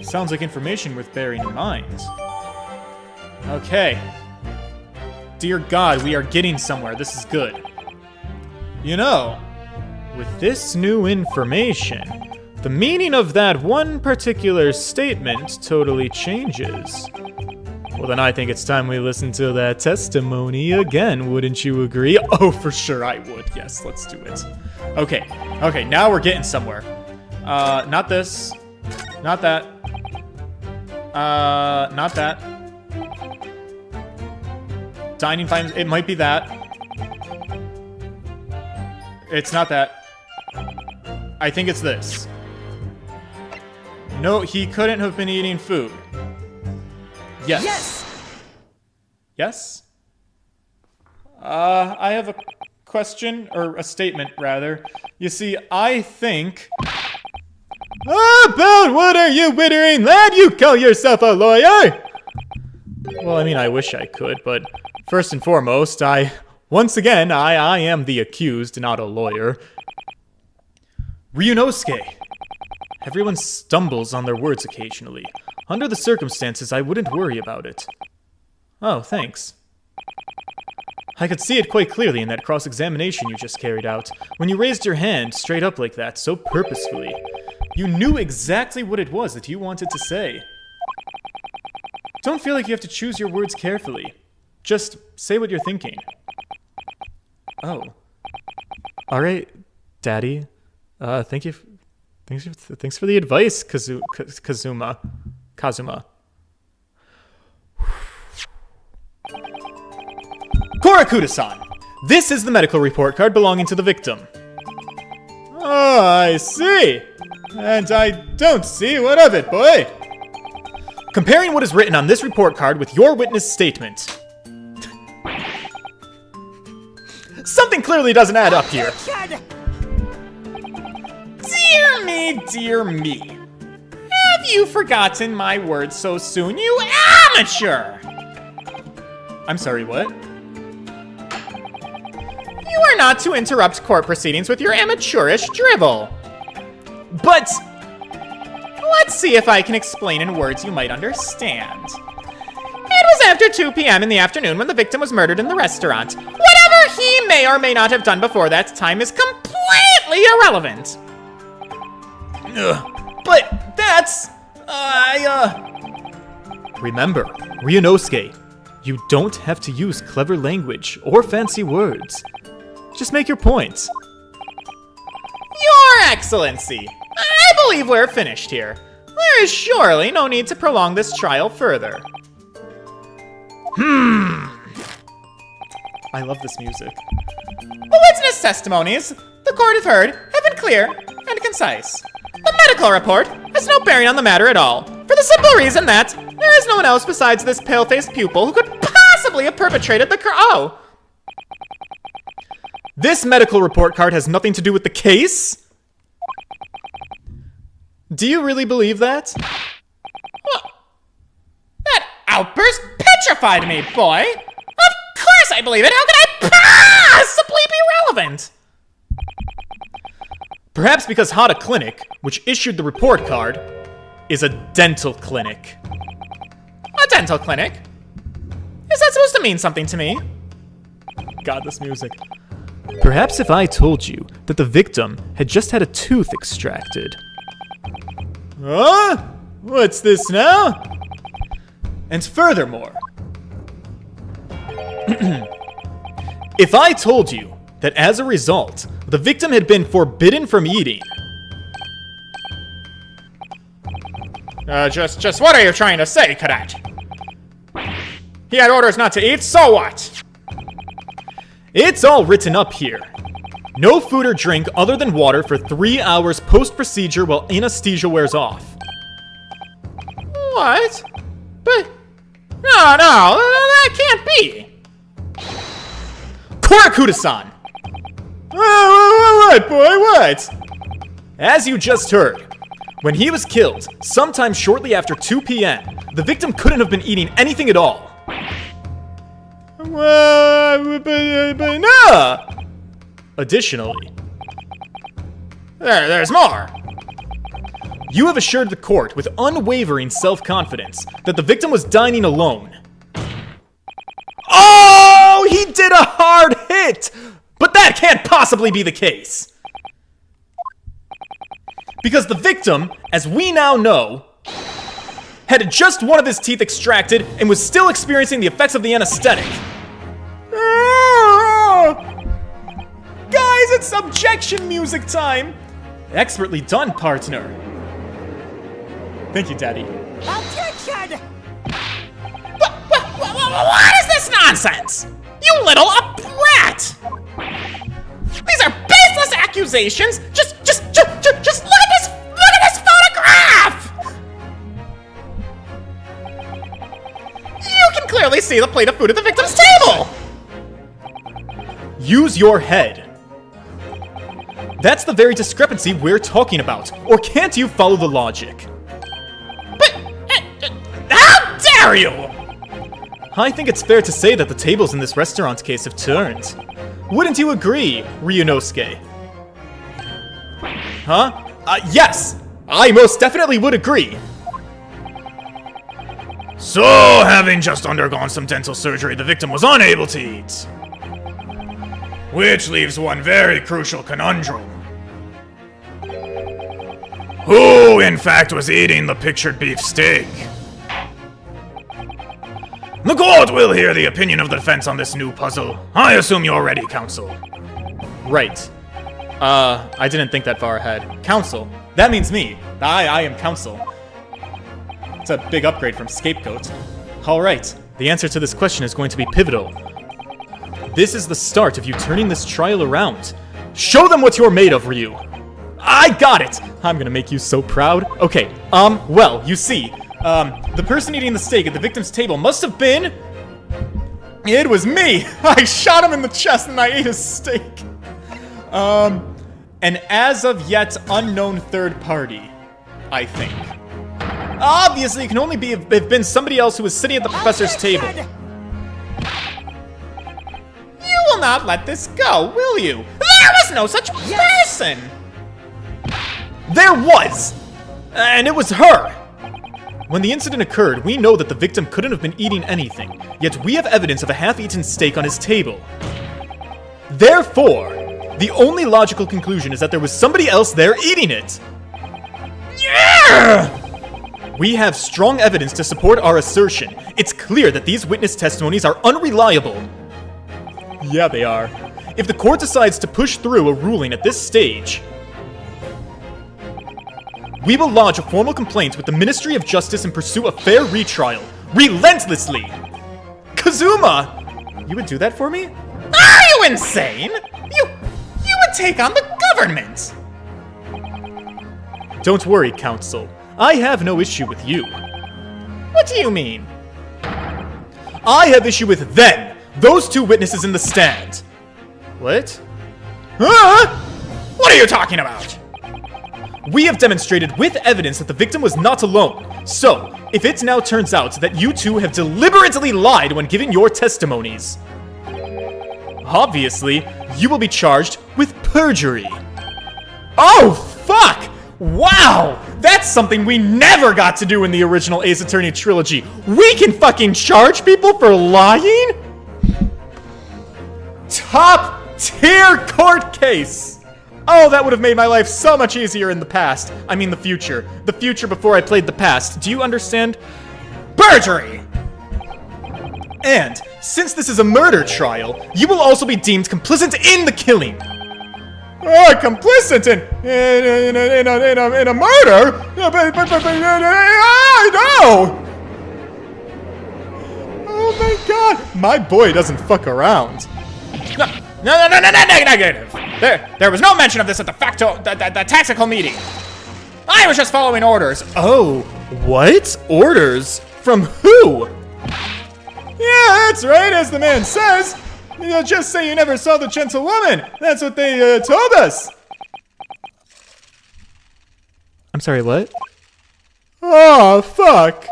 Sounds like information worth bearing in mind. Okay. Dear God, we are getting somewhere. This is good. You know, with this new information, the meaning of that one particular statement totally changes. Well, then I think it's time we listen to that testimony again, wouldn't you agree? Oh, for sure I would. Yes, let's do it. Okay, now we're getting somewhere. Not this. Not that. Not that. Dining times, it might be that. It's not that. I think it's this. No, he couldn't have been eating food. Yes. Yes? I have a question, or a statement, rather. You see, I think... About what are you wittering, lad? You call yourself a lawyer? Well, I mean, I wish I could, but first and foremost, once again, I am the accused, not a lawyer. Ryunosuke. Everyone stumbles on their words occasionally. Under the circumstances, I wouldn't worry about it. Oh, thanks. I could see it quite clearly in that cross-examination you just carried out. When you raised your hand straight up like that, so purposefully. You knew exactly what it was that you wanted to say. Don't feel like you have to choose your words carefully. Just say what you're thinking. Oh. Alright, Daddy. Thanks for the advice, Kazuma. Korakuda-san! This is the medical report card belonging to the victim. Oh, I see. And I don't see what of it, boy. Comparing what is written on this report card with your witness statement. Something clearly doesn't add up here. Dear me, dear me. Have you forgotten my words so soon, you amateur? I'm sorry, what? You are not to interrupt court proceedings with your amateurish drivel. But let's see if I can explain in words you might understand. It was after 2 p.m. in the afternoon when the victim was murdered in the restaurant. Whatever he may or may not have done before that time is completely irrelevant. But that's... Remember, Ryunosuke, you don't have to use clever language or fancy words. Just make your points. Your Excellency, I believe we're finished here. There is surely no need to prolong this trial further. I love this music. The witness testimonies the court have heard have been clear and concise. The medical report has no bearing on the matter at all, for the simple reason that there is no one else besides this pale-faced pupil who could possibly have perpetrated the This medical report card has nothing to do with the case? Do you really believe that? That outburst petrified me, boy! Of course I believe it! How could I possibly be relevant? Perhaps because Hata Clinic, which issued the report card, is a dental clinic. A dental clinic? Is that supposed to mean something to me? God, this music. Perhaps if I told you that the victim had just had a tooth extracted. Huh? What's this now? And furthermore, if I told you that as a result, the victim had been forbidden from eating. Just what are you trying to say, Cadet? He had orders not to eat, so what? It's all written up here. No food or drink other than water for 3 hours post-procedure while anesthesia wears off. What? But... No, that can't be. Korakuda-san! What, boy, what? As you just heard, when he was killed, sometime shortly after 2 p.m., the victim couldn't have been eating anything at all. But no! Additionally, There's more. you have assured the court with unwavering self-confidence that the victim was dining alone. Oh, he did a hard hit! But that can't possibly be the case. Because the victim, as we now know, had just one of his teeth extracted and was still experiencing the effects of the anesthetic. Guys, it's objection music time! Expertly done, partner. Thank you, Daddy. Objection! What is this nonsense? You little brat! These are baseless accusations! Just look at this photograph! clearly see the plate of food at the victim's table! Use your head. That's the very discrepancy we're talking about. Or can't you follow the logic? But, how dare you! I think it's fair to say that the tables in this restaurant case have turned. Wouldn't you agree, Ryunosuke? Huh? Yes! I most definitely would agree. So, having just undergone some dental surgery, the victim was unable to eat. Which leaves one very crucial conundrum. Who, in fact, was eating the pictured beef steak? The court will hear the opinion of the defense on this new puzzle. I assume you're ready, counsel. Right. I didn't think that far ahead. Counsel. That means me. I am counsel. It's a big upgrade from scapegoat. Alright, the answer to this question is going to be pivotal. This is the start of you turning this trial around. Show them what you're made of, Ryu. I got it! I'm gonna make you so proud. Okay, well, you see, the person eating the steak at the victim's table must have been... It was me! I shot him in the chest and I ate his steak. An as of yet unknown third party, I think. Obviously, it can only be have been somebody else who was sitting at the professor's table. You will not let this go, will you? There was no such person! There was! And it was her! When the incident occurred, we know that the victim couldn't have been eating anything, yet we have evidence of a half-eaten steak on his table. Therefore, the only logical conclusion is that there was somebody else there eating it! Yeah! We have strong evidence to support our assertion. It's clear that these witness testimonies are unreliable. Yeah, they are. If the court decides to push through a ruling at this stage, we will lodge a formal complaint with the Ministry of Justice and pursue a fair retrial. Relentlessly! Kazuma! You would do that for me? Are you insane? You would take on the government! Don't worry, counsel. I have no issue with you. What do you mean? I have issue with them! Those two witnesses in the stand! What? Huh? What are you talking about? We have demonstrated with evidence that the victim was not alone. So, if it now turns out that you two have deliberately lied when giving your testimonies, obviously, you will be charged with perjury. Oh, fuck! Wow! That's something we never got to do in the original Ace Attorney trilogy. We can fucking charge people for lying? Top tier court case! Oh, that would have made my life so much easier in the past. I mean the future. The future before I played the past. Do you understand? Perjury! And, since this is a murder trial, you will also be deemed complicit in the killing. Oh, complicit in a murder? I know! Oh my god, my boy doesn't fuck around. No, negative. There was no mention of this at the tactical meeting. I was just following orders. Oh, what? Orders? From who? Yeah, that's right, as the man says. You just say you never saw the gentlewoman. That's what they told us. I'm sorry, what? Oh, fuck.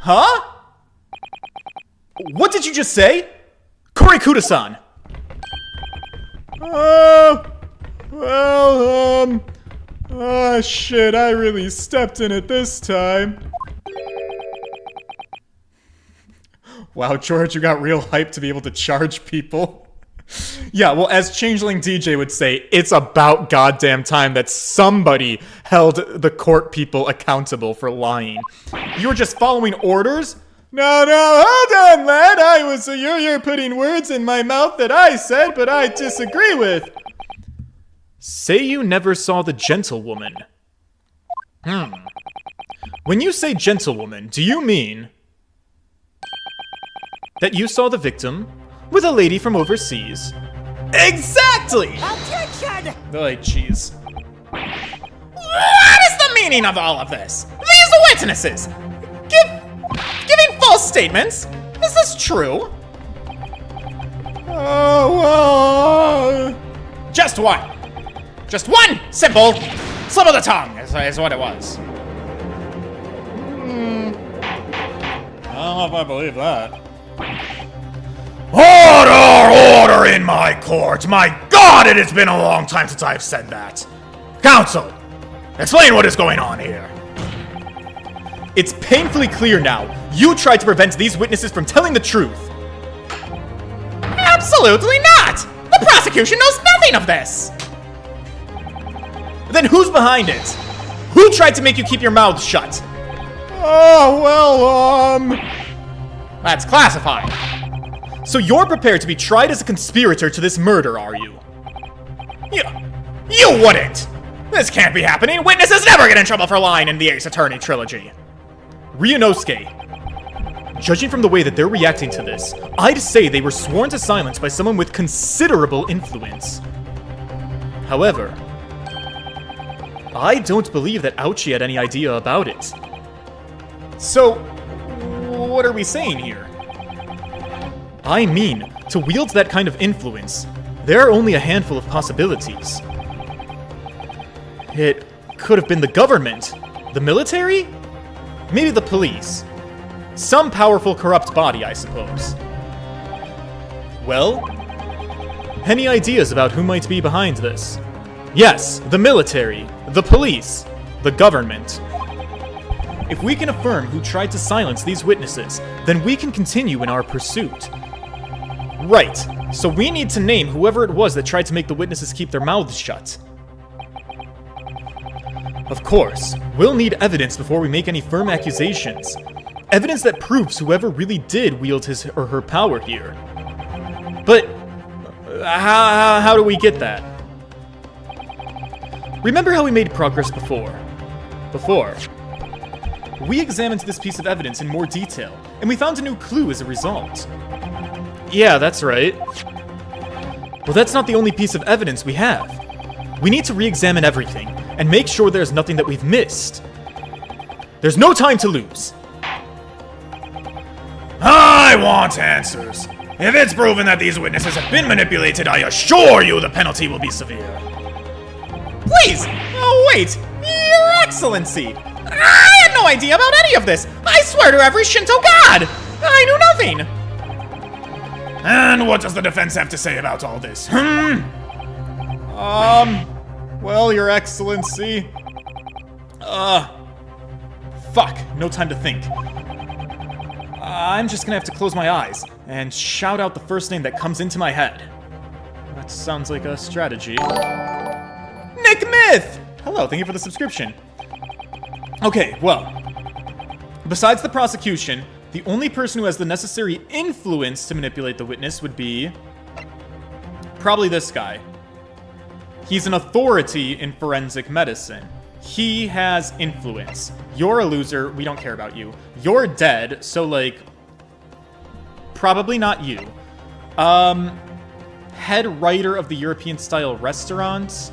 Huh? What did you just say? Korikuda-san. Shit, I really stepped in it this time. Wow, George, you got real hyped to be able to charge people. Yeah, well, as Changeling DJ would say, it's about goddamn time that somebody held the court people accountable for lying. You were just following orders? No, hold on, lad. You're putting words in my mouth that I said, but I disagree with. Say you never saw the gentlewoman. When you say gentlewoman, do you mean that you saw the victim with a lady from overseas? Exactly! Objection! Oh, jeez. What is the meaning of all of this? These witnesses! Giving false false statements. Is this true? Just one. Just one simple slip of the tongue is what it was. I don't know if I believe that. Order in my court! My God, it has been a long time since I've said that. Counsel, explain what is going on here. It's painfully clear now. You tried to prevent these witnesses from telling the truth. Absolutely not! The prosecution knows nothing of this! Then who's behind it? Who tried to make you keep your mouth shut? That's classified. So you're prepared to be tried as a conspirator to this murder, are you? You wouldn't! This can't be happening! Witnesses never get in trouble for lying in the Ace Attorney trilogy! Ryunosuke, judging from the way that they're reacting to this, I'd say they were sworn to silence by someone with considerable influence. However, I don't believe that Ouchie had any idea about it. So, what are we saying here? I mean, to wield that kind of influence, there are only a handful of possibilities. It could have been the government, the military, maybe the police. Some powerful corrupt body, I suppose. Well, any ideas about who might be behind this? Yes, the military, the police, the government. If we can affirm who tried to silence these witnesses, then we can continue in our pursuit. Right, so we need to name whoever it was that tried to make the witnesses keep their mouths shut. Of course, we'll need evidence before we make any firm accusations. Evidence that proves whoever really did wield his or her power here. But how do we get that? Remember how we made progress before? We examined this piece of evidence in more detail, and we found a new clue as a result. Yeah, that's right. Well, that's not the only piece of evidence we have. We need to re-examine everything, and make sure there's nothing that we've missed. There's no time to lose. I want answers. If it's proven that these witnesses have been manipulated, I assure you the penalty will be severe. Please! Oh, wait! Your Excellency! I had no idea about any of this! I swear to every Shinto god! I knew nothing! And what does the defense have to say about all this? Well, Your Excellency. Fuck, no time to think. I'm just gonna have to close my eyes and shout out the first name that comes into my head. That sounds like a strategy. Nick Myth! Hello, thank you for the subscription. Okay, well, besides the prosecution, the only person who has the necessary influence to manipulate the witness would be probably this guy. He's an authority in forensic medicine. He has influence. You're a loser, we don't care about you. You're dead, so like, probably not you. Head writer of the European-style restaurant.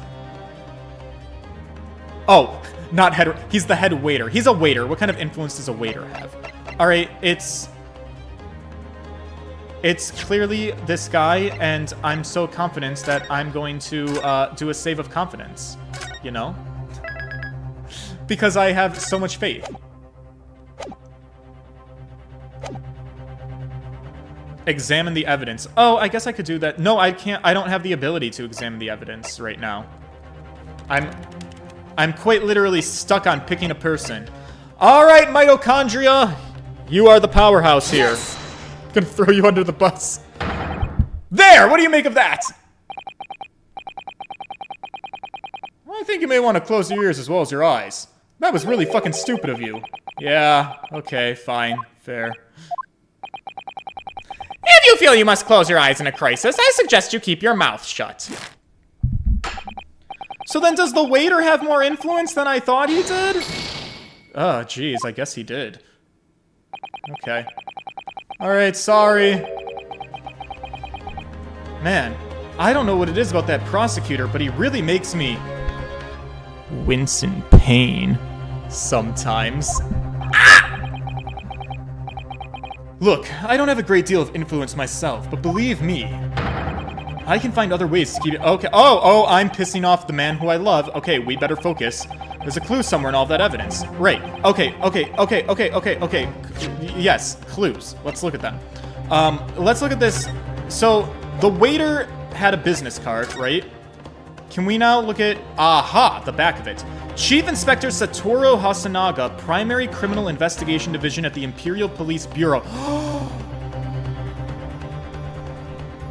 Oh, not head, he's the head waiter. He's a waiter. What kind of influence does a waiter have? All right, it's clearly this guy, and I'm so confident that I'm going to do a save of confidence, you know? Because I have so much faith. Examine the evidence. Oh, I guess I could do that. No, I can't. I don't have the ability to examine the evidence right now. I'm quite literally stuck on picking a person. All right, mitochondria. You are the powerhouse here. Yes. Gonna throw you under the bus. There! What do you make of that? I think you may want to close your ears as well as your eyes. That was really fucking stupid of you. Yeah, okay, fine, fair. If you feel you must close your eyes in a crisis, I suggest you keep your mouth shut. So then does the waiter have more influence than I thought he did? Oh, geez, I guess he did. Okay. Alright, sorry. Man, I don't know what it is about that prosecutor, but he really makes me wince in pain sometimes. Ah! Look, I don't have a great deal of influence myself, but believe me, I can find other ways to keep it. Okay. Oh, I'm pissing off the man who I love. Okay, we better focus. There's a clue somewhere in all of that evidence. Right. Okay. Yes, clues. Let's look at them. Let's look at this. So, the waiter had a business card, right? Can we now look at, aha, the back of it. Chief Inspector Satoru Hasanaga, Primary Criminal Investigation Division at the Imperial Police Bureau.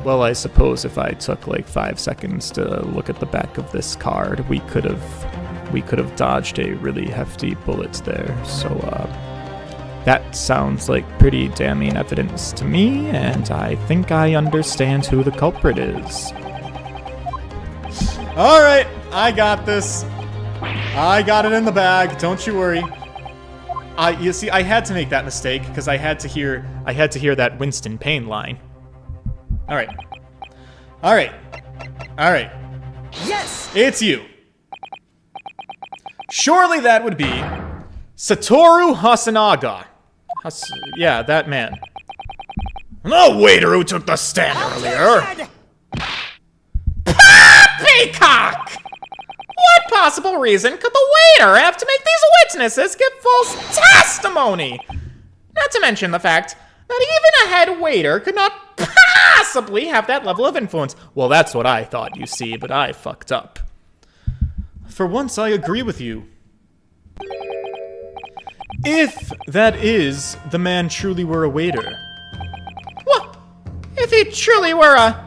Well, I suppose if I took like 5 seconds to look at the back of this card, we could have dodged a really hefty bullet there. So, that sounds like pretty damning evidence to me, and I think I understand who the culprit is. All right, I got this. I got it in the bag. Don't you worry. You see, I had to make that mistake because I had to hear that Winston Payne line. All right. Yes! It's you. Surely that would be Satoru Hasanaga. Yeah, that man. The waiter who took the stand earlier. Peacock! What possible reason could the waiter have to make these witnesses give false testimony? Not to mention the fact that even a head waiter could not possibly have that level of influence. Well, that's what I thought, you see, but I fucked up. For once, I agree with you. If that is, the man truly were a waiter. What? If he truly were a...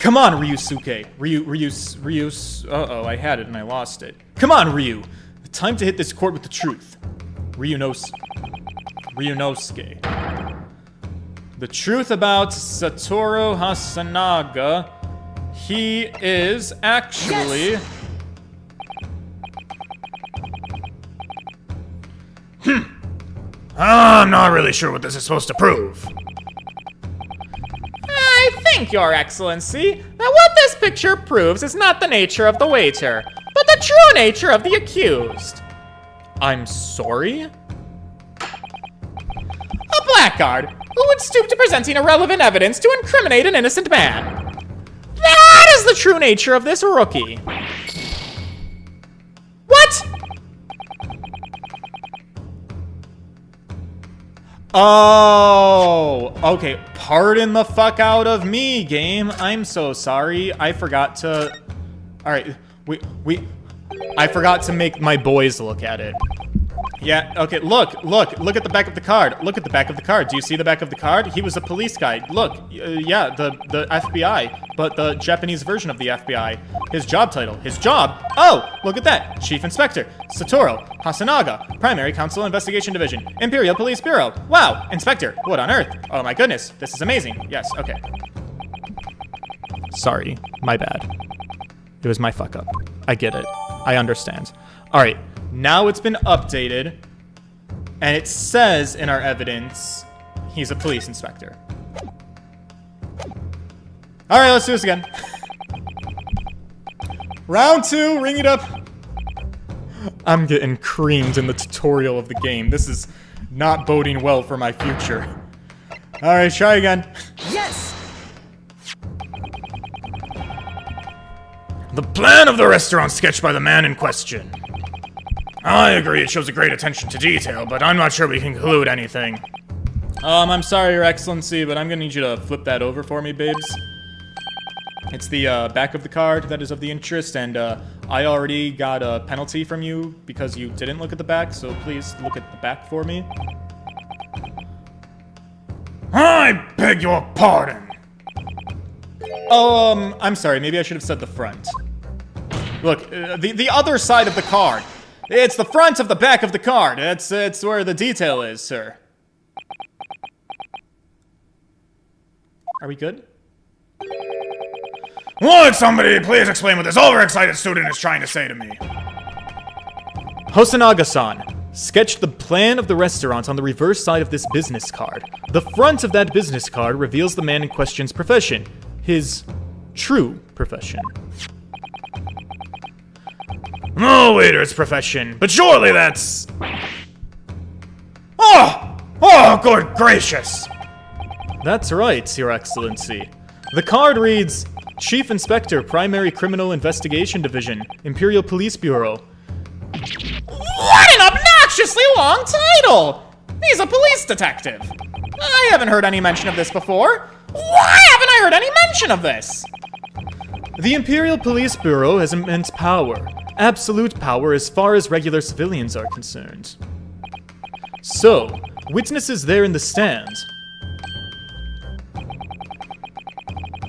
Come on, Ryusuke. Ryusuke. Uh-oh, I had it and I lost it. Come on, Ryu. Time to hit this court with the truth. Ryunosuke. The truth about Satoru Hasanaga. He is actually... Yes! I'm not really sure what this is supposed to prove. I think, Your Excellency, that what this picture proves is not the nature of the waiter, but the true nature of the accused. I'm sorry? A blackguard who would stoop to presenting irrelevant evidence to incriminate an innocent man. That is the true nature of this rookie. What? Oh, okay. Pardon the fuck out of me, game. I'm so sorry. I forgot to... Alright, I forgot to make my boys look at it. Yeah, okay, look at the back of the card. Look at the back of the card. Do you see the back of the card? He was a police guy. Look, yeah, the FBI, but the Japanese version of the FBI. His job title, his job. Oh, look at that. Chief Inspector, Satoru Hasanaga, Primary Counsel Investigation Division, Imperial Police Bureau. Wow, Inspector, what on earth? Oh my goodness, this is amazing. Yes, okay. Sorry, my bad. It was my fuck up. I get it. I understand. All right. Now it's been updated, and it says in our evidence, he's a police inspector. All right, let's do this again. Round 2, ring it up. I'm getting creamed in the tutorial of the game. This is not boding well for my future. All right, try again. Yes! The plan of the restaurant sketched by the man in question. I agree, it shows a great attention to detail, but I'm not sure we can conclude anything. I'm sorry, Your Excellency, but I'm gonna need you to flip that over for me, babes. It's the back of the card that is of the interest, and I already got a penalty from you because you didn't look at the back, so please look at the back for me. I beg your pardon. Oh, I'm sorry, maybe I should have said the front. Look, the other side of the card. It's the front of the back of the card. It's where the detail is, sir. Are we good? Would somebody please explain what this overexcited student is trying to say to me? Hosanaga-san sketched the plan of the restaurant on the reverse side of this business card. The front of that business card reveals the man in question's profession. His true profession. No waiter's profession, but surely that's... Oh, good gracious! That's right, Your Excellency. The card reads, Chief Inspector, Primary Criminal Investigation Division, Imperial Police Bureau. What an obnoxiously long title! He's a police detective. I haven't heard any mention of this before. Why haven't I heard any mention of this? The Imperial Police Bureau has immense power. Absolute power as far as regular civilians are concerned. So, witnesses there in the stand.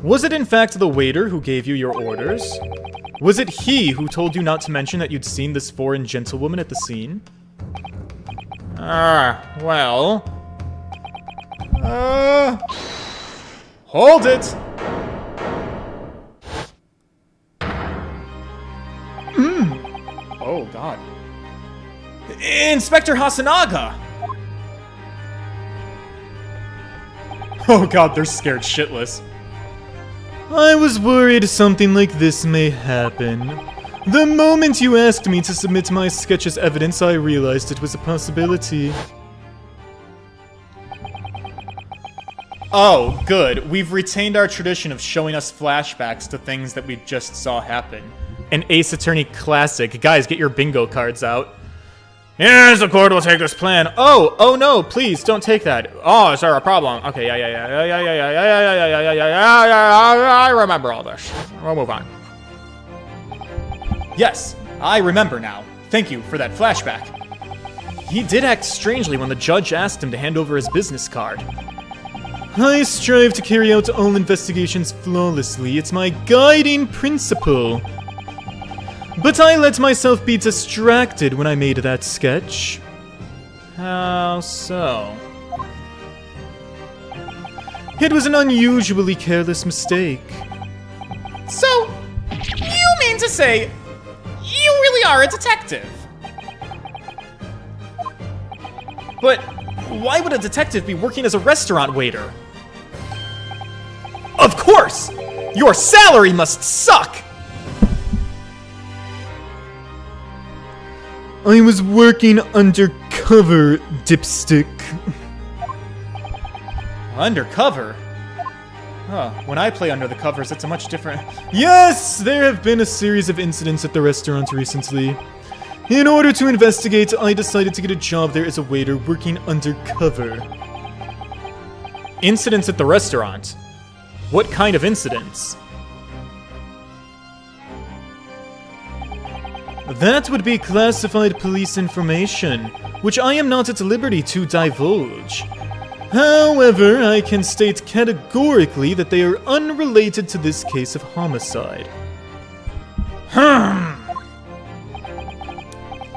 Was it in fact the waiter who gave you your orders? Was it he who told you not to mention that you'd seen this foreign gentlewoman at the scene? Well... Hold it! Oh, God. Inspector Hasanaga! Oh god, they're scared shitless. I was worried something like this may happen. The moment you asked me to submit my sketch as evidence, I realized it was a possibility. Oh, good. We've retained our tradition of showing us flashbacks to things that we just saw happen. An Ace Attorney classic. Guys, get your bingo cards out. Yes, the court will take this plan. Oh no, please, don't take that. Oh, is there a problem? Okay, yeah, I remember all this. We'll move on. Yes, I remember now. Thank you for that flashback. He did act strangely when the judge asked him to hand over his business card. I strive to carry out all investigations flawlessly. It's my guiding principle. But I let myself be distracted when I made that sketch. How so? It was an unusually careless mistake. So, you mean to say, you really are a detective? But why would a detective be working as a restaurant waiter? Of course! Your salary must suck! I was working undercover, dipstick. Undercover? Huh, when I play under the covers, it's a much different... Yes! There have been a series of incidents at the restaurant recently. In order to investigate, I decided to get a job there as a waiter working undercover. Incidents at the restaurant? What kind of incidents? That would be classified police information, which I am not at liberty to divulge. However, I can state categorically that they are unrelated to this case of homicide.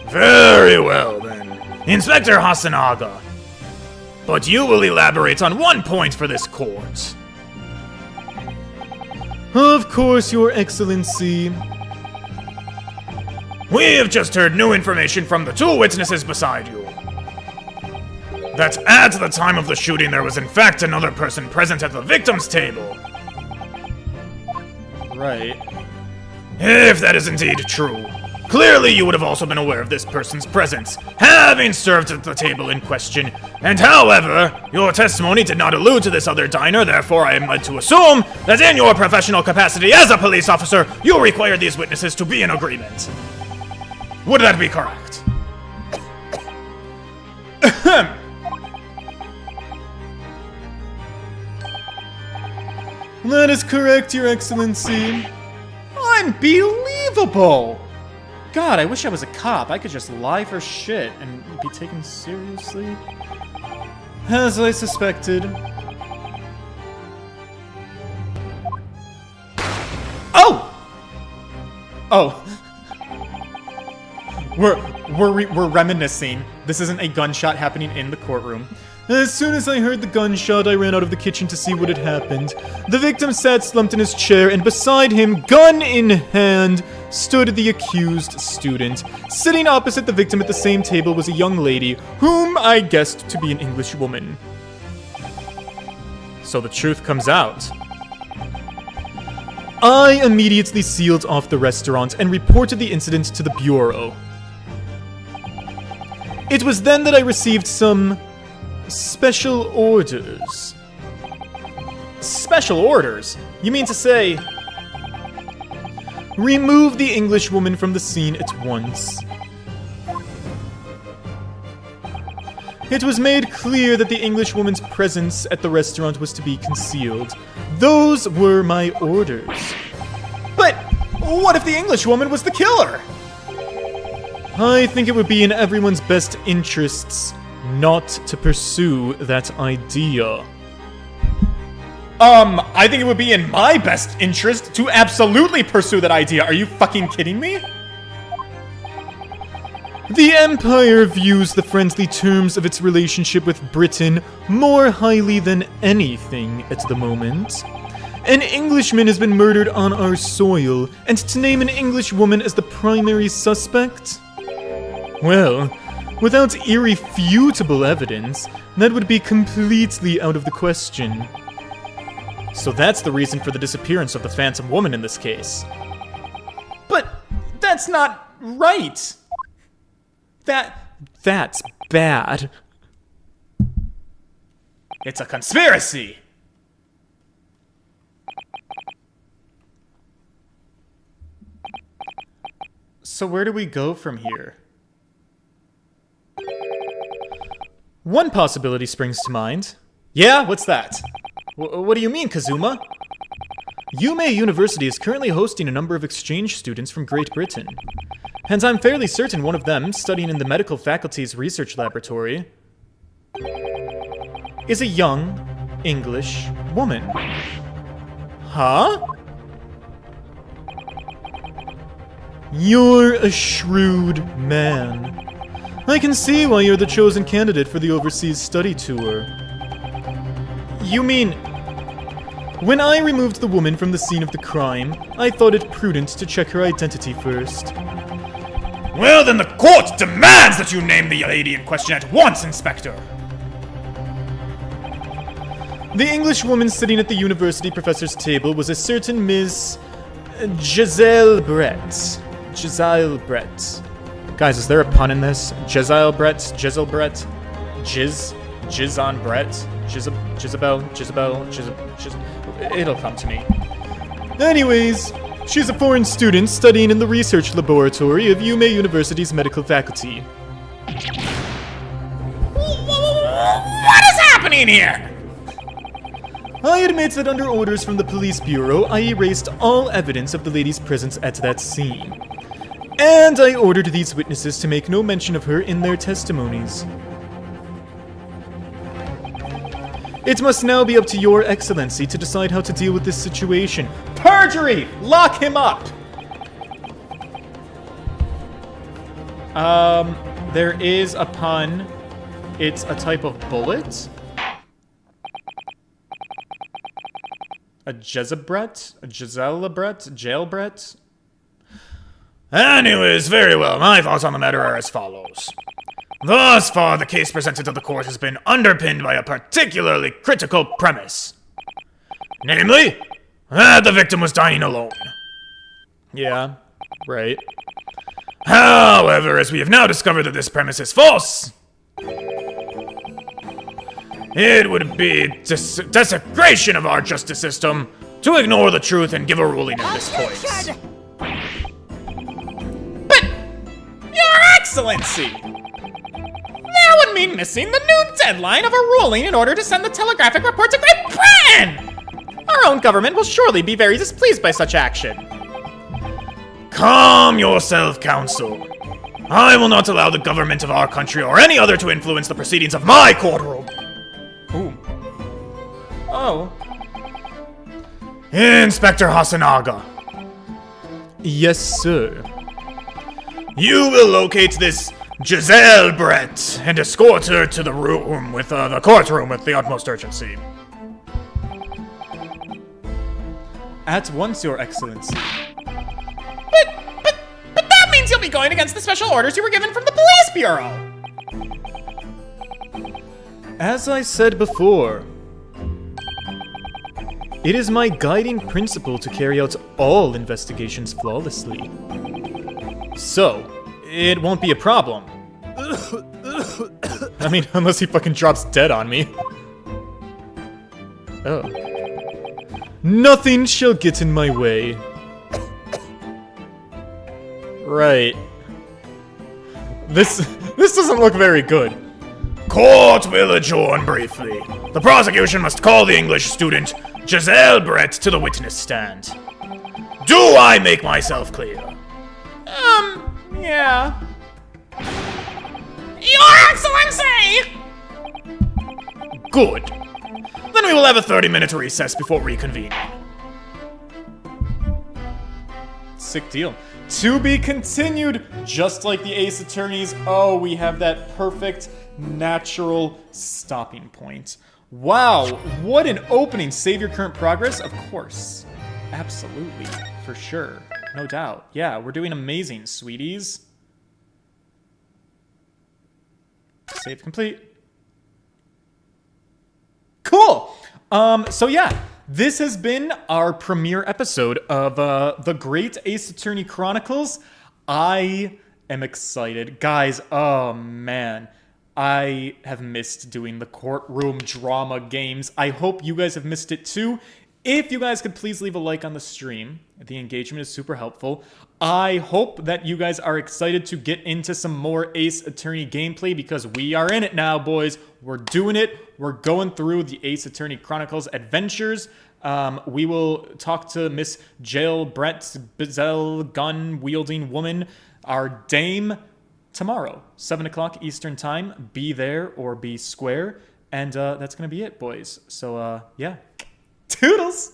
Very well, then. Inspector Hasanaga. But you will elaborate on one point for this court. Of course, Your Excellency. We have just heard new information from the two witnesses beside you. That at the time of the shooting, there was in fact another person present at the victim's table. Right. If that is indeed true, clearly you would have also been aware of this person's presence, having served at the table in question. And however, your testimony did not allude to this other diner, therefore I am led to assume that in your professional capacity as a police officer, you required these witnesses to be in agreement. Would that be correct? That is correct, Your Excellency. Unbelievable! God, I wish I was a cop. I could just lie for shit and be taken seriously. As I suspected. Oh! Oh. We're reminiscing. This isn't a gunshot happening in the courtroom. As soon as I heard the gunshot, I ran out of the kitchen to see what had happened. The victim sat slumped in his chair, and beside him, gun in hand, stood the accused student. Sitting opposite the victim at the same table was a young lady, whom I guessed to be an English woman. So the truth comes out. I immediately sealed off the restaurant and reported the incident to the Bureau. It was then that I received some special orders. Special orders? You mean to say... Remove the English woman from the scene at once. It was made clear that the English woman's presence at the restaurant was to be concealed. Those were my orders. But what if the English woman was the killer? I think it would be in everyone's best interests not to pursue that idea. I think it would be in my best interest to absolutely pursue that idea. Are you fucking kidding me? The Empire views the friendly terms of its relationship with Britain more highly than anything at the moment. An Englishman has been murdered on our soil, and to name an English woman as the primary suspect? Well, without irrefutable evidence, that would be completely out of the question. So that's the reason for the disappearance of the Phantom Woman in this case. But that's not right. That's bad. It's a conspiracy! So where do we go from here? One possibility springs to mind. Yeah, what's that? What do you mean, Kazuma? Yume University is currently hosting a number of exchange students from Great Britain. And I'm fairly certain one of them, studying in the medical faculty's research laboratory, is a young English woman. Huh? You're a shrewd man. I can see why you're the chosen candidate for the overseas study tour. You mean... When I removed the woman from the scene of the crime, I thought it prudent to check her identity first. Well, then the court demands that you name the lady in question at once, Inspector! The English woman sitting at the university professor's table was a certain Miss... Giselle Brett. Giselle Brett. Guys, is there a pun in this? Giselle Brett? Jizzel Brett? Jizz on Brett? Jizabel? It'll come to me. Anyways, she's a foreign student studying in the research laboratory of Yume University's medical faculty. What is happening here? I admit that under orders from the police bureau, I erased all evidence of the lady's presence at that scene. And I ordered these witnesses to make no mention of her in their testimonies. It must now be up to your excellency to decide how to deal with this situation. Perjury! Lock him up! There is a pun. It's a type of bullet. A Jezebret? A Giselabret? Jailbret? Anyways, very well. My thoughts on the matter are as follows. Thus far, the case presented to the court has been underpinned by a particularly critical premise. Namely, that the victim was dining alone. Yeah, right. However, as we have now discovered that this premise is false, it would be desecration of our justice system to ignore the truth and give a ruling in this case. But, Your Excellency! That would mean missing the new deadline of a ruling in order to send the telegraphic report to Great Britain! Our own government will surely be very displeased by such action. Calm yourself, Counsel. I will not allow the government of our country or any other to influence the proceedings of my courtroom. Ooh. Oh. Inspector Hasanaga, Yes, sir. you will locate this Giselle Brett and escort her to the room with the courtroom with the utmost urgency. At once, Your Excellency. But that means you'll be going against the special orders you were given from the police bureau! As I said before, it is my guiding principle to carry out all investigations flawlessly. So, it won't be a problem. I mean, unless he fucking drops dead on me. Oh. Nothing shall get in my way. Right. This doesn't look very good. Court will adjourn briefly. The prosecution must call the English student, Giselle Brett, to the witness stand. Do I make myself clear? Yeah. Your Excellency! Good. Then we will have a 30-minute recess before reconvening. Sick deal. To be continued, just like the Ace Attorneys. Oh, we have that perfect, natural stopping point. Wow, what an opening. Save your current progress? Of course. Absolutely. For sure. No doubt. Yeah, we're doing amazing, sweeties. Save complete. Cool! So yeah, this has been our premiere episode of The Great Ace Attorney Chronicles. I am excited. Guys, oh man. I have missed doing the courtroom drama games. I hope you guys have missed it too. If you guys could please leave a like on the stream. The engagement is super helpful. I hope that you guys are excited to get into some more Ace Attorney gameplay because we are in it now, boys. We're doing it. We're going through the Ace Attorney Chronicles adventures. We will talk to Miss Jail Brett Bizel, gun-wielding woman, our dame, tomorrow, 7 o'clock Eastern Time. Be there or be square. And that's going to be it, boys. So, yeah. Toodles!